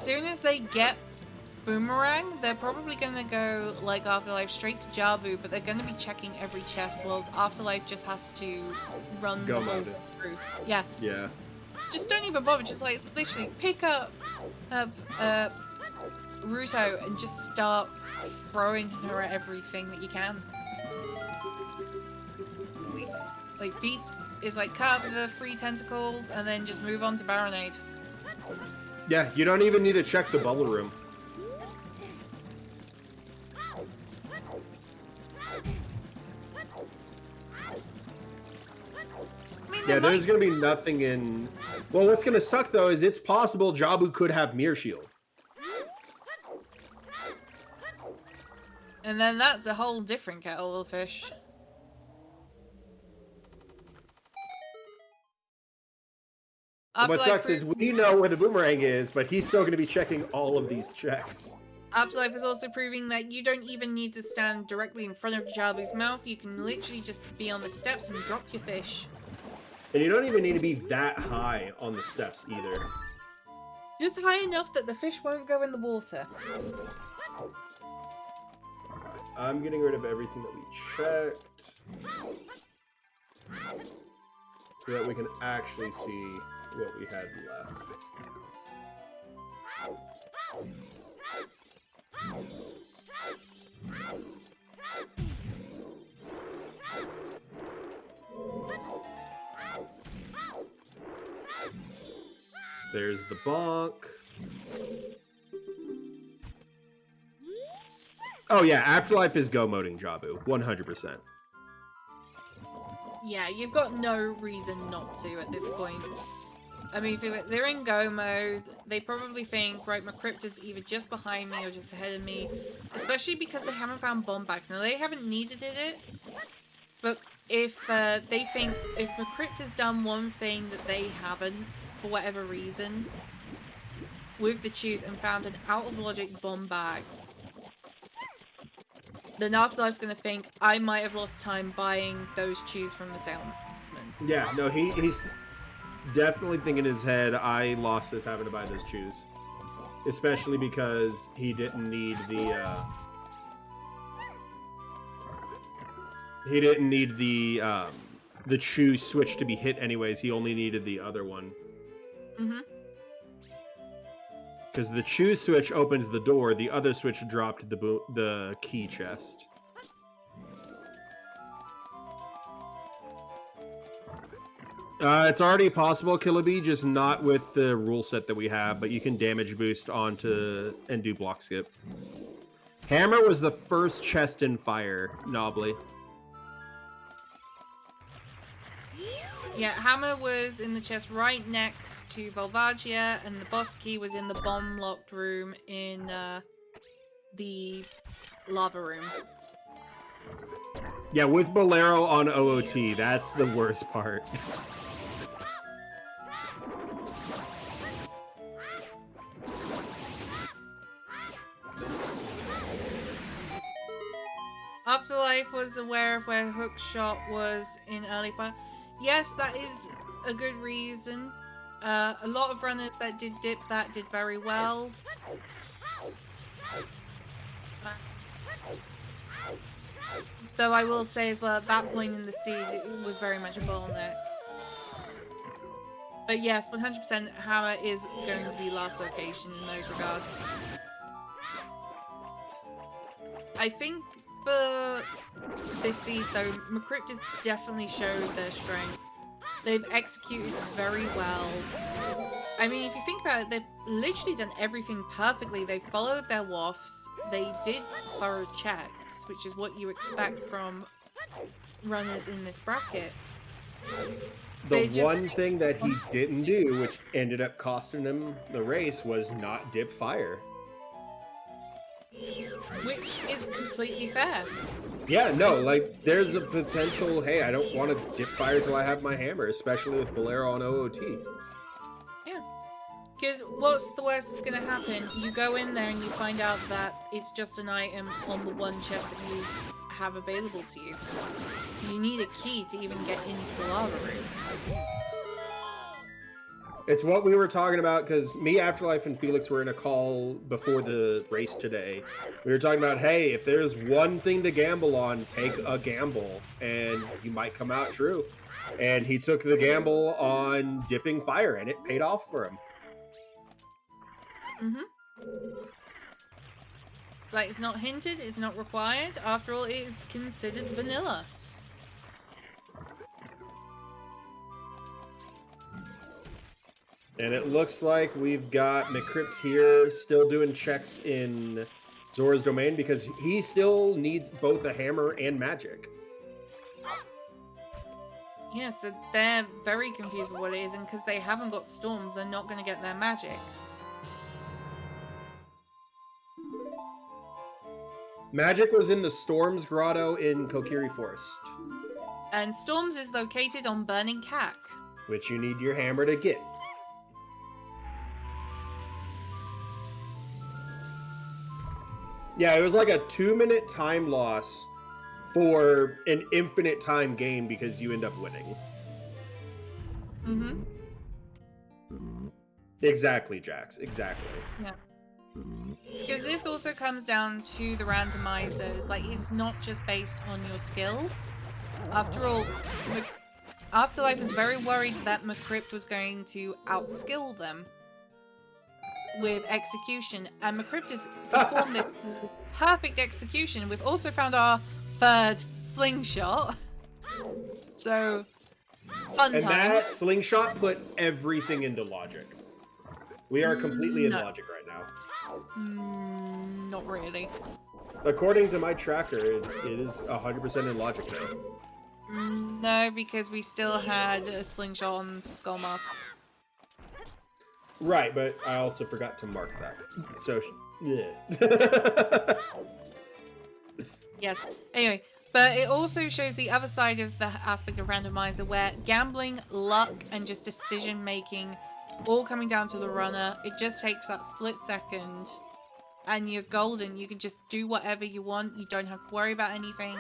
soon as they get Boomerang, they're probably gonna go like Afterlife straight to Jabu, but they're gonna be checking every chest, whilst Afterlife just has to run Go the whole mode it. through. Yeah, Yeah. just don't even bother. Just like literally pick up Ruto and just start throwing her at everything that you can. Like beat is like cut up the 3 tentacles and then just move on to Baronade. Yeah, you don't even need to check the bubble room. I mean, Yeah, there there's might- gonna be nothing in. Well, what's gonna suck though is it's possible Jabu could have Mirror Shield. and then that's a whole different kettle of fish. What sucks is we know where the boomerang is, but he's still gonna be checking all of these checks. Afterlife is also proving that you don't even need to stand directly in front of Jabu's mouth. You can literally just be on the steps and drop your fish. And you don't even need to be that high on the steps either. Just high enough that the fish won't go in the water. I'm getting rid of everything that we checked. So that we can actually see what we had left. There's the bonk. Oh yeah, Afterlife is go moding Jabu, 100%. Yeah, you've got no reason not to at this point. I mean, if they're in go mode, they probably think, right, Macrypta's either just behind me or just ahead of me. Especially because they haven't found bomb bags. Now, they haven't needed it, but if they think, if Macrypta's done one thing that they haven't, for whatever reason, with the Chews and found an out-of-logic bomb bag, then Afterlife's gonna think, I might have lost time buying those Chews from the salesman. Yeah, no, he's definitely thinking in his head, I lost this having to buy those shoes. Especially because he didn't need the Chew switch to be hit anyways, he only needed the other one. Mm-hmm. Because the Chew switch opens the door, the other switch dropped the key chest. It's already possible, Killaby, just not with the rule set that we have, but you can damage boost onto and do block skip. Hammer was the first chest in fire, Knobbly. Yeah, Hammer was in the chest right next to Volvagia, and the boss key was in the bomb-locked room in the lava room. Yeah, with Bolero on OOT, that's the worst part. Afterlife was aware of where Hookshot was in early fire. Yes, that is a good reason. A lot of runners that did dip that did very well. Though I will say as well, at that point in the seed, it was very much a bottleneck. But yes, 100% Hammer is going to be last location in those regards. I think for this seed though, Macryptas definitely showed their strength. They've executed very well. I mean, if you think about it, they've literally done everything perfectly. They followed their wafts, they did thorough checks, which is what you expect from runners in this bracket. The one thing that he didn't do, which ended up costing him the race, was not dip fire. Which is completely fair. Yeah, no, like, there's a potential, hey, I don't want to dip fire till I have my hammer, especially with Bolero on OOT. Yeah. Because what's the worst that's going to happen? You go in there and you find out that it's just an item on the one chest that you have available to you. You need a key to even get into the lava room. It's what we were talking about because me, Afterlife, and Felix were in a call before the race today. We were talking about, hey, if there's one thing to gamble on, take a gamble, and you might come out true. And he took the gamble on dipping fire, and it paid off for him. Like, it's not hinted, it's not required. After all, it is considered vanilla. And it looks like we've got McCrypt here still doing checks in Zora's domain because he still needs both a hammer and magic. Yeah, so they're very confused with what it is, and because they haven't got storms, they're not going to get their magic. Magic was in the Storms Grotto in Kokiri Forest, And storms is located on Burning Cack. which you need your hammer to get. Yeah, it was like a 2-minute time loss for an infinite time game because you end up winning. Exactly, Jax. Exactly. Yeah. Because this also comes down to the randomizers. Like, it's not just based on your skill. After all, Afterlife was very worried that McCrypt was going to outskill them with execution, and McCrypt has performed this perfect execution. We've also found our third slingshot. So, fun And time. that slingshot put everything into logic. We are completely in No. logic right now. Not really. According to my tracker, it is 100% in logic now. No, because we still had a slingshot on Skull Mask. Right, but I also forgot to mark that. So, yeah. Yes. Anyway, but it also shows the other side of the aspect of randomizer where gambling, luck, and just decision making all coming down to the runner. It just takes that split second and you're golden. You can just do whatever you want. You don't have to worry about anything.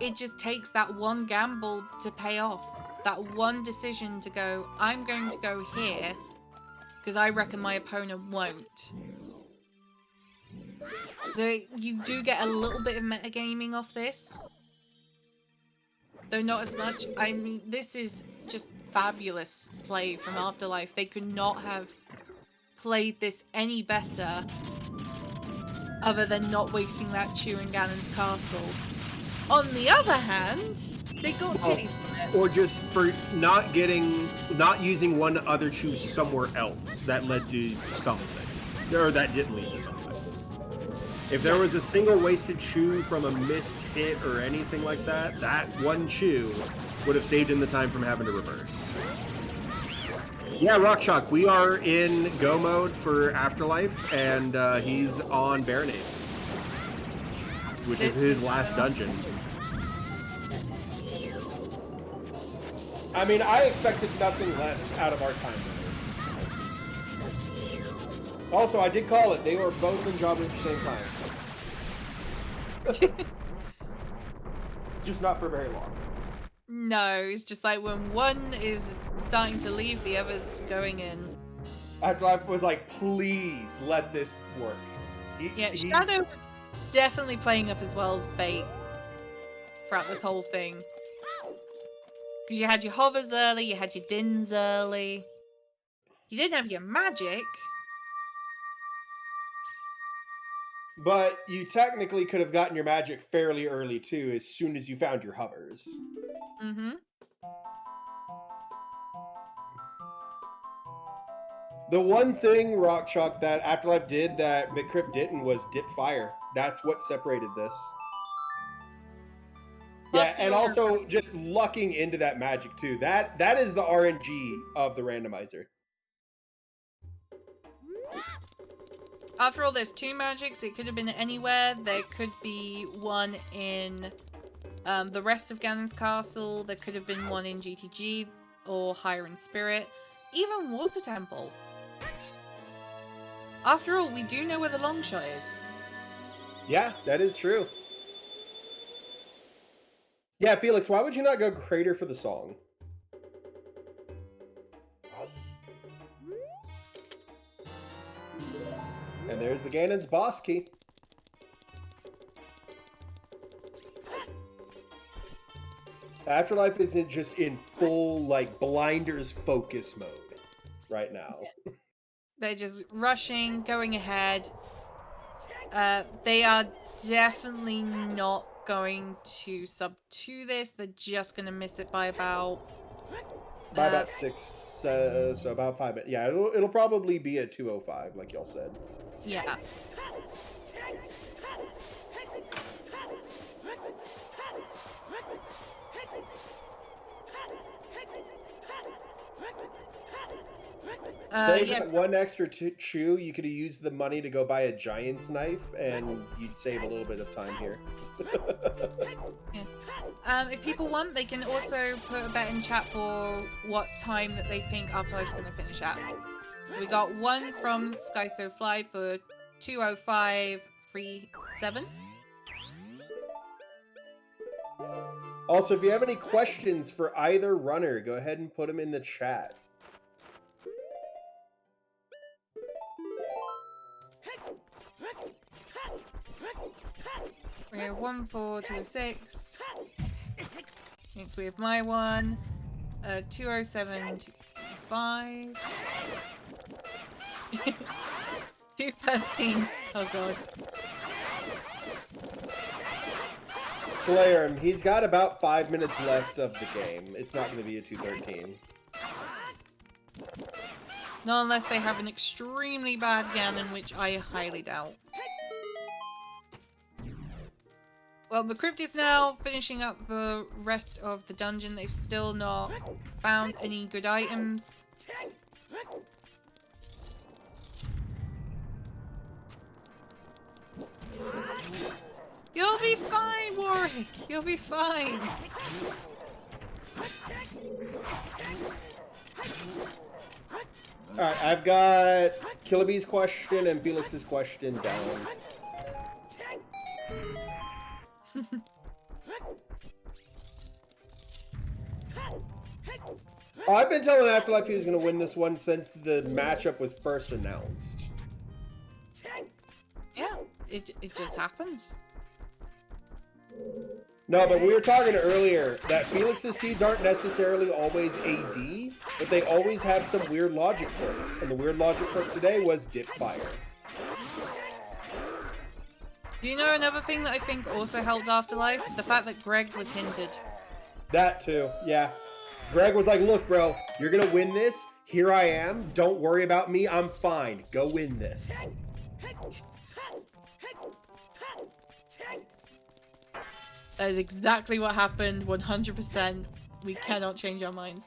It just takes that one gamble to pay off. That one decision to go, I'm going to go here because I reckon my opponent won't. So you do get a little bit of metagaming off this. Though not as much. I mean, this is just fabulous play from Afterlife. They could not have played this any better other than not wasting that chew in Ganon's castle. On the other hand, they got titties from it. Or just for not using one other chew somewhere else that led to something. Or that didn't lead to something. If there was a single wasted chew from a missed hit or anything like that, that one chew would have saved him the time from having to reverse. Yeah, Rockshock, we are in go mode for Afterlife, and he's on Baronade, which is his last dungeon. I mean, I expected nothing less out of our time. Also, I did call it. They were both in job at the same time. Just not for very long. No, it's just like when one is starting to leave, the other's going in. Afterlife was like, please let this work. Yeah, Shadow was definitely playing up as well as bait throughout this whole thing. Because you had your hovers early, you had your dins early. You didn't have your magic. But you technically could have gotten your magic fairly early too, as soon as you found your hovers. Mm-hmm. The one thing, Rockshock, that Afterlife did that McCrypt didn't was dip fire. That's what separated this. Yeah, and also just lucking into that magic too. That is the RNG of the randomizer. After all, there's two magics. It could have been anywhere. There could be one in the rest of Ganon's castle. There could have been one in GTG or higher in spirit. Even Water Temple. After all, we do know where the long shot is. Yeah, that is true. Yeah, Felix, why would you not go Crater for the song? And there's the Ganon's boss key. Afterlife isn't just in full, like, blinders focus mode right now. They're just rushing, going ahead. They are definitely not going to sub to this. They're just going to miss it by about... By about 6, so about 5 minutes. Yeah, it'll probably be a 2:05, like y'all said. Yeah. Save Yeah. that one extra chew, you could have used the money to go buy a giant's knife, and you'd save a little bit of time here. If people want, they can also put a bet in chat for what time that they think Afterlife's going to finish at. So we got one from Sky So Fly for 2:05:37. Also, if you have any questions for either runner, go ahead and put them in the chat. We have one for 2:06. Next we have my one. 2:07:25. 2:13. Oh god. Slayer him. He's got about 5 minutes left of the game. It's not going to be a 2:13. Not unless they have an extremely bad Ganon, which I highly doubt. Well, the Crypt is now finishing up the rest of the dungeon. They've still not found any good items. You'll be fine, Warwick! You'll be fine! Alright, I've got Killabee's question and Felix's question down. I've been telling Afterlife he was going to win this one since the matchup was first announced. Yeah, it just happens. No, but we were talking earlier that Felix's seeds aren't necessarily always AD, but they always have some weird logic for it. And the weird logic for it today was dip fire. Do you know another thing that I think also helped Afterlife? The fact that Greg was hinted. That too, yeah. Greg was like, look, bro, you're going to win this. Here I am. Don't worry about me. I'm fine. Go win this. That is exactly what happened, 100%. We cannot change our minds.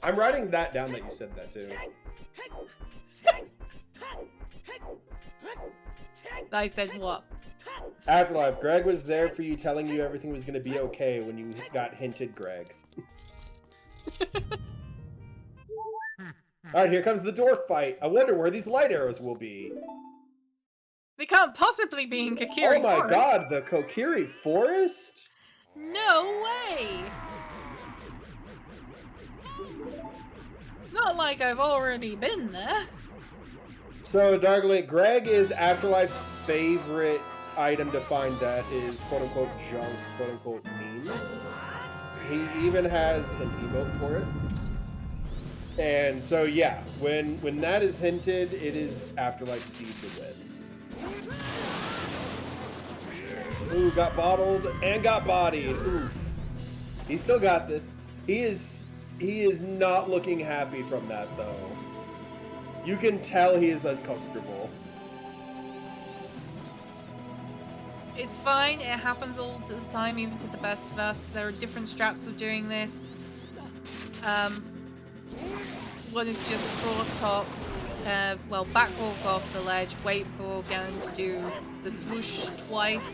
I'm writing that down that you said that too. I said what? Afterlife, Greg was there for you, telling you everything was going to be okay when you got hinted, Greg. Alright, here comes the dwarf fight. I wonder where these light arrows will be. They can't possibly be in Kokiri Oh my Forest. god, the Kokiri Forest? No way! Not like I've already been there. So, Darklight, Greg is Afterlife's favorite item to find that is quote-unquote junk, quote-unquote meme. He even has an emote for it. And so, yeah, when that is hinted, it is Afterlife's seed to win. Ooh, got bottled and got bodied. Oof. He still got this. He is not looking happy from that, though. You can tell he is uncomfortable. It's fine, it happens all the time, even to the best of us. There are different straps of doing this. One is just crawl up top, backwalk off the ledge, wait for Ganon to do the swoosh twice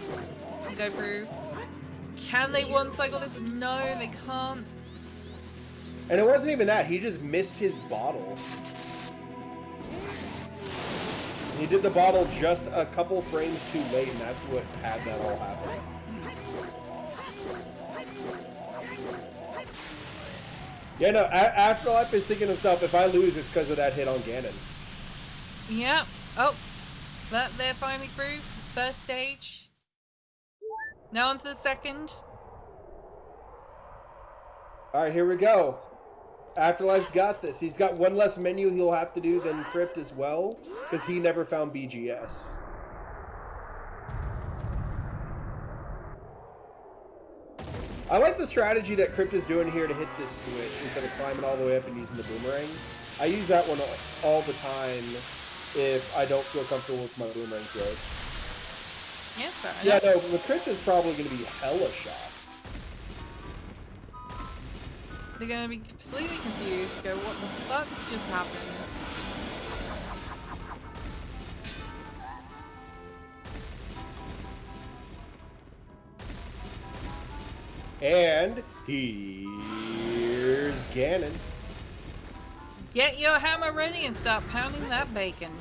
and go through. Can they one-cycle this? No, they can't. And it wasn't even that, he just missed his bottle. He did the bottle just a couple frames too late, and that's what had that all happen. Yeah, no, Afterlife is thinking to himself, if I lose, it's because of that hit on Ganon. Yep. Oh, they're finally through. First stage. Now on to the second. Alright, here we go. Afterlife's got this. He's got one less menu he'll have to do than Crypt as well, because he never found BGS. I like the strategy that Crypt is doing here to hit this switch instead of climbing all the way up and using the boomerang. I use that one all the time if I don't feel comfortable with my boomerang throws. Yeah, fair Yeah, enough. no, the Crypt is probably going to be hella shocked. They're gonna be completely confused. Go, what the fuck just happened? And here's Ganon. Get your hammer ready and start pounding that bacon.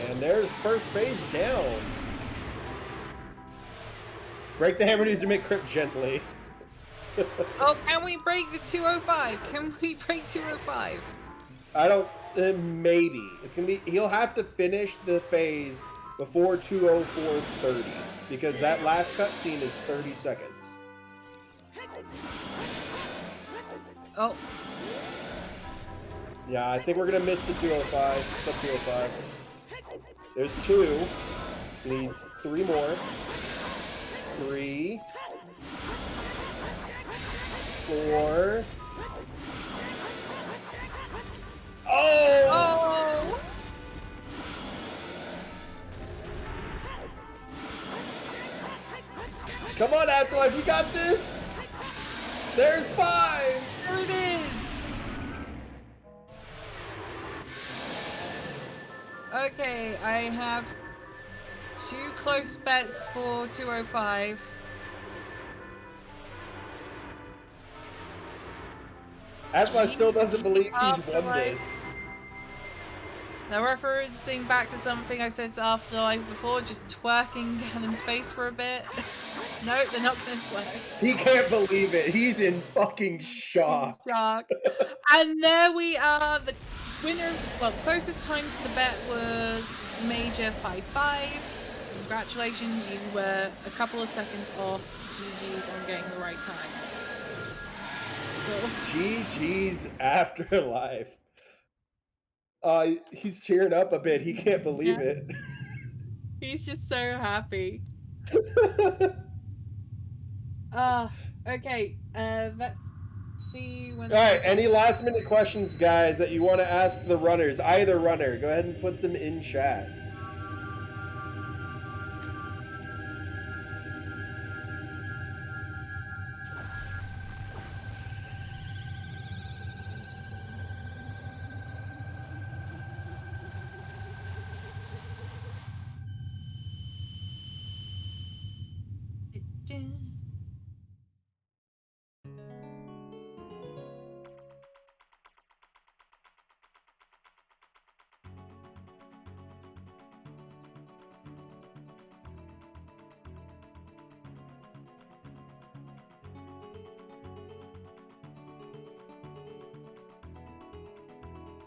And there's first phase down. Break the hammer needs to make Crypt gently. Oh, can we break the 205? Can we break 205? I don't. Maybe it's gonna be. He'll have to finish the phase before 2:04:30 because that last cutscene is 30 seconds. Oh, Yeah, I think we're gonna miss the 205. Sub 205. There's 2. Needs 3 more. 3. 4. Oh! oh! Come on, Afterlife, you got this! There's 5! There it is! Okay, I have 2 close bets for 205. Afterlife still doesn't believe he's won Afterlife. this. Now referencing back to something I said to Afterlife before, just twerking Ganon's face for a bit. Nope, they're not gonna twerk. He can't believe it. He's in fucking shock. Shock. And there we are. The winner, well, closest time to the bet was Major 55. Congratulations, you were a couple of seconds off. GG's on getting the right time. Cool. GG's Afterlife. He's cheering up a bit. He can't believe Yeah. it. He's just so happy. Okay. Let's see when. All right. Any last minute questions, guys, that you want to ask the runners? Either runner, go ahead and put them in chat.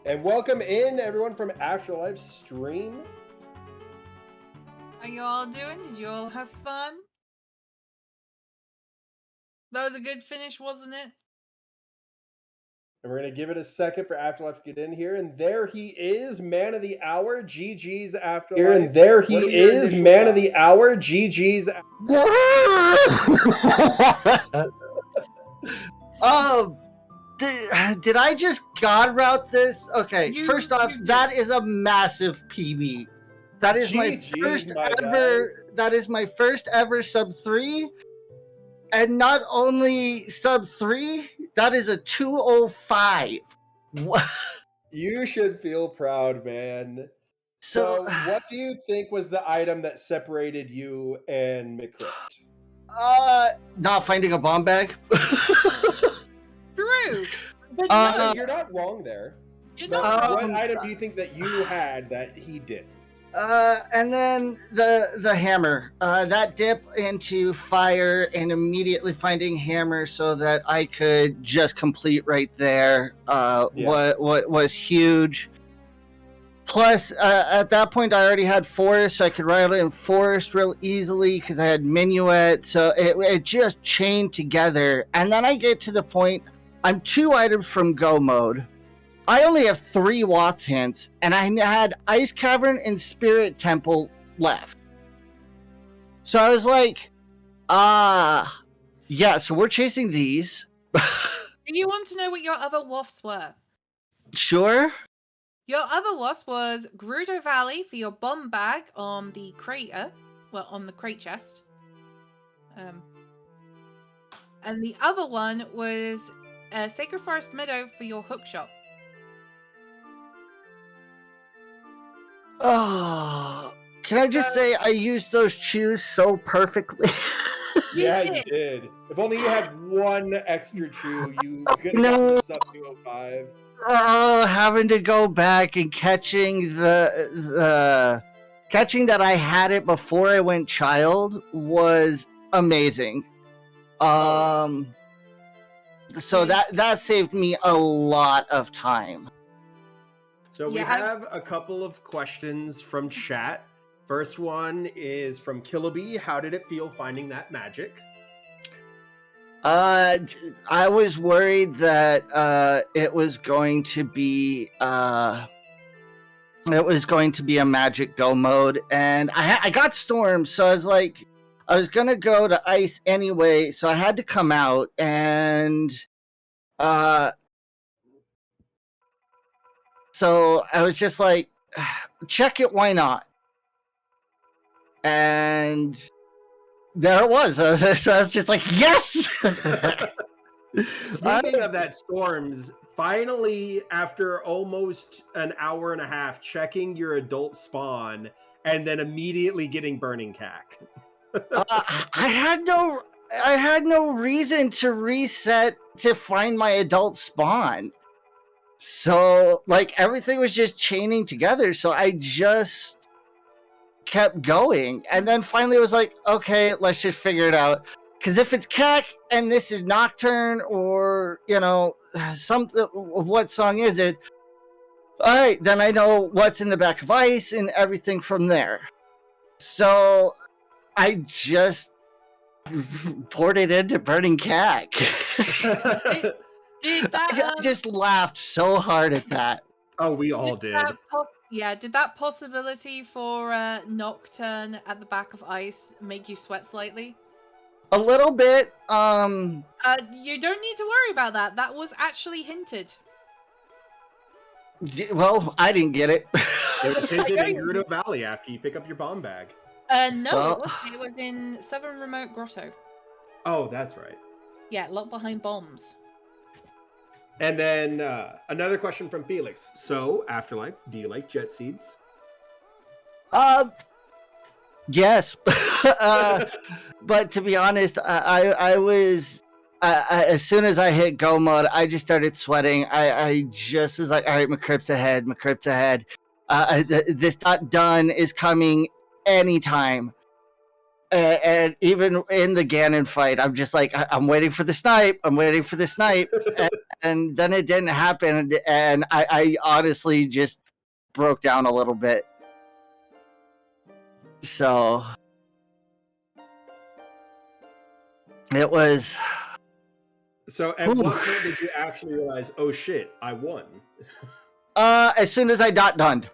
And welcome in everyone from Afterlife stream. How you all doing? Did you all have fun? That was a good finish, wasn't it? And we're going to give it a second for Afterlife to get in here. And there he is, man of the hour, GG's Afterlife. Here and there he is, man of the hour, GG's. Did I just god route this? Okay, You- first off, you did. that is a massive PB. That is my GG, first my ever. That is my first ever sub 3, and not only sub 3. That is a 205. What? You should feel proud, man. So, what do you think was the item that separated you and McCrypt? Not finding a bomb bag. True. But Uh, no, You're not wrong there. you're But not what wrong. item do you think that you had that he did? And then the hammer, that dip into fire and immediately finding hammer so that I could just complete right there. What was huge. Plus, at that point, I already had forest, so I could ride in forest real easily because I had minuet. So it just chained together. And then I get to the point, I'm 2 items from go mode. I only have 3 Wath hints, and I had Ice Cavern and Spirit Temple left. So I was like, yeah, so we're chasing these. Do you want to know what your other wasps were? Sure. Your other wasp was Gerudo Valley for your bomb bag on the crater. Well, on the crate chest. And the other one was Sacred Forest Meadow for your hook shot. Oh, can I just say I used those chews so perfectly? Yeah, you did. If only you had 1 extra chew, you could No. have gotten sub 205. Oh, having to go back and catching catching that I had it before I went child was amazing. So that saved me a lot of time. So we Yeah, have a couple of questions from chat. First one is from Killaby. How did it feel finding that magic? I was worried that it was going to be a magic go mode, and I got storm, so I was like, I was gonna go to ice anyway, so I had to come out and so I was just like, check it, why not? And there it was. So I was just like, yes! Speaking of that, Storms, finally, after almost an hour and a half, checking your adult spawn and then immediately getting burning cack. I had no reason to reset to find my adult spawn. So, like, everything was just chaining together. So I just kept going. And then finally it was like, okay, let's just figure it out. Because if it's Keck and this is Nocturne or, what song is it? All right, then I know what's in the back of ice and everything from there. So I just poured it into Burning Cack. Did that, I just laughed so hard at that. Oh, we all did. Did that possibility for Nocturne at the back of ice make you sweat slightly? A little bit. You don't need to worry about that. That was actually hinted. Well, I didn't get it. It was hinted in Gerudo Valley after you pick up your bomb bag. No, Well- it wasn't. It was in Southern Remote Grotto. Oh, that's right. Yeah, locked behind bombs. And then another question from Felix. So, Afterlife, do you like jet seeds? Yes. But to be honest, I was as soon as I hit go mode, I just started sweating. I just was like, all right, McCrypt's ahead. This not done is coming anytime. And even in the Ganon fight, I'm just like, I'm waiting for the snipe. And then it didn't happen. And I honestly just broke down a little bit. So it was. So, at what point did you actually realize, oh shit, I won? As soon as I got done.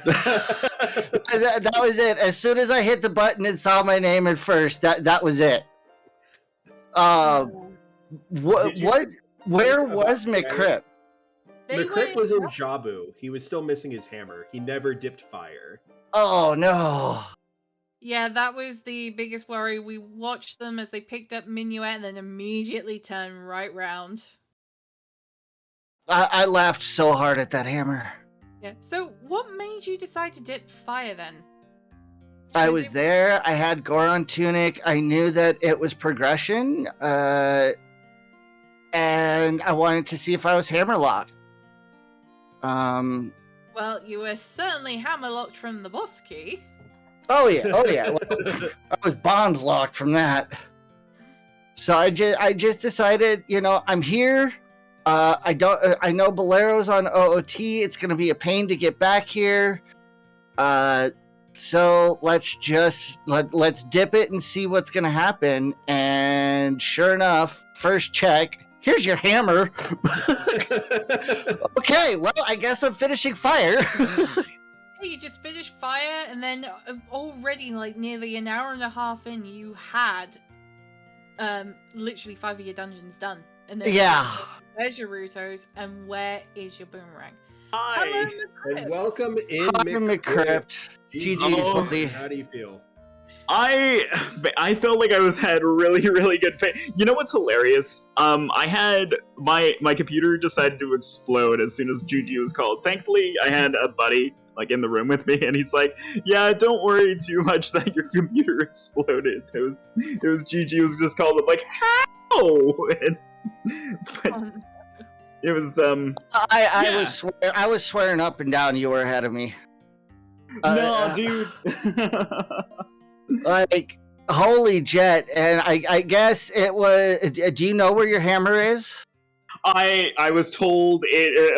That was it. As soon as I hit the button and saw my name at first, that was it. Where was McCrypt? McCrypt was in Jabu. He was still missing his hammer. He never dipped fire. Oh no. Yeah, that was the biggest worry. We watched them as they picked up Minuet and then immediately turned right round. I laughed so hard at that hammer. Yeah. So, what made you decide to dip fire then? I was there. I had Goron Tunic. I knew that it was progression. And I wanted to see if I was hammerlocked. Well, you were certainly hammerlocked from the boss key. Oh yeah. Well, I was bond locked from that. So I just decided, I'm here. I know Bolero's on OOT. It's gonna be a pain to get back here. So let's dip it and see what's gonna happen. And sure enough, first check. Here's your hammer. Okay, well, I guess I'm finishing fire. You just finished fire, and then already, like, nearly an hour and a half in, you had literally 5 of your dungeons done. And then Yeah. Where's your Rutos, and where is your boomerang? Hi. Hello, And McCrypt. welcome in, Hi, McCrypt. GG, Oh. buddy. How do you feel? I felt like had really, really good pain. You know what's hilarious? I had my computer decided to explode as soon as GG was called. Thankfully, I had a buddy like in the room with me, and he's like, "Yeah, don't worry too much that your computer exploded." It was GG was just called. I'm like, how? But it was I was swearing up and down you were ahead of me. no, dude. Like, holy jet. And I guess it was. Do you know where your hammer is? I was told it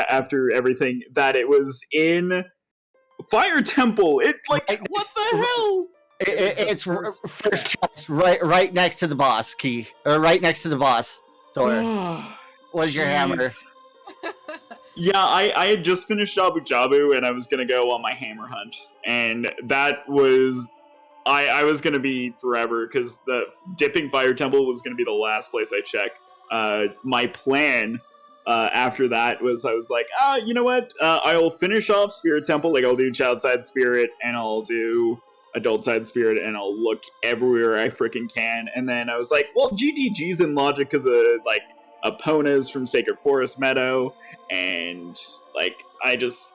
after everything that it was in Fire Temple. It like what the hell? It's first chest, right next to the boss key, or right next to the boss door. Was your hammer? Yeah, I had just finished Jabu Jabu and I was gonna go on my hammer hunt, and that was I was gonna be forever because the dipping Fire Temple was gonna be the last place I check. My plan after that was I was like, you know what? I'll finish off Spirit Temple, like I'll do Child Side Spirit and I'll do Adult Side Spirit and I'll look everywhere I freaking can. And then I was like, well, GTG's in logic because of like Epona's from Sacred Forest Meadow, and like I just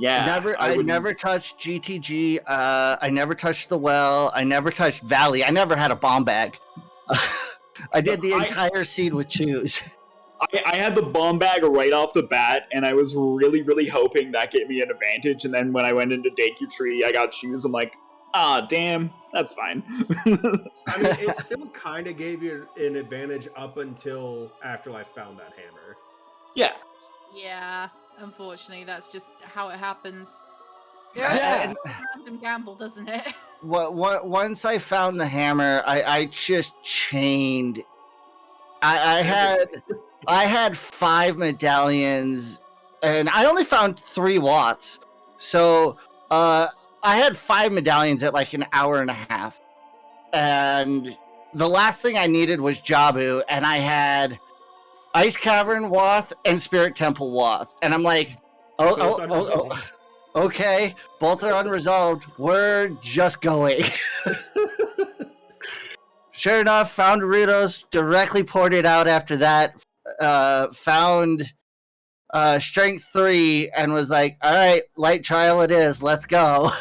I never touched GTG. I never touched the well. I never touched Valley. I never had a bomb bag. I did the entire seed with Choose. I had the bomb bag right off the bat, and I was really, really hoping that gave me an advantage. And then when I went into Deku Tree, I got Choose. I'm like, damn, that's fine. I mean, it still kind of gave you an advantage up until Afterlife found that hammer. Yeah. Yeah, unfortunately, that's just how it happens. Yeah. It's a random gamble, doesn't it? Once I found the hammer, I just chained. I had 5 medallions, and I only found 3 watts. So I had 5 medallions at like an hour and a half, and the last thing I needed was Jabu, and I had Ice Cavern Wath and Spirit Temple Wath, and I'm like, okay, both are unresolved. We're just going. Sure enough, found Doritos, directly poured it out after that, found Strength 3, and was like, all right, light trial it is, let's go.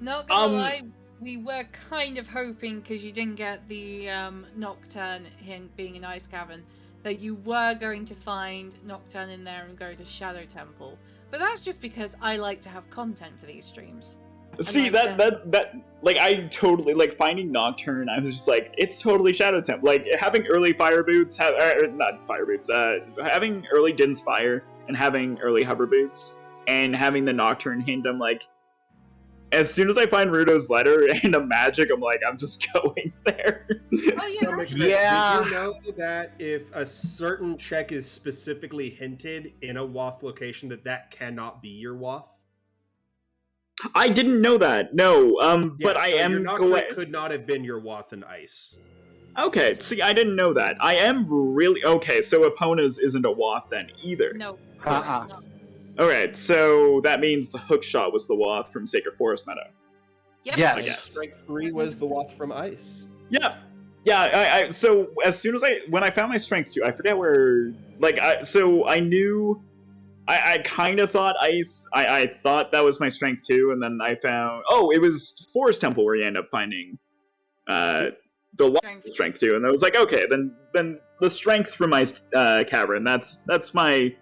Not gonna lie, we were kind of hoping, because you didn't get the Nocturne hint being an Ice Cavern, that you were going to find Nocturne in there and go to Shadow Temple. But that's just because I like to have content for these streams. See, like that like I totally like finding Nocturne. I was just like, it's totally Shadow Temple. Like having early Fire Boots, not Fire Boots, having early Din's Fire and having early Hover Boots and having the Nocturne hint. I'm like, as soon as I find Ruto's letter and a magic, I'm like, I'm just going there. Oh, yeah. So, McCrypt, Yeah. Did you know that if a certain check is specifically hinted in a Wath location, that cannot be your Wath? I didn't know that. No, Yeah, but I so your am Nocturne glad. could not have been your Wath and Ice. Okay, see, I didn't know that. I am really okay. So Epona's isn't a Wath then either. No. Uh-uh. it's not. Alright, so that means the hook shot was the Wath from Sacred Forest Meadow. Yep. Yes. I guess. Strength 3 was the Wath from Ice. Yeah. Yeah, I so as soon as when I found my strength 2, I forget where like I knew I kind of thought Ice I thought that was my strength 2, and then I found it was Forest Temple where you end up finding the strength 2, and I was like, okay, then the strength from my cavern, that's my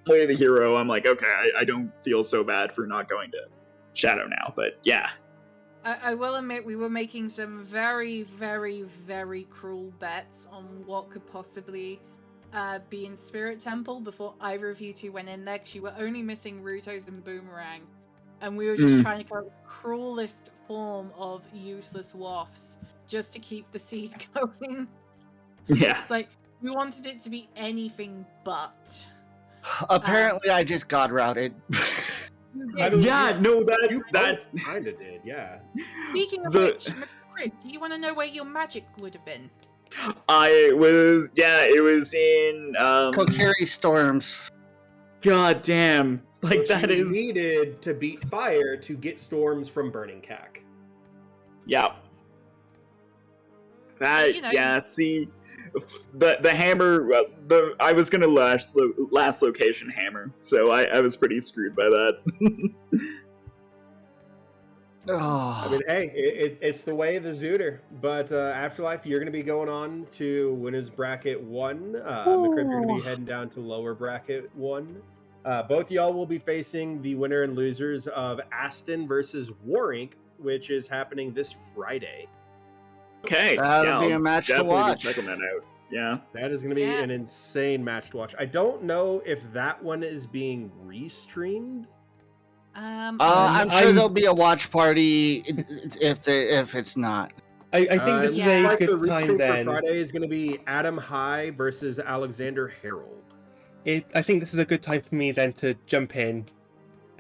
play the hero, I'm like, okay, I don't feel so bad for not going to Shadow now. But yeah. I will admit we were making some very, very, very cruel bets on what could possibly be in Spirit Temple before either of you two went in there, because you were only missing Rutos and Boomerang. And we were just trying to come up with the cruelest form of useless wafts just to keep the seed going. Yeah. It's like, we wanted it to be anything but. Apparently, I just god routed. I mean, Yeah, no, that kind of did, yeah. Speaking of The- which, McCrib, do you want to know where your magic would have been? it was in Kokiri Storms. God damn. Like Which that you is needed to beat fire to get storms from Burning Cack. yeah. That You know, yeah, see the hammer I was gonna last location hammer, so I was pretty screwed by that. Oh. I mean, hey, it's the way of the Zooter. But Afterlife, you're going to be going on to winners bracket 1. McCrib, you're going to be heading down to lower bracket 1. Both y'all will be facing the winner and losers of Aston versus Warink, which is happening this Friday. Okay. That'll be I'll a match to definitely be watch. checking that out. Yeah. That is going to be Yeah. an insane match to watch. I don't know if that one is being restreamed. I'm sure I'm- there'll be a watch party if it's not. I think this is Yeah. a Like the good time restream then. for Friday is going to be Adam High versus Alexander Harold. I think this is a good time for me then to jump in.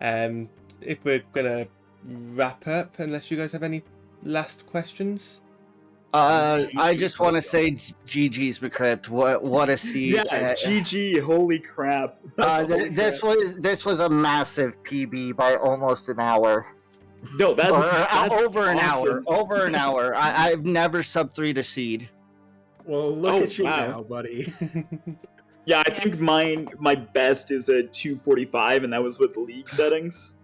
If we're gonna wrap up, unless you guys have any last questions. I just want to say GG's McCrypt. What a seed. Yeah, GG, holy crap. This was a massive PB by almost an hour. No, that's Over an awesome. hour. Over an hour. I've never sub 3 to seed. Well, look Oh, at you wow. now, buddy. Yeah, I think my best is a 245, and that was with the league settings.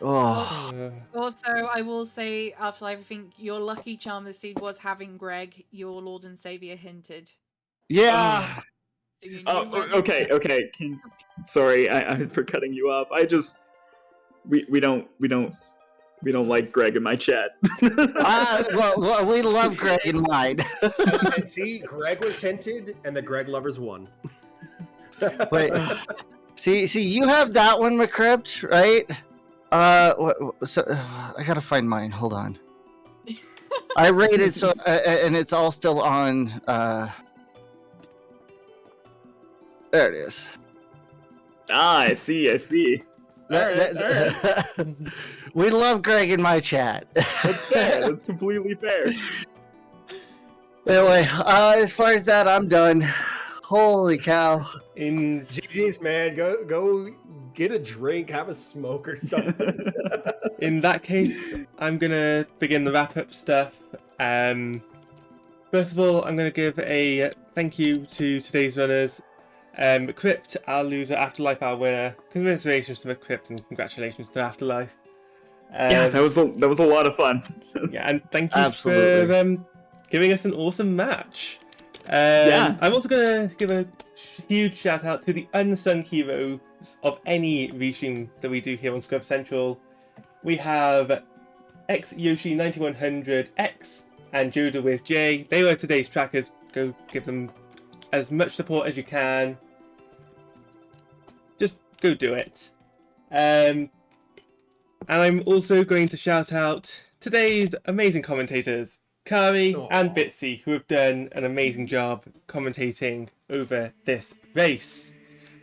Oh. Also, I will say, Afterlife, I think your lucky charm this seed was having Greg, your Lord and Savior, hinted. Yeah. So you knew Oh, when- okay. Sorry, I for cutting you off. I just we don't like Greg in my chat. Well, we love Greg in mind. And see, Greg was hinted, and the Greg lovers won. Wait. See, you have that one, McCrypt, right? So I gotta find mine. Hold on. I rated so, and it's all still on. There it is. I see. We love Greg in my chat. That's fair. That's completely fair. Anyway, as far as that, I'm done. Holy cow! In GG's, man. Go get a drink, have a smoke or something. in that case, I'm gonna begin the wrap up stuff. First of all, I'm gonna give a thank you to today's runners. Crypt, our loser, Afterlife, our winner. Congratulations to Crypt and congratulations to Afterlife. Yeah, that was a lot of fun. Yeah, and thank you Absolutely. for giving us an awesome match. Yeah. I'm also going to give a huge shout out to the unsung heroes of any restream that we do here on Scrub Central. We have X Yoshi 9100 X and Joda with J. They were today's trackers. Go give them as much support as you can. Just go do it. And I'm also going to shout out today's amazing commentators, Kari and Aw. Bitsy, who have done an amazing job commentating over this race.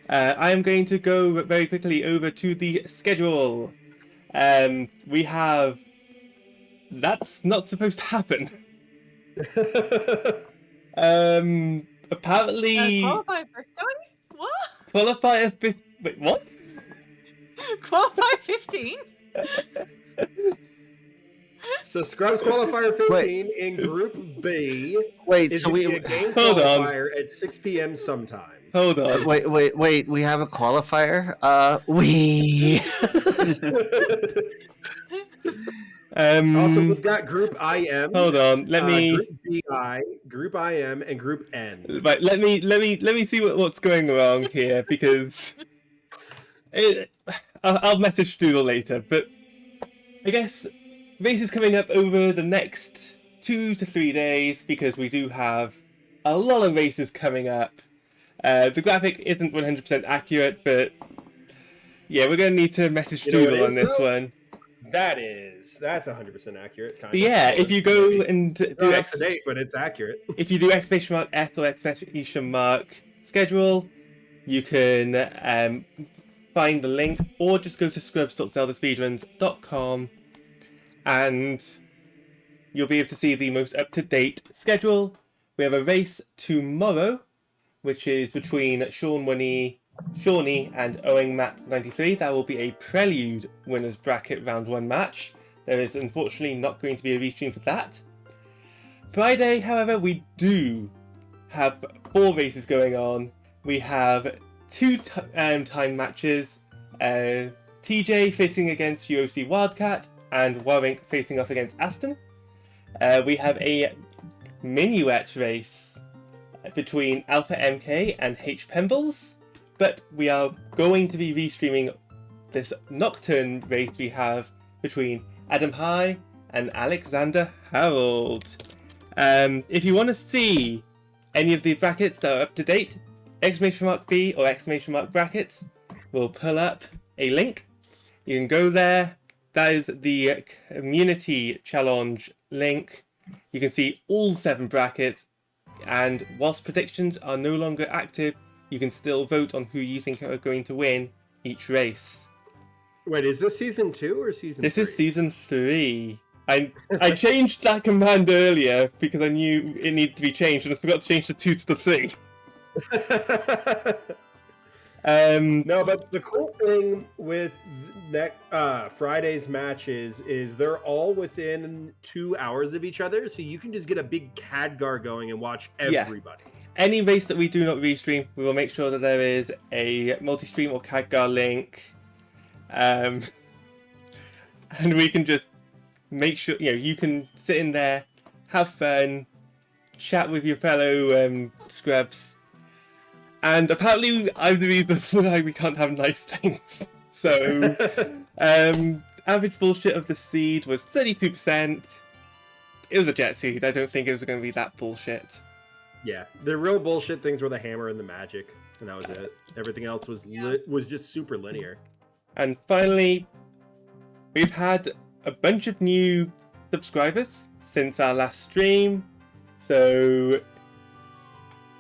I am going to go very quickly over to the schedule. We have... That's not supposed to happen. Apparently... Qualify for Stone? What? Qualifier 15... Wait, what? Qualify 15? So Scrubs qualifier 15 in Group B Wait, is so going to we be a game Hold on. qualifier at 6 p.m. sometime. Hold on. wait. We have a qualifier. We. Also, we've got Group IM. Hold on, let me. Group BI, Group IM, and Group N. Right, let me see what's going wrong here because I'll message Doodle later. But I guess races coming up over the next 2 to 3 days because we do have a lot of races coming up. The graphic isn't 100% accurate, but yeah, we're gonna need to message Doodle on this one. That's 100% accurate. But yeah, if you go and do not up to date, but it's accurate. If you do !S or ! schedule, you can find the link, or just go to scrubs.zeldaspeedruns.com and you'll be able to see the most up-to-date schedule. We have a race tomorrow, which is between Shawnee and Owing Matt 93. That will be a Prelude winners bracket round 1 match. There is unfortunately not going to be a restream for that. Friday, however, we do have 4 races going on. We have 2 time matches. TJ facing against UOC Wildcat and Warwick facing off against Aston. We have a minuet race between Alpha MK and H Pembles. But we are going to be restreaming this Nocturne race we have between Adam High and Alexander Harold. If you want to see any of the brackets that are up to date, !B or !brackets will pull up a link. You can go there. That is the community challenge link. You can see all 7 brackets, and whilst predictions are no longer active, you can still vote on who you think are going to win each race. Wait, is this season 2 or season 3? This is season 3. I changed that command earlier because I knew it needed to be changed, and I forgot to change the 2 to the 3. No, but the cool thing with Friday's matches is they're all within 2 hours of each other, so you can just get a big Khadgar going and watch everybody. Yeah. Any race that we do not restream, we will make sure that there is a multi-stream or Khadgar link, and we can just make sure you can sit in there, have fun, chat with your fellow scrubs. And apparently, I'm the reason why we can't have nice things. So, average bullshit of the seed was 32%. It was a jet seed. I don't think it was going to be that bullshit. Yeah, the real bullshit things were the hammer and the magic, and that was it. Everything else was was just super linear. And finally, we've had a bunch of new subscribers since our last stream. So,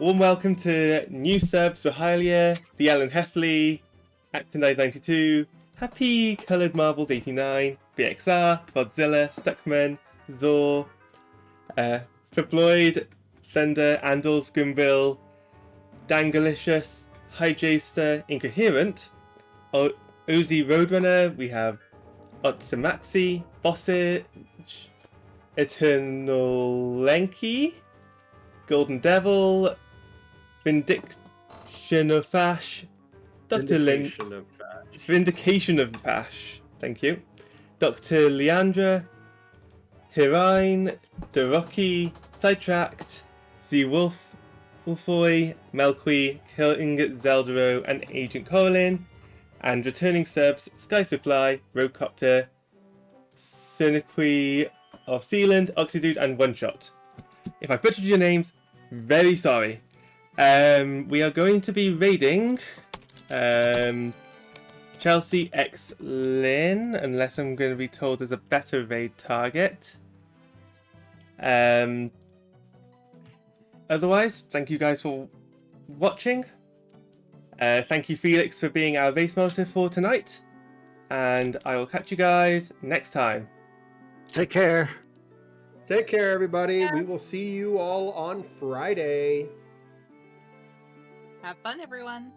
warm welcome to new subs: Rahalia, the Alan Heffley, Actonite92, Happy Coloured Marbles 89, BXR, Godzilla, Stuckman, Zor, Fibloid, Thunder, Andals, Gumbill, Dangalicious, Hijaster, Incoherent, Ozy Roadrunner, we have Otsumatsi, Bossage, Eternalenki, Golden Devil, Vindication of Fash, Dr. Vindication of Fash, thank you, Dr. Leandra, Hirine, Deroki, Sidetracked, Z Wolf, Wolfoy, Melqui, Killing Zeldero, and Agent Coralin, and returning subs Skysuffly, Roadcopter, Siniqui of Sealand, Oxydude, and One Shot. If I butchered your names, very sorry. We are going to be raiding Chelsea X Lynn, unless I'm going to be told there's a better raid target. Otherwise, thank you guys for watching. Thank you, Felix, for being our race monitor for tonight. And I will catch you guys next time. Take care. Take care, everybody. We will see you all on Friday. Have fun, everyone.